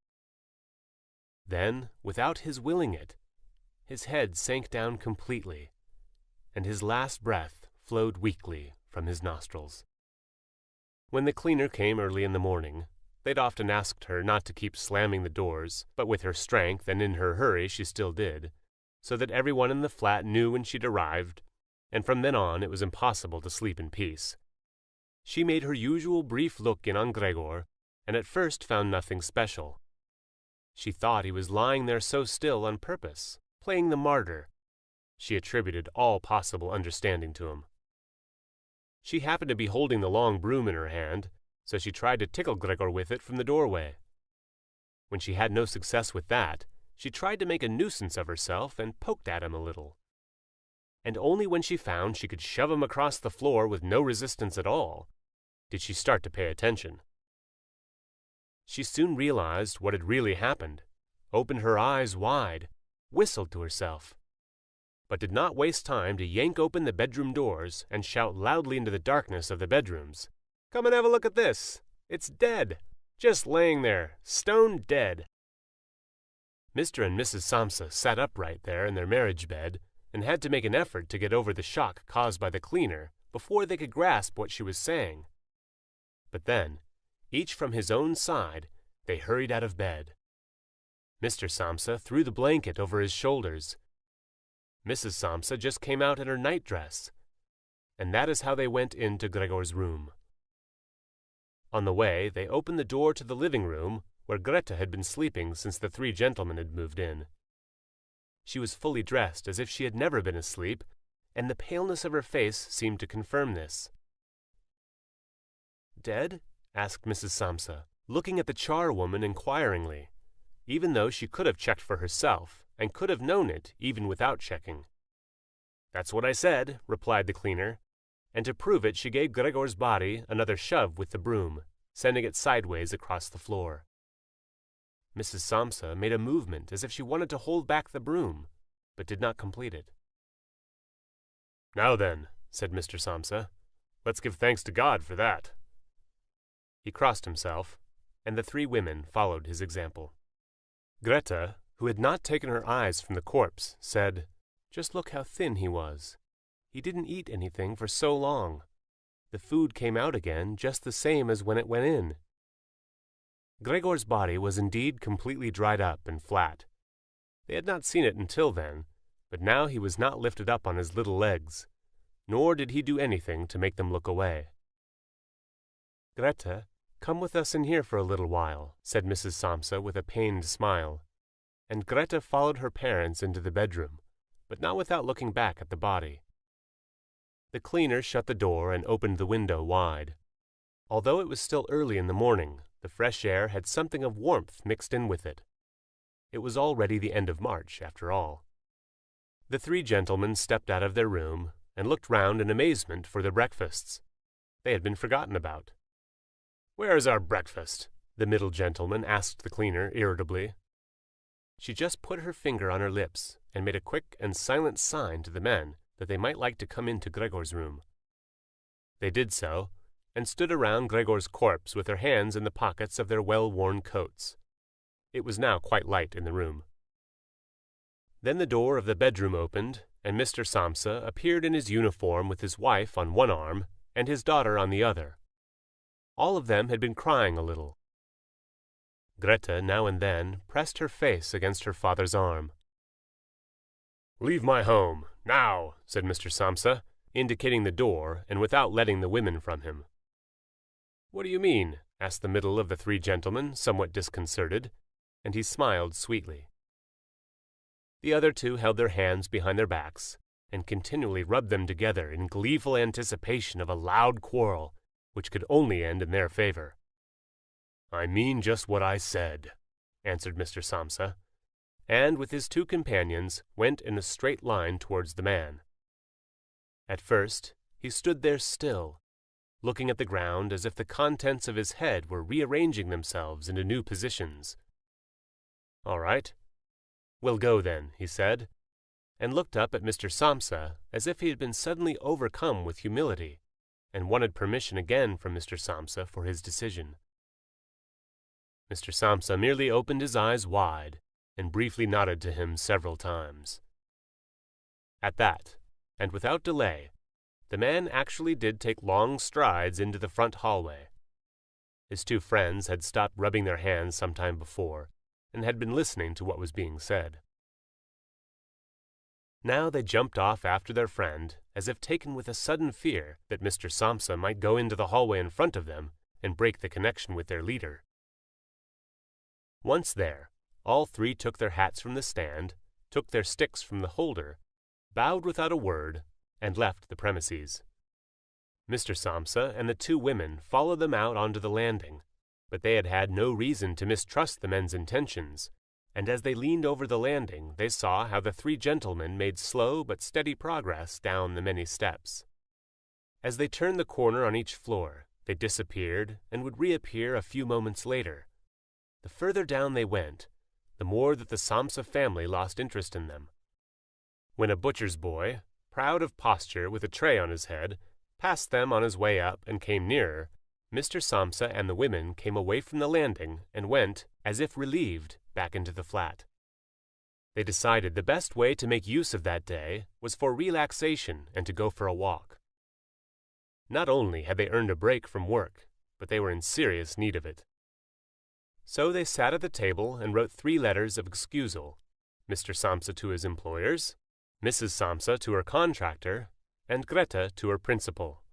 Then, without his willing it, his head sank down completely, and his last breath flowed weakly from his nostrils. When the cleaner came early in the morning, they'd often asked her not to keep slamming the doors, but with her strength and in her hurry she still did, so that everyone in the flat knew when she'd arrived, and from then on it was impossible to sleep in peace. She made her usual brief look in on Gregor, and at first found nothing special. She thought he was lying there so still on purpose, playing the martyr. She attributed all possible understanding to him. She happened to be holding the long broom in her hand, so she tried to tickle Gregor with it from the doorway. When she had no success with that, she tried to make a nuisance of herself and poked at him a little. And only when she found she could shove him across the floor with no resistance at all, did she start to pay attention. She soon realized what had really happened, opened her eyes wide, whistled to herself, but did not waste time to yank open the bedroom doors and shout loudly into the darkness of the bedrooms, "Come and have a look at this! It's dead! Just laying there, stone dead!" Mr. and Mrs. Samsa sat upright there in their marriage bed, and had to make an effort to get over the shock caused by the cleaner before they could grasp what she was saying. But then, each from his own side, they hurried out of bed. Mr. Samsa threw the blanket over his shoulders. Mrs. Samsa just came out in her nightdress. And that is how they went into Gregor's room. On the way, they opened the door to the living room where Greta had been sleeping since the three gentlemen had moved in. She was fully dressed as if she had never been asleep, and the paleness of her face seemed to confirm this. "Dead?" asked Mrs. Samsa, looking at the charwoman inquiringly, even though she could have checked for herself and could have known it even without checking. "That's what I said," replied the cleaner, and to prove it she gave Gregor's body another shove with the broom, sending it sideways across the floor. Mrs. Samsa made a movement as if she wanted to hold back the broom, but did not complete it. "Now then," said Mr. Samsa, "let's give thanks to God for that." He crossed himself, and the three women followed his example. Greta, who had not taken her eyes from the corpse, said, "Just look how thin he was. He didn't eat anything for so long. The food came out again just the same as when it went in." Gregor's body was indeed completely dried up and flat. They had not seen it until then, but now he was not lifted up on his little legs, nor did he do anything to make them look away. "Greta, come with us in here for a little while," said Mrs. Samsa with a pained smile, and Greta followed her parents into the bedroom, but not without looking back at the body. The cleaner shut the door and opened the window wide. Although it was still early in the morning, the fresh air had something of warmth mixed in with it. It was already the end of March, after all. The three gentlemen stepped out of their room and looked round in amazement for their breakfasts. They had been forgotten about. "Where is our breakfast?" the middle gentleman asked the cleaner irritably. She just put her finger on her lips and made a quick and silent sign to the men that they might like to come into Gregor's room. They did so, and stood around Gregor's corpse with their hands in the pockets of their well-worn coats. It was now quite light in the room. Then the door of the bedroom opened, and Mr. Samsa appeared in his uniform with his wife on one arm and his daughter on the other. All of them had been crying a little. Greta now and then pressed her face against her father's arm. "Leave my home, now," said Mr. Samsa, indicating the door and without letting the women from him. "What do you mean?" asked the middle of the three gentlemen, somewhat disconcerted, and he smiled sweetly. The other two held their hands behind their backs and continually rubbed them together in gleeful anticipation of a loud quarrel which could only end in their favor. "I mean just what I said," answered Mr. Samsa, and with his two companions went in a straight line towards the man. At first he stood there still, looking at the ground as if the contents of his head were rearranging themselves into new positions. "All right, we'll go then," he said, and looked up at Mr. Samsa as if he had been suddenly overcome with humility, and wanted permission again from Mr. Samsa for his decision. Mr. Samsa merely opened his eyes wide and briefly nodded to him several times. At that, and without delay, the man actually did take long strides into the front hallway. His two friends had stopped rubbing their hands some time before, and had been listening to what was being said. Now they jumped off after their friend, as if taken with a sudden fear that Mr. Samsa might go into the hallway in front of them and break the connection with their leader. Once there, all three took their hats from the stand, took their sticks from the holder, bowed without a word, and left the premises. Mr. Samsa and the two women followed them out onto the landing, but they had had no reason to mistrust the men's intentions, and as they leaned over the landing they saw how the three gentlemen made slow but steady progress down the many steps. As they turned the corner on each floor, they disappeared and would reappear a few moments later. The further down they went, the more that the Samsa family lost interest in them. When a butcher's boy, proud of posture with a tray on his head, passed them on his way up and came nearer, Mr. Samsa and the women came away from the landing and went, as if relieved, back into the flat. They decided the best way to make use of that day was for relaxation and to go for a walk. Not only had they earned a break from work, but they were in serious need of it. So they sat at the table and wrote 3 letters of excusal, Mr. Samsa to his employers, Mrs. Samsa to her contractor, and Greta to her principal.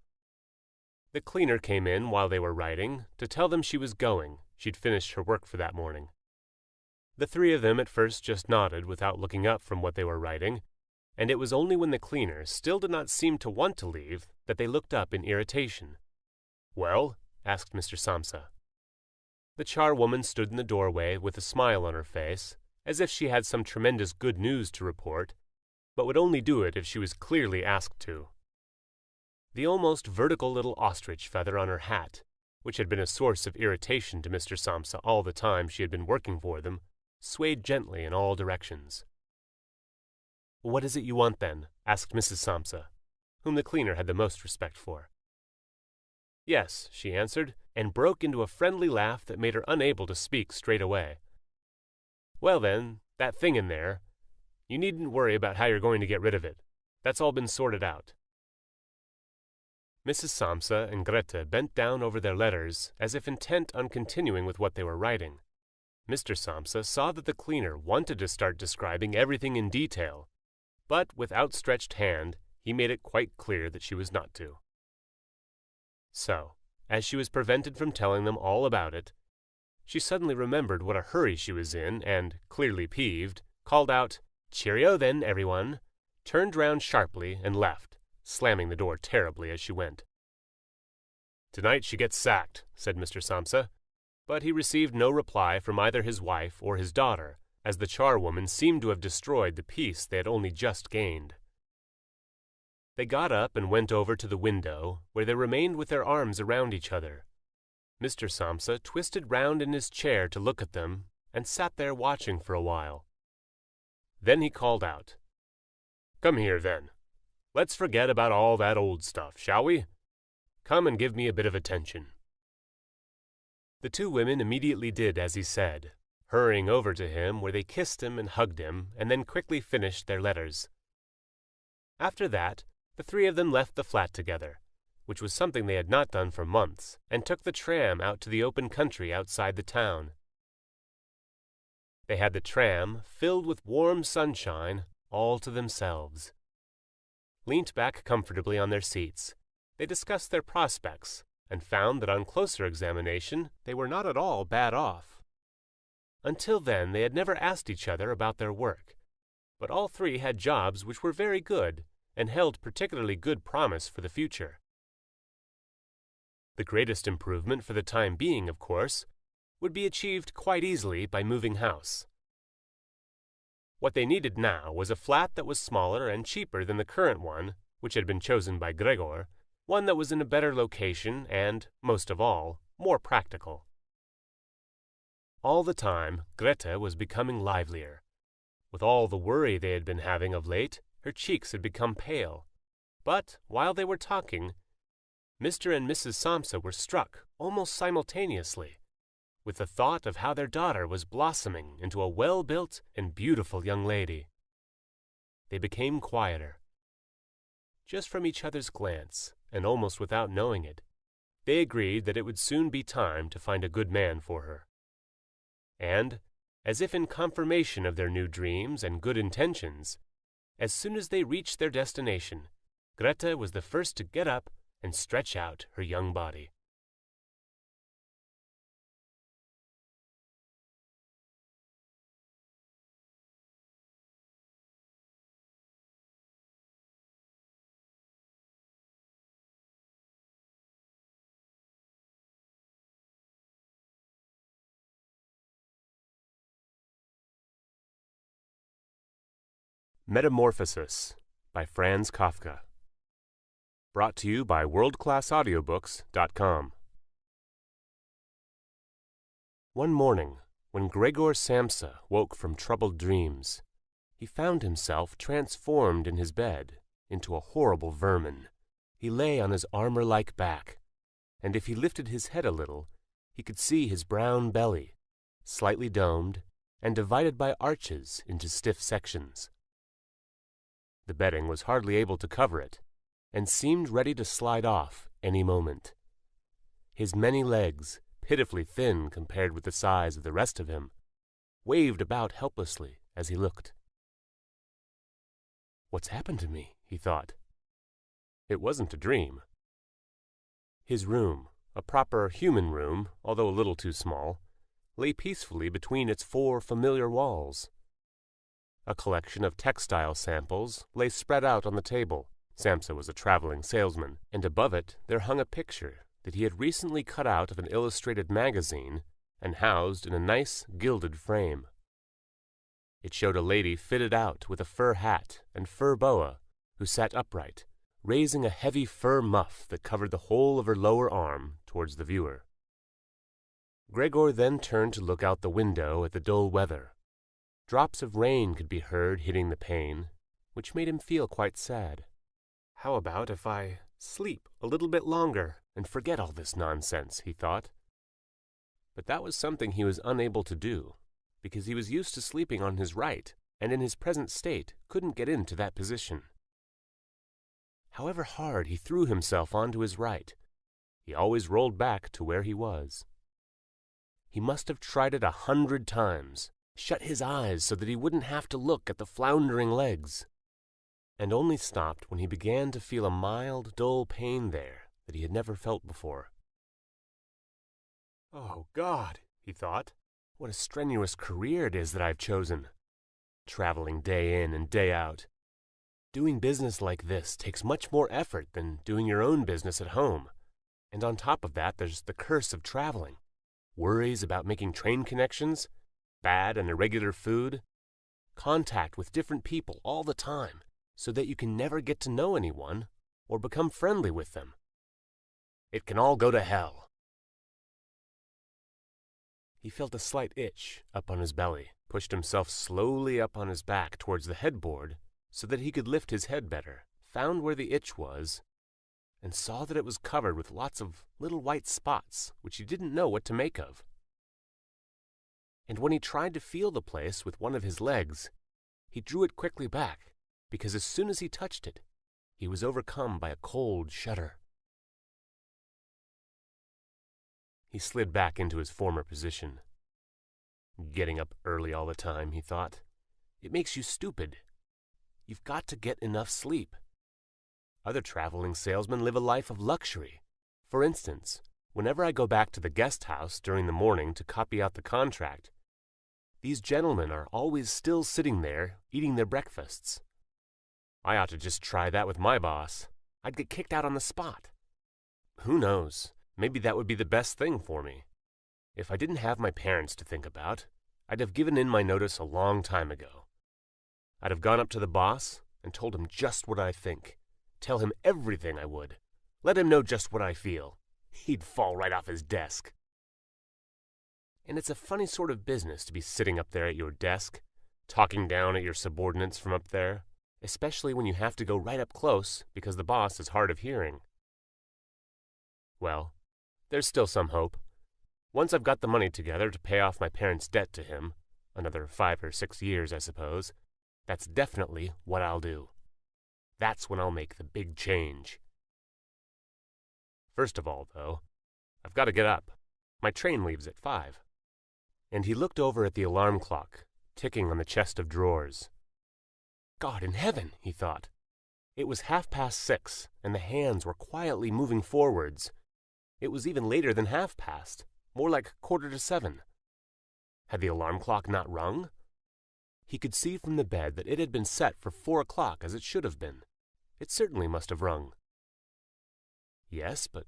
The cleaner came in while they were writing to tell them she was going. She'd finished her work for that morning. The 3 of them at first just nodded without looking up from what they were writing, and it was only when the cleaner still did not seem to want to leave that they looked up in irritation. "Well?" asked Mr. Samsa. The charwoman stood in the doorway with a smile on her face, as if she had some tremendous good news to report, but would only do it if she was clearly asked to. The almost vertical little ostrich feather on her hat, which had been a source of irritation to Mr. Samsa all the time she had been working for them, swayed gently in all directions. "What is it you want, then?" asked Mrs. Samsa, whom the cleaner had the most respect for. "Yes," she answered, and broke into a friendly laugh that made her unable to speak straight away. "Well then, that thing in there, you needn't worry about how you're going to get rid of it. That's all been sorted out." Mrs. Samsa and Greta bent down over their letters as if intent on continuing with what they were writing. Mr. Samsa saw that the cleaner wanted to start describing everything in detail, but with outstretched hand he made it quite clear that she was not to. So, as she was prevented from telling them all about it, she suddenly remembered what a hurry she was in and, clearly peeved, called out, "Cheerio then, everyone," turned round sharply and left, slamming the door terribly as she went. "Tonight she gets sacked," said Mr. Samsa, but he received no reply from either his wife or his daughter, as the charwoman seemed to have destroyed the peace they had only just gained. They got up and went over to the window, where they remained with their arms around each other. Mr. Samsa twisted round in his chair to look at them, and sat there watching for a while. Then he called out, "Come here, then. Let's forget about all that old stuff, shall we? Come and give me a bit of attention." The 2 women immediately did as he said, hurrying over to him where they kissed him and hugged him and then quickly finished their letters. After that, the 3 of them left the flat together, which was something they had not done for months, and took the tram out to the open country outside the town. They had the tram, filled with warm sunshine, all to themselves. Leant back comfortably on their seats, they discussed their prospects, and found that on closer examination they were not at all bad off. Until then they had never asked each other about their work, but all 3 had jobs which were very good and held particularly good promise for the future. The greatest improvement for the time being, of course, would be achieved quite easily by moving house. What they needed now was a flat that was smaller and cheaper than the current one, which had been chosen by Gregor, one that was in a better location and, most of all, more practical. All the time, Greta was becoming livelier. With all the worry they had been having of late, her cheeks had become pale. But, while they were talking, Mr. and Mrs. Samsa were struck, almost simultaneously, with the thought of how their daughter was blossoming into a well-built and beautiful young lady. They became quieter. Just from each other's glance, and almost without knowing it, they agreed that it would soon be time to find a good man for her. And, as if in confirmation of their new dreams and good intentions, as soon as they reached their destination, Greta was the first to get up and stretch out her young body. Metamorphosis by Franz Kafka. Brought to you by worldclassaudiobooks.com. One morning, when Gregor Samsa woke from troubled dreams, he found himself transformed in his bed into a horrible vermin. He lay on his armor-like back, and if he lifted his head a little, he could see his brown belly, slightly domed, and divided by arches into stiff sections. The bedding was hardly able to cover it, and seemed ready to slide off any moment. His many legs, pitifully thin compared with the size of the rest of him, waved about helplessly as he looked. "What's happened to me?" he thought. It wasn't a dream. His room, a proper human room, although a little too small, lay peacefully between its four familiar walls. A collection of textile samples lay spread out on the table. Samsa was a traveling salesman, and above it there hung a picture that he had recently cut out of an illustrated magazine and housed in a nice gilded frame. It showed a lady fitted out with a fur hat and fur boa who sat upright, raising a heavy fur muff that covered the whole of her lower arm towards the viewer. Gregor then turned to look out the window at the dull weather. Drops of rain could be heard hitting the pane, which made him feel quite sad. "How about if I sleep a little bit longer and forget all this nonsense?" he thought. But that was something he was unable to do, because he was used to sleeping on his right, and in his present state couldn't get into that position. However hard he threw himself onto his right, he always rolled back to where he was. He must have tried it 100 times, shut his eyes so that he wouldn't have to look at the floundering legs, and only stopped when he began to feel a mild, dull pain there that he had never felt before. "Oh, God," he thought, "what a strenuous career it is that I've chosen. Traveling day in and day out. Doing business like this takes much more effort than doing your own business at home. And on top of that, there's the curse of traveling. Worries about making train connections, bad and irregular food, contact with different people all the time, so that you can never get to know anyone or become friendly with them. It can all go to hell." He felt a slight itch up on his belly, pushed himself slowly up on his back towards the headboard so that he could lift his head better, found where the itch was, and saw that it was covered with lots of little white spots which he didn't know what to make of. And when he tried to feel the place with one of his legs, he drew it quickly back, because as soon as he touched it, he was overcome by a cold shudder. He slid back into his former position. "Getting up early all the time," he thought. "It makes you stupid. You've got to get enough sleep. Other traveling salesmen live a life of luxury. For instance, whenever I go back to the guest house during the morning to copy out the contract, these gentlemen are always still sitting there eating their breakfasts. I ought to just try that with my boss. I'd get kicked out on the spot. Who knows? Maybe that would be the best thing for me. If I didn't have my parents to think about, I'd have given in my notice a long time ago. I'd have gone up to the boss and told him just what I think. Tell him everything I would. Let him know just what I feel. He'd fall right off his desk. And it's a funny sort of business to be sitting up there at your desk, talking down at your subordinates from up there, especially when you have to go right up close because the boss is hard of hearing. Well, there's still some hope. Once I've got the money together to pay off my parents' debt to him, another 5 or 6 years, I suppose, that's definitely what I'll do. That's when I'll make the big change. First of all, though, I've got to get up. My train leaves at 5. And he looked over at the alarm clock, ticking on the chest of drawers. God in heaven, he thought. It was 6:30, and the hands were quietly moving forwards. It was even later than 7:30, more like 7:15. Had the alarm clock not rung? He could see from the bed that it had been set for 4 o'clock as it should have been. It certainly must have rung. Yes, but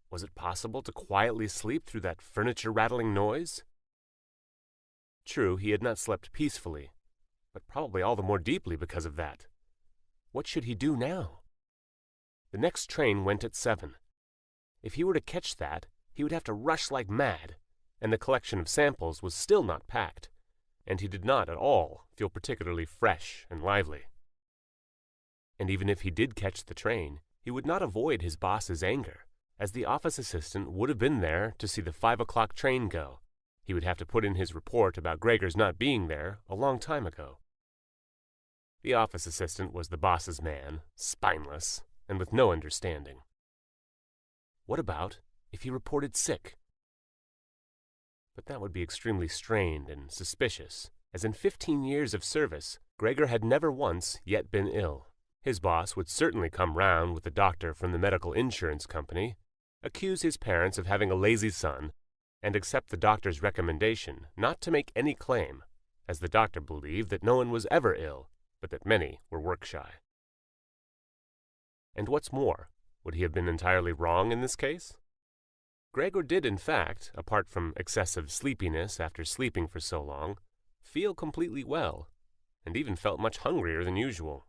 was it possible to quietly sleep through that furniture-rattling noise? True, he had not slept peacefully, but probably all the more deeply because of that. What should he do now? The next train went at 7. If he were to catch that, he would have to rush like mad, and the collection of samples was still not packed, and he did not at all feel particularly fresh and lively. And even if he did catch the train, he would not avoid his boss's anger, as the office assistant would have been there to see the 5 o'clock train go, He would have to put in his report about Gregor's not being there a long time ago. The office assistant was the boss's man, spineless, and with no understanding. What about if he reported sick? But that would be extremely strained and suspicious, as in 15 years of service, Gregor had never once yet been ill. His boss would certainly come round with a doctor from the medical insurance company, accuse his parents of having a lazy son, and accept the doctor's recommendation not to make any claim, as the doctor believed that no one was ever ill, but that many were work-shy. And what's more, would he have been entirely wrong in this case? Gregor did, in fact, apart from excessive sleepiness after sleeping for so long, feel completely well, and even felt much hungrier than usual.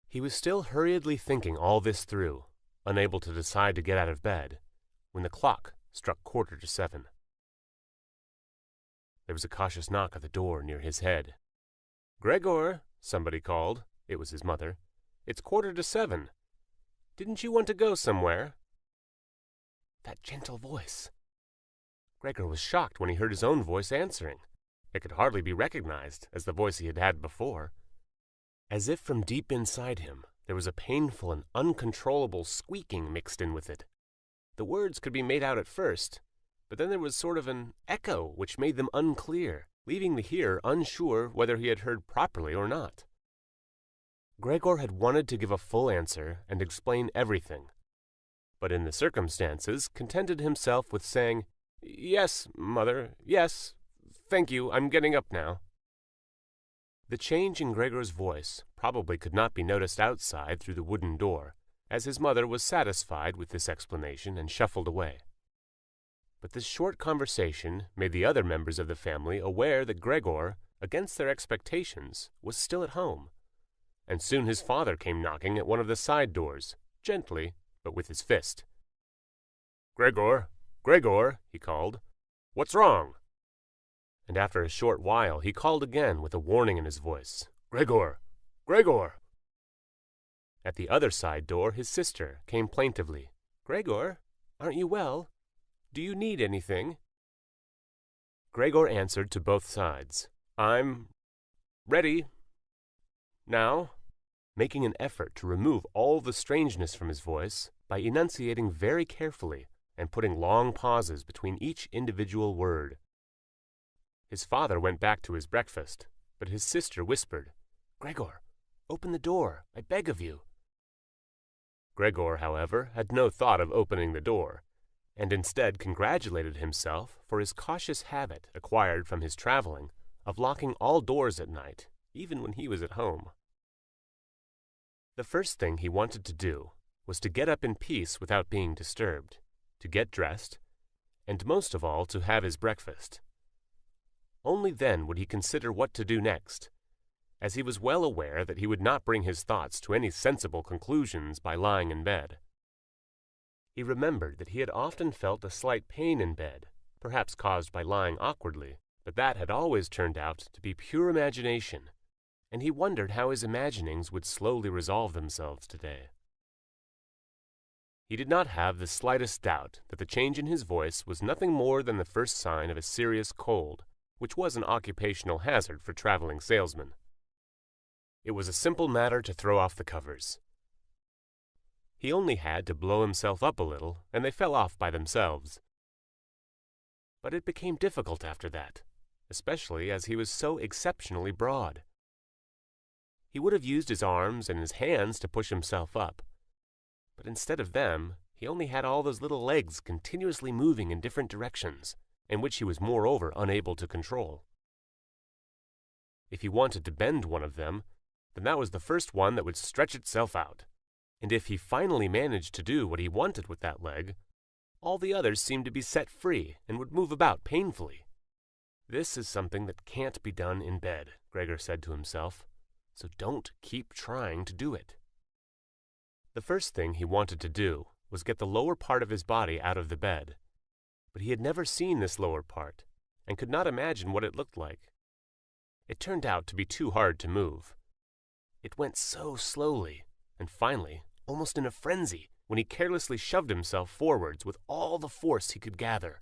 He was still hurriedly thinking all this through, unable to decide to get out of bed, when the clock struck 7:15. There was a cautious knock at the door near his head. "Gregor," somebody called. It was his mother. "It's 7:15. Didn't you want to go somewhere?" That gentle voice. Gregor was shocked when he heard his own voice answering. It could hardly be recognized as the voice he had had before. As if from deep inside him, there was a painful and uncontrollable squeaking mixed in with it. The words could be made out at first, but then there was sort of an echo which made them unclear, leaving the hearer unsure whether he had heard properly or not. Gregor had wanted to give a full answer and explain everything, but in the circumstances contented himself with saying, "Yes, Mother, yes, thank you, I'm getting up now." The change in Gregor's voice probably could not be noticed outside through the wooden door, as his mother was satisfied with this explanation and shuffled away. But this short conversation made the other members of the family aware that Gregor, against their expectations, was still at home, and soon his father came knocking at one of the side doors, gently, but with his fist. "Gregor, Gregor," he called. "What's wrong?" And after a short while he called again with a warning in his voice. "Gregor, Gregor." At the other side door his sister came plaintively. "Gregor, aren't you well? Do you need anything?" Gregor answered to both sides. "I'm ready now," making an effort to remove all the strangeness from his voice by enunciating very carefully and putting long pauses between each individual word. His father went back to his breakfast, but his sister whispered, "Gregor, open the door, I beg of you." Gregor, however, had no thought of opening the door, and instead congratulated himself for his cautious habit acquired from his traveling of locking all doors at night, even when he was at home. The first thing he wanted to do was to get up in peace without being disturbed, to get dressed, and most of all to have his breakfast. Only then would he consider what to do next, as he was well aware that he would not bring his thoughts to any sensible conclusions by lying in bed. He remembered that he had often felt a slight pain in bed, perhaps caused by lying awkwardly, but that had always turned out to be pure imagination, and he wondered how his imaginings would slowly resolve themselves today. He did not have the slightest doubt that the change in his voice was nothing more than the first sign of a serious cold, which was an occupational hazard for traveling salesmen. It was a simple matter to throw off the covers. He only had to blow himself up a little, and they fell off by themselves. But it became difficult after that, especially as he was so exceptionally broad. He would have used his arms and his hands to push himself up, but instead of them, he only had all those little legs continuously moving in different directions, and which he was moreover unable to control. If he wanted to bend one of them, then that was the first one that would stretch itself out, and if he finally managed to do what he wanted with that leg, all the others seemed to be set free and would move about painfully. "This is something that can't be done in bed," Gregor said to himself, "so don't keep trying to do it." The first thing he wanted to do was get the lower part of his body out of the bed, but he had never seen this lower part, and could not imagine what it looked like. It turned out to be too hard to move. It went so slowly, and finally, almost in a frenzy, when he carelessly shoved himself forwards with all the force he could gather,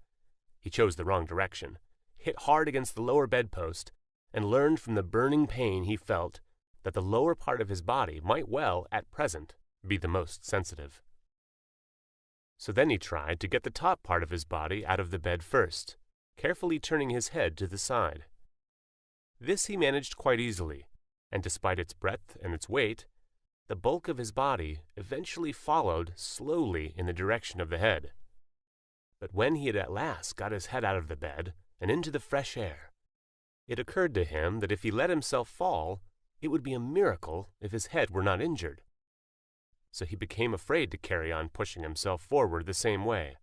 He chose the wrong direction, hit hard against the lower bedpost, and learned from the burning pain he felt that the lower part of his body might well, at present, be the most sensitive. So then he tried to get the top part of his body out of the bed first, carefully turning his head to the side. This he managed quite easily, and despite its breadth and its weight, the bulk of his body eventually followed slowly in the direction of the head. But when he had at last got his head out of the bed and into the fresh air, it occurred to him that if he let himself fall, it would be a miracle if his head were not injured. So he became afraid to carry on pushing himself forward the same way.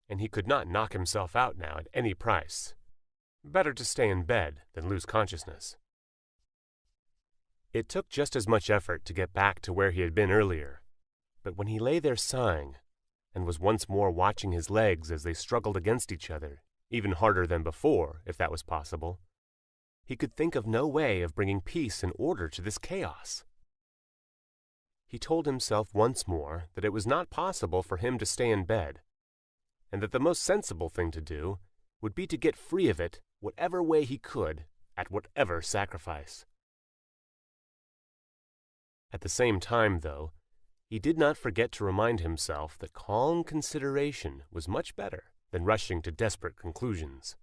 And he could not knock himself out now at any price. Better to stay in bed than lose consciousness. It took just as much effort to get back to where he had been earlier, but when he lay there sighing, and was once more watching his legs as they struggled against each other, even harder than before, if that was possible, he could think of no way of bringing peace and order to this chaos. He told himself once more that it was not possible for him to stay in bed, and that the most sensible thing to do would be to get free of it whatever way he could, at whatever sacrifice. At the same time, though, he did not forget to remind himself that calm consideration was much better than rushing to desperate conclusions.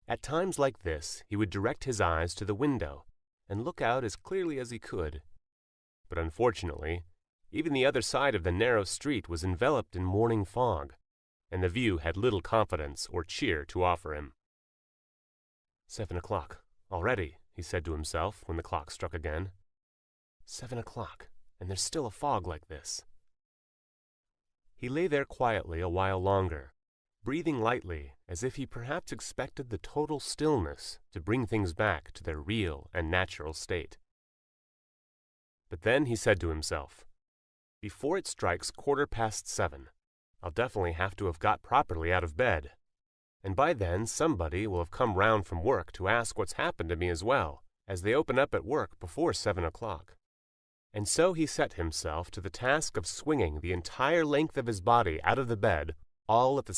At times like this, he would direct his eyes to the window and look out as clearly as he could. But unfortunately, even the other side of the narrow street was enveloped in morning fog, and the view had little confidence or cheer to offer him. 7 o'clock, already, he said to himself when the clock struck again. 7 o'clock, and there's still a fog like this. He lay there quietly a while longer, breathing lightly as if he perhaps expected the total stillness to bring things back to their real and natural state. But then he said to himself, "Before it strikes 7:15, I'll definitely have to have got properly out of bed, and by then somebody will have come round from work to ask what's happened to me as well, as they open up at work before 7 o'clock. And so he set himself to the task of swinging the entire length of his body out of the bed all at the